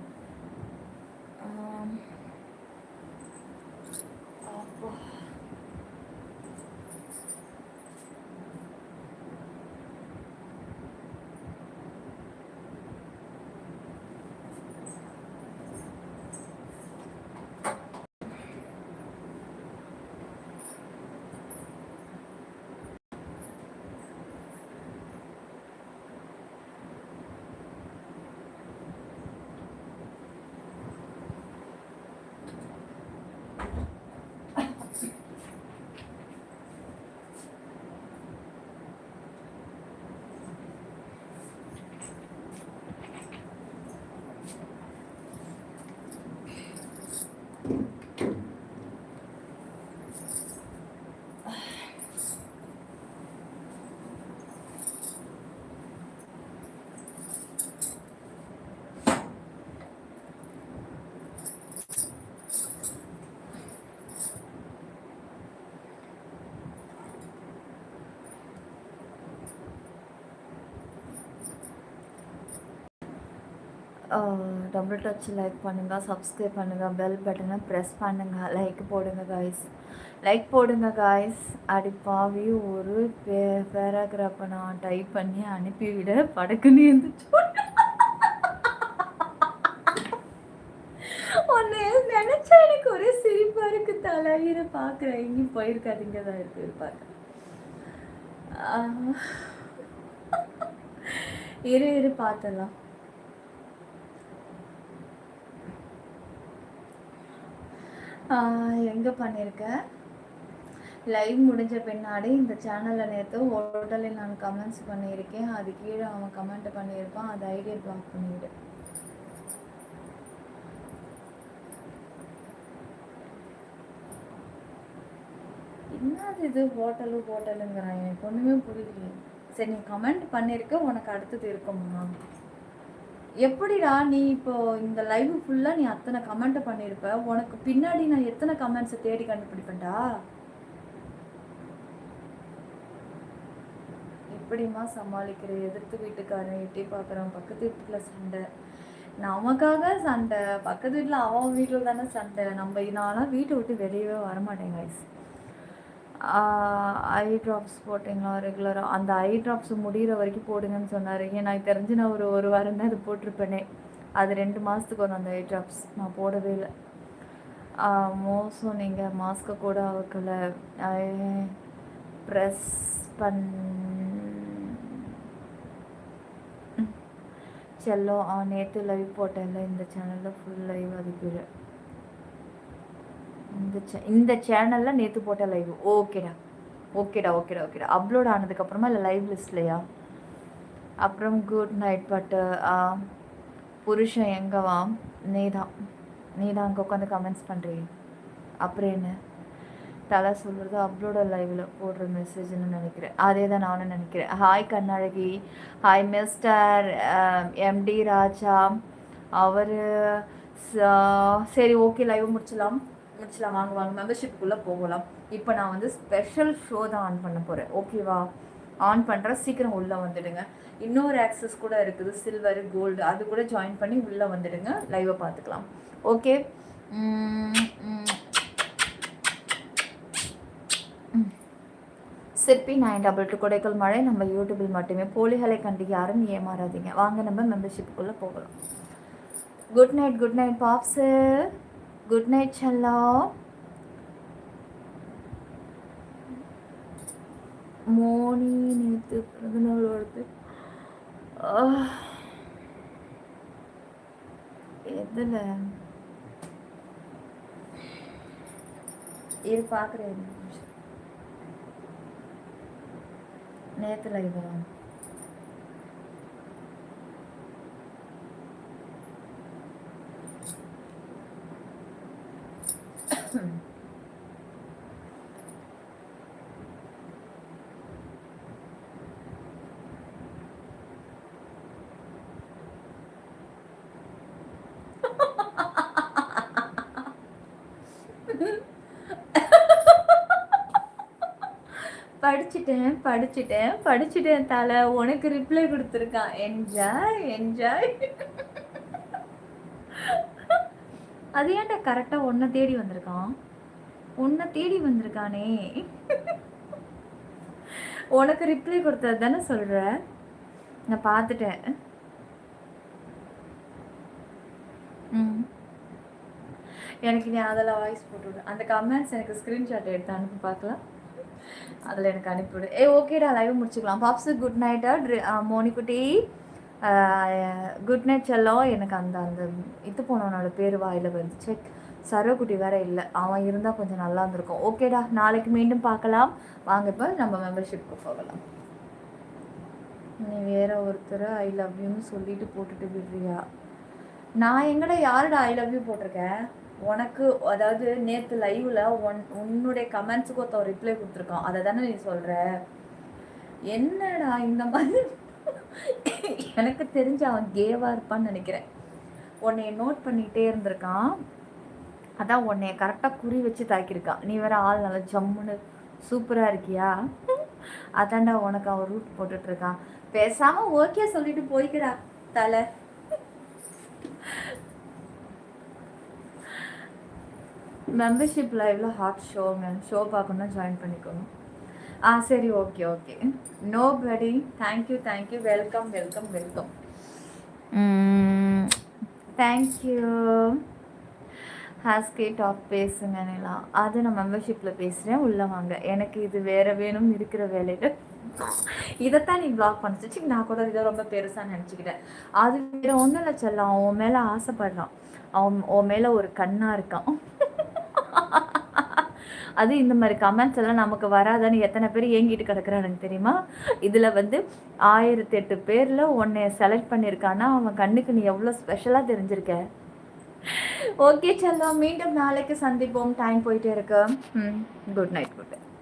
அப்போ டபுள் டச் லைக் பண்ணுங்கள், சப்ஸ்கிரைப் பண்ணுங்கள், பெல் பட்டனை ப்ரெஸ் பண்ணுங்கள், லைக் போடுங்க காய்ஸ், லைக் போடுங்க காய்ஸ். அடிப்பாவி ஒரு பேராகிராஃபை நான் டைப் பண்ணி அனுப்பிவிட படக்குன்னு இருந்துச்சு. ஒன்று நினச்சா எனக்கு ஒரே சிரிப்பாக இருக்கு. தலையில பார்க்குறேன், எங்கேயும் போயிருக்காதீங்க தான் இருக்கு பார்க்க. இரு பார்த்துடலாம். எங்கே பண்ணியிருக்கேன், லைவ் முடிஞ்ச பின்னாடி இந்த சேனலில் நேற்று ஹோட்டலில் நான் கமெண்ட்ஸ் பண்ணியிருக்கேன். அது கீழே அவன் கமெண்ட் பண்ணியிருப்பான், அது ஐடியா பிளாக் பண்ணிவிடு. என்னது இது ஹோட்டலுங்கிறான், எனக்கு ஒன்றுமே புரியலையே. சரி, நீ கமெண்ட் பண்ணியிருக்க, உனக்கு அடுத்தது இருக்குமா? எப்படிடா நீ இப்போ இந்த லைவ் ஃபுல்லாக நீ அத்தனை கமெண்ட்டை பண்ணியிருப்ப, உனக்கு பின்னாடி நான் எத்தனை கமெண்ட்ஸை தேடி கண்டுபிடிப்பேன்டா? எப்படிமா சமாளிக்கிற? எதிர்த்து வீட்டுக்காரன் எட்டி பார்க்குறான், பக்கத்து வீட்டில் சண்டை, நமக்காக சண்டை, பக்கத்து வீட்டில் அவன் வீட்டில் தானே சண்டை. நான்லாம் வீட்டை விட்டு வெளியவே வரமாட்டேன் கைஸ். ஐ ட்ராப்ஸ் போட்டிங்களா ரெகுலராக? அந்த ஐ ட்ராப்ஸ் முடிகிற வரைக்கும் போடுங்கன்னு சொன்னார். எனக்கு தெரிஞ்சு நான் ஒரு வாரம் தான் இது போட்டிருப்பேனே. அது 2 மாதத்துக்கு வரும் அந்த ஐ ட்ராப்ஸ். நான் போடவே இல்லை. மோசம், நீங்கள் மாஸ்க்கை கூட அவுக்கலை. ப்ரெஸ் செல்லம் நேற்று லைவ் போட்டேன்ல இந்த சேனலில், ஃபுல் லைவ் அதுக்கு இந்த சேனலில் நேற்று போட்ட லைவ். ஓகேடா. அப்லோட் ஆனதுக்கப்புறமா இல்லை லைவ் லிஸ்ட்லையா? அப்புறம் குட் நைட் பட்டு புருஷன் எங்கவா? நீதான் அங்கே உட்காந்து கமெண்ட்ஸ் பண்ணுறீங்க. அப்புறம் என்ன தலை சொல்கிறது? அப்லோட லைவில் போடுற மெசேஜ்னு நினைக்கிறேன். அதே தான் நானும் நினைக்கிறேன். ஹாய் கண்ணழகி, ஹாய் மிஸ்டர் எம்டி ராஜா. அவர் சரி, ஓகே, லைவ் முடிச்சலாம், வாங்க மெம்பர்ஷிப்புக்குள்ளே போகலாம். இப்போ நான் வந்து ஸ்பெஷல் ஷோ தான் ஆன் பண்ண போகிறேன். ஓகேவா? ஆன் பண்ணுறேன், சீக்கிரம் உள்ளே வந்துடுங்க. இன்னொரு ஆக்சஸ் கூட இருக்குது, சில்வர் கோல்டு, அது கூட ஜாயின் பண்ணி உள்ளே வந்துடுங்க, லைவை பார்த்துக்கலாம். ஓகே, சிற்பி 922 கொடைக்கல் மழை. நம்ம யூடியூபில் மட்டுமே. போலிகளை கண்டு யாரும் ஏமாறாதீங்க. வாங்க நம்ம மெம்பர்ஷிப்புக்குள்ளே போகலாம். குட் நைட் பாப்ஸு. குட் நைட் செல்லா. மோனி நேற்று பிறந்தநாள் வருது. எதில் இது பார்க்குறேன். நேற்று லைவா? படிச்சுட்டேன் படிச்சுட்டேன் படிச்சுட்டேன் தலை, உனக்கு ரிப்ளை கொடுத்துருக்கான். Enjoy enjoy. அது ஏன்டா கரெக்டாக உன்னை தேடி வந்திருக்கான்? உன்னை தேடி வந்திருக்கானே. உனக்கு ரிப்ளை கொடுத்தது தானே சொல்கிற? நான் பார்த்துட்டேன். எனக்கு நீ அதில் வாய்ஸ் போட்டுவிடு. அந்த கமெண்ட்ஸ் எனக்கு ஸ்க்ரீன்ஷாட் எடுத்து அனுப்பி பார்க்கலாம். அதில் எனக்கு அனுப்பிவிடு. ஓகேடா, லைவ் முடிச்சுக்கலாம். பாப்ஸு குட் நைட்டா. மோனிக்குட்டி குட் நைட் செல்லம். எனக்கு அந்த இது போனவனோட பேர் வாயில் வந்துச்சு. சரோக்குட்டி வேற இல்லை, அவன் இருந்தால் கொஞ்சம் நல்லா இருந்திருக்கும். ஓகேடா, நாளைக்கு மீண்டும் பார்க்கலாம். வாங்க இப்போ நம்ம மெம்பர்ஷிப்புக்கு போகலாம். நீ வேற ஒருத்தர் ஐ லவ் யூன்னு சொல்லிட்டு போட்டுட்டு விடுறியா? நான் எங்கடா யாருடா ஐ லவ் யூ போட்டிருக்கேன் உனக்கு? அதாவது நேற்று லைவில் உன்னுடைய கமெண்ட்ஸுக்கு ஒருத்தர் ரிப்ளை கொடுத்துருக்கான், அதை தானே நீ சொல்கிற? என்னடா இந்த மாதிரி? எனக்கு தெரிஞ்சு அவன் கேவாக இருப்பான்னு நினைக்கிறேன். உன்னைய நோட் பண்ணிகிட்டே இருந்திருக்கான், அதான் உன்னைய கரெக்டாக குறி வச்சு தாக்கியிருக்கான். நீ வேற ஆள் நல்லா ஜம்முன்னு சூப்பராக இருக்கியா? அதான்டா உனக்கு அவன் ரூட் போட்டுட்ருக்கான். பேசாமல் ஓகே சொல்லிட்டு போய்க்கிறா தலை. மெம்பர்ஷிப் லைவில் ஹாட் ஷோங்க, ஷோ பார்க்கணுன்னா ஜாயின் பண்ணிக்கணும். சரி, ஓகே ஓகே. நோ படி. Thank you thank you. Welcome welcome welcome. Thank you. ஹாஸ்கே டாப் பேசுங்கலாம். அது நான் மெம்பர்ஷிப்பில் பேசுகிறேன், உள்ளே வாங்க. எனக்கு இது வேறு வேணும் இருக்கிற வேலையில். இதைத்தான் நீ பிளாக் பண்ணிச்சு. நான் கூட இதை ரொம்ப பெருசாக நினச்சிக்கிட்டேன். அது வேறு ஒன்றும் இல்லை செல்லம், அவன் மேலே ஆசைப்படுறான். அவன் மேலே ஒரு கண்ணாக இருக்கான். அது இந்த மாதிரி கமெண்ட்ஸ் எல்லாம் நமக்கு வராதான்னு எத்தனை பேர் ஏங்கிட்டு கிடக்குறானுங்க தெரியுமா? இதில் 1008 பேரில் உன்னை செலக்ட் பண்ணியிருக்கான்னா அவன் கண்ணுக்கு நீ எவ்வளோ ஸ்பெஷலாக தெரிஞ்சிருக்க. ஓகே செல்லம், மீண்டும் நாளைக்கு சந்திப்போம். டைம் போயிட்டே இருக்கு. Good night. Good night.